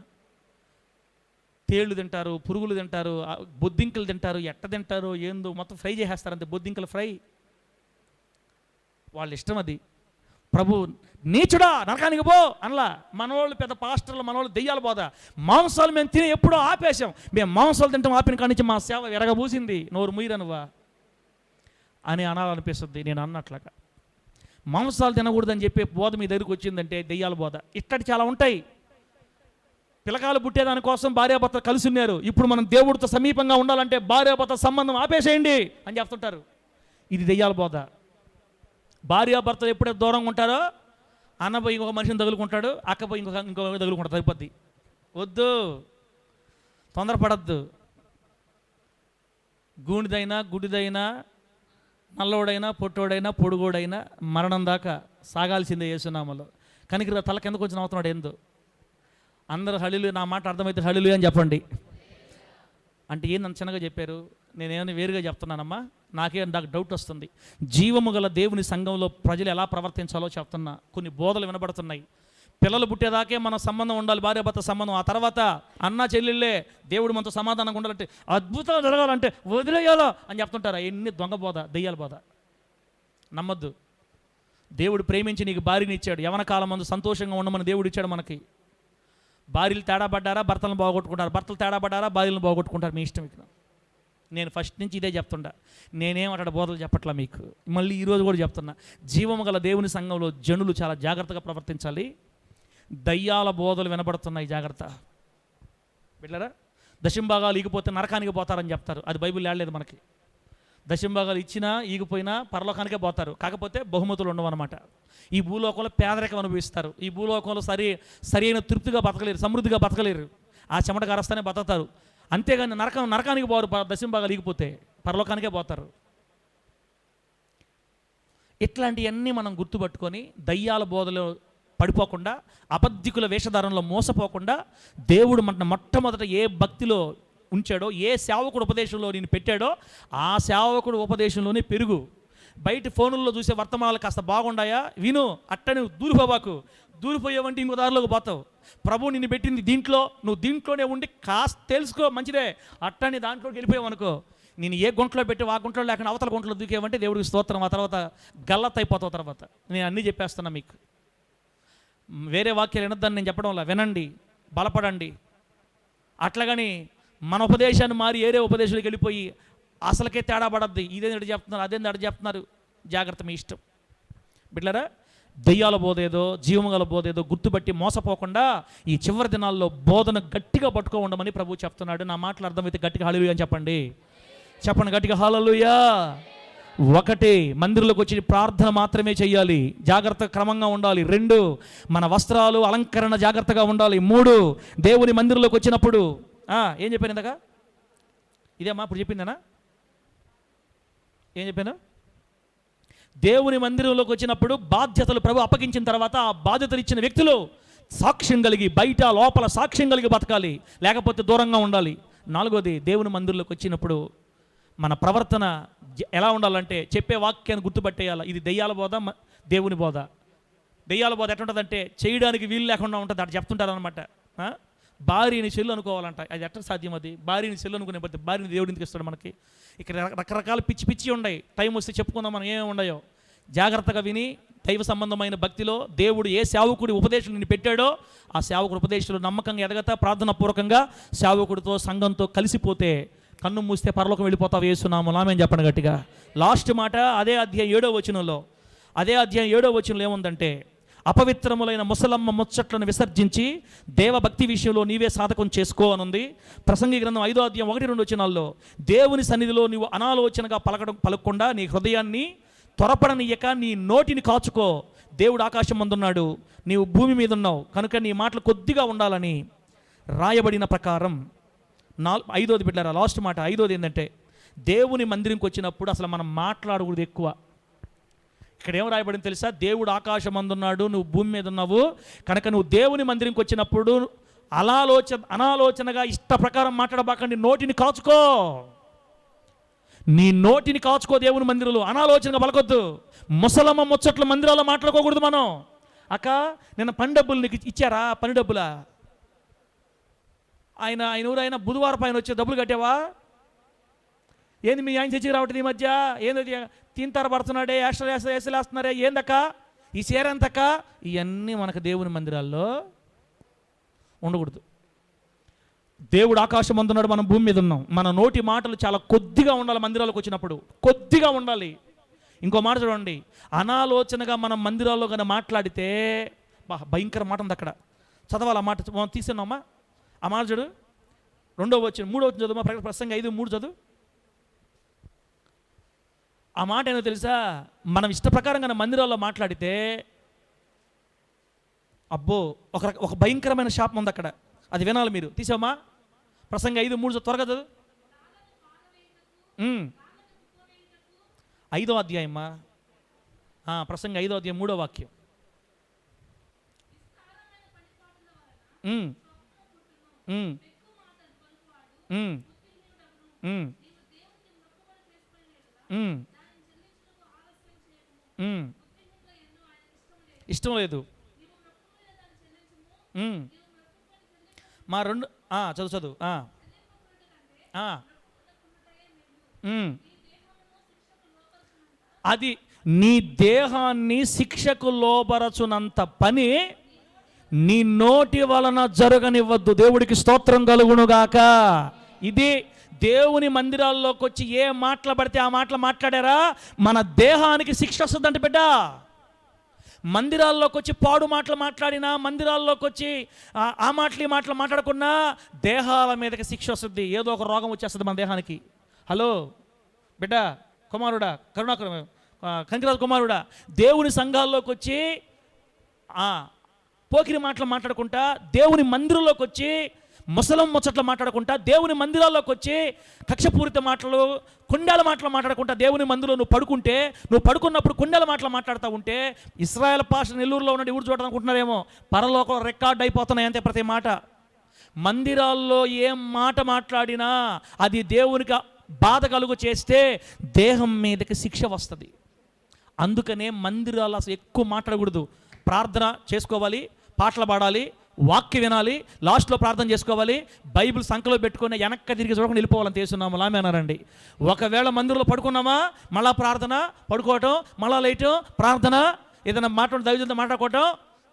తేళ్ళు తింటారు, పురుగులు తింటారు, బొద్దింకలు తింటారు. ఎట్ట తింటారు ఏందో మొత్తం ఫ్రై చేసేస్తారు అంతే, బొద్దింకలు ఫ్రై. వాళ్ళ ఇష్టం అది. ప్రభు నీచుడా నరకానికి పో అనలా. మనోళ్ళు పెద్ద పాస్టర్లు, మనోళ్ళు దెయ్యాలు పోదా. మాంసాలు మేము తిని ఎప్పుడో ఆపేశాం. మేము మాంసాలు తింటాం, ఆపిన కాడి నుంచి మా సేవ ఎరగబూసింది. నోరు ముయ్యరనువా అని అనాలనిపిస్తుంది. నేను అన్నట్లాగా మాంసాలు తినకూడదని చెప్పే బోధ మీ దగ్గరికి వచ్చిందంటే దెయ్యాల బోధ. ఇట్టటి చాలా ఉంటాయి. పిల్లకాయలు పుట్టేదానికోసం భార్యాభర్త కలిసి ఉన్నారు. ఇప్పుడు మనం దేవుడితో సమీపంగా ఉండాలంటే భార్యాభర్త సంబంధం ఆపేసేయండి అని చెప్తుంటారు. ఇది దెయ్యాల బోధ. భార్యాభర్తలు ఎప్పుడైతే దూరంగా ఉంటారో అన్నపోయి ఇంకొక మనిషిని తగులుకుంటాడు, అక్కపోయి ఇంకొక తగులుకుంటాడు, తగ్గిపోద్ది. వద్దు, తొందరపడద్దు. గూడిదైనా గుడిదైనా నల్లోడైనా పొట్టోడైనా పొడుగోడైనా మరణం దాకా సాగాల్సిందే యేసునామలో. కనికిరా తల కిందకు వచ్చి నవ్వుతున్నాడు ఏందో. అందరూ హల్లేలూయా, నా మాట అర్థమైతే హల్లేలూయా అని చెప్పండి. అంటే ఏందని చిన్నగా చెప్పారు, నేనేమైనా వేరుగా చెప్తున్నానమ్మా. నాకు డౌట్ వస్తుంది. జీవము గల దేవుని సంఘంలో ప్రజలు ఎలా ప్రవర్తించాలో చెప్తున్నా. కొన్ని బోధలు వినబడుతున్నాయి. పిల్లలు పుట్టేదాకే మన సంబంధం ఉండాలి, భార్యాభర్త సంబంధం. ఆ తర్వాత అన్న చెల్లెళ్ళే దేవుడు మనతో సమాధానంగా ఉండాలంటే, అద్భుతాలు జరగాలంటే వదిలేయాలో అని చెప్తుంటారు. ఎన్ని దొంగ బోధ, దెయ్యాల బోధ. నమ్మద్దు. దేవుడు ప్రేమించి నీకు భార్యని ఇచ్చాడు. యవన కాలం మందు సంతోషంగా ఉండమని దేవుడు ఇచ్చాడు మనకి. భార్యలు తేడా పడ్డారా భర్తలను బాగొట్టుకుంటారు, భర్తలు తేడా పడ్డారా భార్యలను బాగొట్టుకుంటారు. మీ ఇష్టం. ఇక్కడ నేను ఫస్ట్ నుంచి ఇదే చెప్తుండా. నేనేం అక్కడ బోధలు చెప్పట్లా మీకు. మళ్ళీ ఈరోజు కూడా చెప్తున్నా. జీవము గల దేవుని సంఘంలో జనులు చాలా జాగ్రత్తగా ప్రవర్తించాలి. దయ్యాల బోధలు వినబడుతున్నాయి, జాగ్రత్త. బిడ్డలారా, దశంభాగాలు ఈగిపోతే నరకానికి పోతారని చెప్తారు. అది బైబిల్ ఏడలేదు మనకి. దశంభాగాలు ఇచ్చినా ఈగిపోయినా పరలోకానికే పోతారు. కాకపోతే బహుమతులు ఉండవన్నమాట. ఈ భూలోకంలో పేదరికం అనుభవిస్తారు. ఈ భూలోకంలో సరైన తృప్తిగా బతకలేరు, సమృద్ధిగా బతకలేరు. ఆ చెమట కారస్తానే బతుకుతారు. అంతేగాని నరకానికి పోరు. దశంభాగాలు ఈగిపోతే పరలోకానికే పోతారు. ఇట్లాంటివన్నీ మనం గుర్తుపట్టుకొని దయ్యాల బోధలో పడిపోకుండా, అబద్ధికుల వేషధారంలో మోసపోకుండా, దేవుడు మన మొట్టమొదట ఏ భక్తిలో ఉంచాడో, ఏ సేవకుడు ఉపదేశంలో నేను పెట్టాడో ఆ సేవకుడు ఉపదేశంలోనే పెరుగు. బయట ఫోనుల్లో చూసే వర్తమానాలు కాస్త బాగుండాయా విను, అట్టని దూరిపోబాకు. దూరిపోయావంటే ఇంకో దారిలోకి పోతావు. ప్రభు నిన్ను పెట్టింది దీంట్లో, నువ్వు దీంట్లోనే ఉండి కాస్త తెలుసుకో, మంచిదే. అట్టని దాంట్లోకి వెళ్ళిపోయావు అనుకో, నేను ఏ గుంటలో పెట్టి ఆ గుంటలో లేకుండా అవతల గుంటలో దూకేవంటే దేవుడికి స్తోత్రం. ఆ తర్వాత గల్లత్ అయిపోతావు. తర్వాత నేను అన్నీ చెప్పేస్తున్నా మీకు. వేరే వాక్యాలు వినొద్దని నేను చెప్పడం వల్ల వినండి, బలపడండి. అట్లాగని మన ఉపదేశాన్ని మారి ఏరే ఉపదేశాలకు వెళ్ళిపోయి అసలుకే తేడా పడద్ది. ఇదేంటి అడి చెప్తున్నారు, అదేంటి అడి చెప్తున్నారు. జాగ్రత్త, మీ ఇష్టం. బిడ్డలారా, దెయ్యాల బోధేదో జీవముగల బోధేదో గుర్తుపట్టి మోసపోకుండా ఈ చివరి దినాల్లో బోధన గట్టిగా పట్టుకో ఉండమని ప్రభు చెప్తున్నాడు. నా మాటలు అర్థమైతే గట్టిగా హల్లెలూయా అని చెప్పండి. చెప్పండి గట్టిగా హల్లెలూయా. ఒకటి, మందిరంలోకి వచ్చి ప్రార్థన మాత్రమే చేయాలి, జాగ్రత్త క్రమంగా ఉండాలి. 2, మన వస్త్రాలు అలంకరణ జాగ్రత్తగా ఉండాలి. 3, దేవుని మందిరంలోకి వచ్చినప్పుడు ఏం చెప్పాను ఇందాక? ఇదేమ్మా ఇప్పుడు చెప్పిందేనా? ఏం చెప్పాను? దేవుని మందిరంలోకి వచ్చినప్పుడు బాధ్యతలు ప్రభు అప్పగించిన తర్వాత ఆ బాధ్యతలు ఇచ్చిన వ్యక్తులు సాక్ష్యం కలిగి, బయట లోపల సాక్ష్యం కలిగి బతకాలి, లేకపోతే దూరంగా ఉండాలి. 4వది, దేవుని మందిరంలోకి వచ్చినప్పుడు మన ప్రవర్తన ఎలా ఉండాలంటే చెప్పే వాక్యాన్ని గుర్తుపట్టేయాలి. ఇది దెయ్యాల బోధ, దేవుని బోధ. దెయ్యాల బోధ ఎట్లుంటుందంటే చేయడానికి వీలు లేకుండా ఉంటుంది. అటు చెప్తుంటారు అనమాట. భార్యని చెల్లు అనుకోవాలంట. అది ఎట్లా సాధ్యం? అది భార్యని చెల్లు అనుకునే బట్టి భార్యని దేవుడు ఎందుకు ఇస్తాడు మనకి? ఇక్కడ రకరకాల పిచ్చి ఉన్నాయి. టైం వస్తే చెప్పుకుందాం మనం ఏమేమి ఉన్నాయో. జాగ్రత్తగా విని దైవ సంబంధమైన భక్తిలో దేవుడు ఏ సేవకుడి ఉపదేశం నిన్ను పెట్టాడో ఆ సేవకుడి ఉపదేశంలో నమ్మకంగా ఎదగతా, ప్రార్థనాపూర్వకంగా సేవకుడితో సంఘంతో కలిసిపోతే కన్ను మూస్తే పరలోకం వెళ్ళిపోతావు. యేసునామములో ఆమేన్ చెప్పండి గట్టిగా. లాస్ట్ మాట అదే అధ్యాయం 7వ వచనంలో. అదే అధ్యాయం 7వ వచనంలో ఏముందంటే, అపవిత్రములైన ముసలమ్మ ముచ్చట్లను విసర్జించి దేవభక్తి విషయంలో నీవే సాధకం చేసుకో అనుంది. ప్రసంగి గ్రంథం 5వ అధ్యాయం 1-2 వచనాల్లో, దేవుని సన్నిధిలో నీవు అనాలోచనగా పలకకుండా నీ హృదయాన్ని త్వరపడనియ్యక నీ నోటిని కాచుకో. దేవుడు ఆకాశం మందున్నాడు, నీవు భూమి మీద ఉన్నావు కనుక నీ మాటలు కొద్దిగా ఉండాలని రాయబడిన ప్రకారం. 5వది బిడ్డలారా, లాస్ట్ మాట 5వది ఏంటంటే, దేవుని మందిరంకి వచ్చినప్పుడు అసలు మనం మాట్లాడకూడదు ఎక్కువ. ఇక్కడ ఏం రాయబడింది తెలుసా? దేవుడు ఆకాశం అందున్నాడు, నువ్వు భూమి మీద ఉన్నావు కనుక నువ్వు దేవుని మందిరంకి వచ్చినప్పుడు అనాలోచనగా ఇష్ట ప్రకారం మాట్లాడబాకండి, నోటిని కాచుకో. నీ నోటిని కాచుకో దేవుని మందిరంలో, అనాలోచనగా పలకొద్దు. ముసలమ్మ ముచ్చట్ల మందిరాల్లో మాట్లాడుకోకూడదు మనం. అక్క నిన్న పని డబ్బులు నీకు ఇచ్చారా? పని డబ్బులా? ఆయన ఊరు బుధవారం పైన వచ్చే డబ్బులు కట్టావా? ఏంది మీ ఆయన చర్చికి రావట్లేదు ఈ మధ్య? ఏంది తింటారు పడుతున్నాడే, యాసలు వేస్తున్నారే, ఏందక్క ఈ చీర ఎంతక్క? ఇవన్నీ మనకు దేవుని మందిరాల్లో ఉండకూడదు. దేవుడు ఆకాశం అందున్నాడు, మనం భూమి మీద ఉన్నాం. మన నోటి మాటలు చాలా కొద్దిగా ఉండాలి. మందిరాలకు వచ్చినప్పుడు కొద్దిగా ఉండాలి. ఇంకో మాట చూడండి, అనాలోచనగా మనం మందిరాల్లో కన్నా మాట్లాడితే భయంకర మాట ఉంది అక్కడ. చదవాలి ఆ మాట, మనం తీసుకున్నామా? ఆ మాట చూడు, 2వ వచనం 3వ వచనం చదువు. ప్రసంగి 5:3 చదువు. ఆ మాట ఏంటో తెలుసా? మనం ఇష్ట ప్రకారంగా మందిరాల్లో మాట్లాడితే అబ్బో ఒక భయంకరమైన శాపం ఉంది అక్కడ. అది వినాలి మీరు. తీసామా? ప్రసంగి 5:3 త్వరగా చదువు. 5వ అధ్యాయమ్మా, ప్రసంగి 5వ అధ్యాయం 3వ వాక్యం. ఇష్టం లేదు. మా 2 చదువు. అది నీ దేహాన్ని శిక్షకు లోబరచునంత పని నీ నోటి వలన జరగనివ్వద్దు. దేవుడికి స్తోత్రం కలుగునుగాక. ఇది దేవుని మందిరాల్లోకి వచ్చి ఏ మాటలు పడితే ఆ మాటలు మాట్లాడారా, మన దేహానికి శిక్ష వస్తుందంట బిడ్డ. మందిరాల్లోకి వచ్చి పాడు మాటలు మాట్లాడినా, మందిరాల్లోకి వచ్చి ఆ మాటలు ఈ మాటలు మాట్లాడకున్నా దేహాల మీదకి శిక్ష వస్తుంది. ఏదో ఒక రోగం వచ్చేస్తుంది మన దేహానికి. హలో బిడ్డ, కుమారుడా, కంకిరాజు కుమారుడా, దేవుని సంఘాల్లోకి వచ్చి పోకిరి మాటలు మాట్లాడుకుంటా, దేవుని మందిరంలోకి వచ్చి ముసలం ముచ్చట్లు మాట్లాడుకుంటా, దేవుని మందిరాల్లోకి వచ్చి కక్షపూరిత మాటలు, కొండల మాటలు మాట్లాడుకుంటా దేవుని మందిరంలో నువ్వు పడుకుంటే, నువ్వు పడుకున్నప్పుడు కొండల మాటలు మాట్లాడుతూ ఉంటే, ఇశ్రాయేల్ పాష నెల్లూరులో ఉన్న ఊరు చూడడం అనుకుంటున్నారేమో, పరలోకంలో రికార్డ్ అయిపోతున్నాయి అంతే ప్రతి మాట. మందిరాల్లో ఏం మాట మాట్లాడినా అది దేవునికి బాధ కలుగు చేస్తే దేహం మీదకి శిక్ష వస్తుంది. అందుకనే మందిరాలు అసలు ఎక్కువ మాట్లాడకూడదు. ప్రార్థన చేసుకోవాలి, పాటలు పాడాలి, వాక్యం వినాలి, లాస్ట్లో ప్రార్థన చేసుకోవాలి, బైబిల్ సంఖ్యలో పెట్టుకుని వెనక్కి తిరిగి చూడకుండా వెళ్ళిపోవాలని తెలుసున్నాము. లామేనారండి. ఒకవేళ మందిరంలో పడుకున్నామా, మళ్ళా ప్రార్థన, పడుకోవటం, మళ్ళా లేయటం, ప్రార్థన, ఏదైనా మాట్లాడు దైవజంతో మాట్లాడుకోవటం,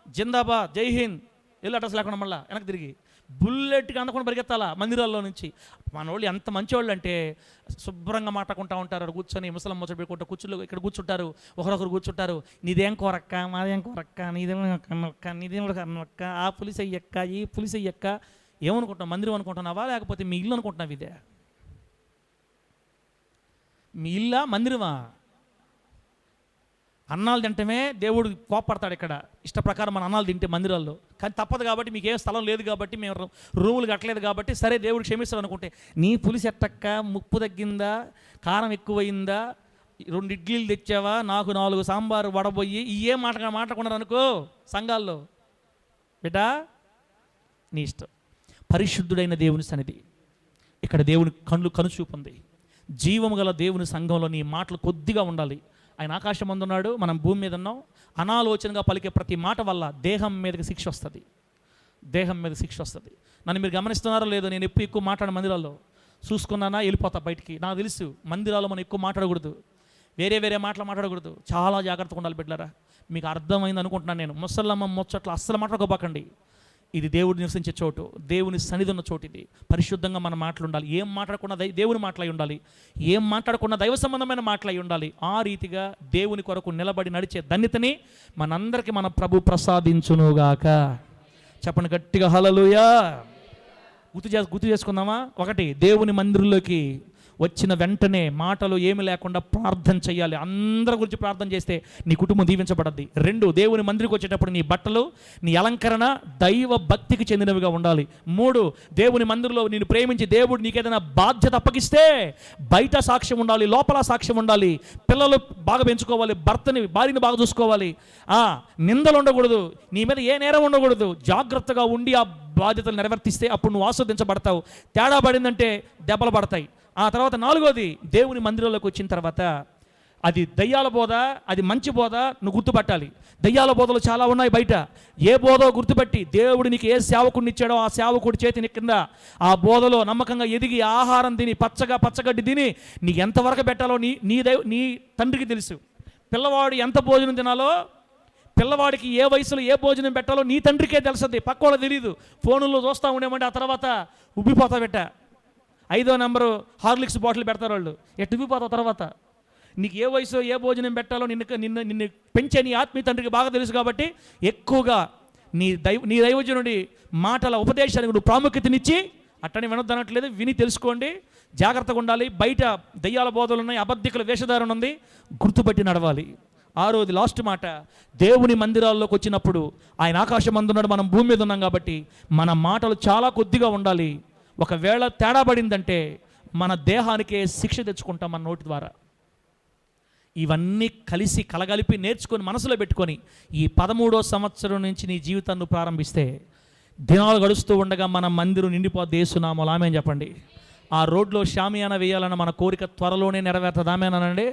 జిందాబాద్, జై హింద్, వెళ్ళి అడ్రస్ లేకుండా మళ్ళీ వెనక్కి తిరిగి బుల్లెట్గా అందకుండా పరిగెత్తాలా మందిరాల్లో నుంచి. మన వాళ్ళు ఎంత మంచివాళ్ళు అంటే శుభ్రంగా మాట్లాడుకుంటూ ఉంటారు. కూర్చొని ముసలం ముచ్చట పెట్టుకుంటూ కూర్చులు ఇక్కడ కూర్చుంటారు, ఒకరొకరు కూర్చుంటారు. నీదేం కోరక్క, మాదేం కోరక్క, నీదేం కన్నొక్క, నీదేం కన్నొక్క, ఆ పులిస్ అయ్యక్క, ఈ పులిస్ అయ్యక్క. ఏమనుకుంటున్నావు? మందిరం అనుకుంటున్నావా, లేకపోతే మీ ఇల్లు అనుకుంటున్నావు? ఇదే మీ ఇల్లా మందిరమా? అన్నాలు తింటమే దేవుడు కోపడతాడు. ఇక్కడ ఇష్ట ప్రకారం మన అన్నాలు తింటే మందిరాల్లో. కానీ తప్పదు కాబట్టి, మీకు ఏ స్థలం లేదు కాబట్టి, మేము రూములు కట్టలేదు కాబట్టి, సరే దేవుడు క్షమిస్తాడు అనుకుంటే, నీ పులిసి ఎట్టక్క, ముప్పు తగ్గిందా, కారం ఎక్కువయిందా, 2 ఇడ్లీలు తెచ్చావా, నాకు 4 సాంబారు వడబోయి, ఏ మాట్లాడుకున్నారు అనుకో సంఘాల్లో, బిడ్డా నీ ఇష్టం. పరిశుద్ధుడైన దేవుని సన్నిధి, ఇక్కడ దేవుని కనుచూపు ఉంది. జీవము గల దేవుని సంఘంలో నీ మాటలు కొద్దిగా ఉండాలి. ఆయన ఆకాశం అందున్నాడు, మనం భూమి మీద ఉన్నాం. అనాలోచనగా పలికే ప్రతి మాట వల్ల దేహం మీదకి శిక్ష వస్తుంది. దేహం మీద శిక్ష వస్తుంది. నన్ను మీరు గమనిస్తున్నారో లేదో, నేను ఎక్కువ మాట్లాడిన మందిరాల్లో చూసుకున్నానా వెళ్ళిపోతా బయటికి. నాకు తెలుసు మందిరాల్లో మనం ఎక్కువ మాట్లాడకూడదు, వేరే మాటలు మాట్లాడకూడదు. చాలా జాగ్రత్తగా ఉండాలి బిడ్డలారా. మీకు అర్థమైంది అనుకుంటున్నాను నేను. ముసలమ్మ ముచ్చట్లు అస్సలు మాట్లాడుకోబాకండి. ఇది దేవుడు నివసించే చోటు, దేవుని సన్నిధి ఉన్న చోటు. ఇది పరిశుద్ధంగా మన మాటలు ఉండాలి. ఏం మాట్లాడకుండా దేవుని మాటలై ఉండాలి, ఏం మాట్లాడకుండా దైవ సంబంధమైన మాటలై ఉండాలి. ఆ రీతిగా దేవుని కొరకు నిలబడి నడిచే ధన్యతని మనందరికీ మన ప్రభు ప్రసాదించునుగాక. చెప్పండి గట్టిగా హల్లెలూయా. గుర్తు చేసుకుందామా? 1, దేవుని మందిరంలోకి వచ్చిన వెంటనే మాటలు ఏమి లేకుండా ప్రార్థన చేయాలి. అందరి గురించి ప్రార్థన చేస్తే నీ కుటుంబం దీవించబడద్ది. 2, దేవుని మందిరికి వచ్చేటప్పుడు నీ బట్టలు, నీ అలంకరణ దైవ భక్తికి చెందినవిగా ఉండాలి. 3, దేవుని మందిరంలో నేను ప్రేమించి దేవుడు నీకు ఏదైనా బాధ్యత అప్పగిస్తే బయట సాక్ష్యం ఉండాలి, లోపల సాక్ష్యం ఉండాలి. పిల్లలు బాగా పెంచుకోవాలి, భార్యని బాగా చూసుకోవాలి. నిందలు ఉండకూడదు, నీ మీద ఏ నేరం ఉండకూడదు. జాగ్రత్తగా ఉండి ఆ బాధ్యతలు నిర్వర్తిస్తే అప్పుడు నువ్వు ఆస్వాదించబడతావు. తేడా పడిందంటే దెబ్బలు పడతాయి. ఆ తర్వాత 4వది, దేవుని మందిరంలోకి వచ్చిన తర్వాత అది దయ్యాల బోధ, అది మంచి బోధ నువ్వు గుర్తుపట్టాలి. దయ్యాల బోధలు చాలా ఉన్నాయి బయట. ఏ బోధో గుర్తుపట్టి దేవుడు నీకు ఏ సేవకుడిని ఇచ్చాడో ఆ సేవకుడి చేతిని కింద ఆ బోధలో నమ్మకంగా ఎదిగి ఆహారం తిని పచ్చగడ్డి తిని నీకు ఎంతవరకు పెట్టాలో నీ తండ్రికి తెలుసు. పిల్లవాడు ఎంత భోజనం తినాలో, పిల్లవాడికి ఏ వయసులో ఏ భోజనం పెట్టాలో నీ తండ్రికే తెలుస్తుంది, పక్క వాళ్ళకి తెలియదు. ఫోనుల్లో చూస్తూ ఉండేమంటే ఆ తర్వాత ఉబ్బిపోతా పెట్ట 5వ నెంబరు హార్లిక్స్ బాటిల్ పెడతారు వాళ్ళు, ఎట్టు ఉబ్బిపోతావు తర్వాత. నీకు ఏ వయసు ఏ భోజనం పెట్టాలో నిన్ను పెంచే నీ ఆత్మీయ తండ్రికి బాగా తెలుసు. కాబట్టి ఎక్కువగా నీ దైవజనుడి మాటల ఉపదేశానికి నువ్వు ప్రాముఖ్యతనిచ్చి, అట్టని వినొద్దనట్లేదు, విని తెలుసుకోండి, జాగ్రత్తగా ఉండాలి. బయట దయ్యాల బోధలు ఉన్నాయి, అబద్ధికుల వేషధారణ ఉంది, గుర్తుపట్టి నడవాలి. 6వది లాస్ట్ మాట, దేవుని మందిరాల్లోకి వచ్చినప్పుడు ఆయన ఆకాశం అందున్నాడు, మనం భూమి మీద ఉన్నాం కాబట్టి మన మాటలు చాలా కొద్దిగా ఉండాలి. ఒకవేళ తేడా పడిందంటే మన దేహానికే శిక్ష తెచ్చుకుంటాం మన నోటి ద్వారా. ఇవన్నీ కలిసి కలగలిపి నేర్చుకొని మనసులో పెట్టుకొని ఈ 13వ సంవత్సరం నుంచి నీ జీవితాన్ని ప్రారంభిస్తే దినాలు గడుస్తూ ఉండగా మన మందిరం నిండిపోద్ది. యేసునామములో ఆమేన్ చెప్పండి. ఆ రోడ్లో షామియానా వేయాలన్న మన కోరిక త్వరలోనే నెరవేరుతుంది. ఆమేనండి.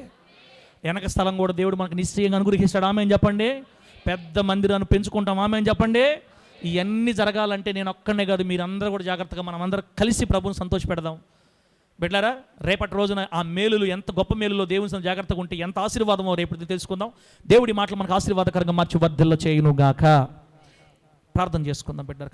వెనక స్థలం కూడా దేవుడు మనకు నిశ్చయంగా అనుగ్రహిస్తాడు. ఆమేన్ చెప్పండి. పెద్ద మందిరాన్ని పెంచుకుంటాం. ఆమేన్ చెప్పండి. ఇవన్నీ జరగాలంటే నేను ఒక్కనే కాదు, మీరందరూ కూడా జాగ్రత్తగా మనం అందరం కలిసి ప్రభువుని సంతోషపెడదాం. బిడ్డలారా, రేపటి రోజున ఆ మేలులు ఎంత గొప్ప మేలులో దేవుని జాగ్రత్తగా ఉంటే ఎంత ఆశీర్వాదమో రేపటి తెలుసుకుందాం. దేవుడి మాటలు మనకు ఆశీర్వాదకరంగా మార్చి వర్ధిల్ల చేయునుగాక. ప్రార్థన చేసుకుందాం బిడ్డలారా.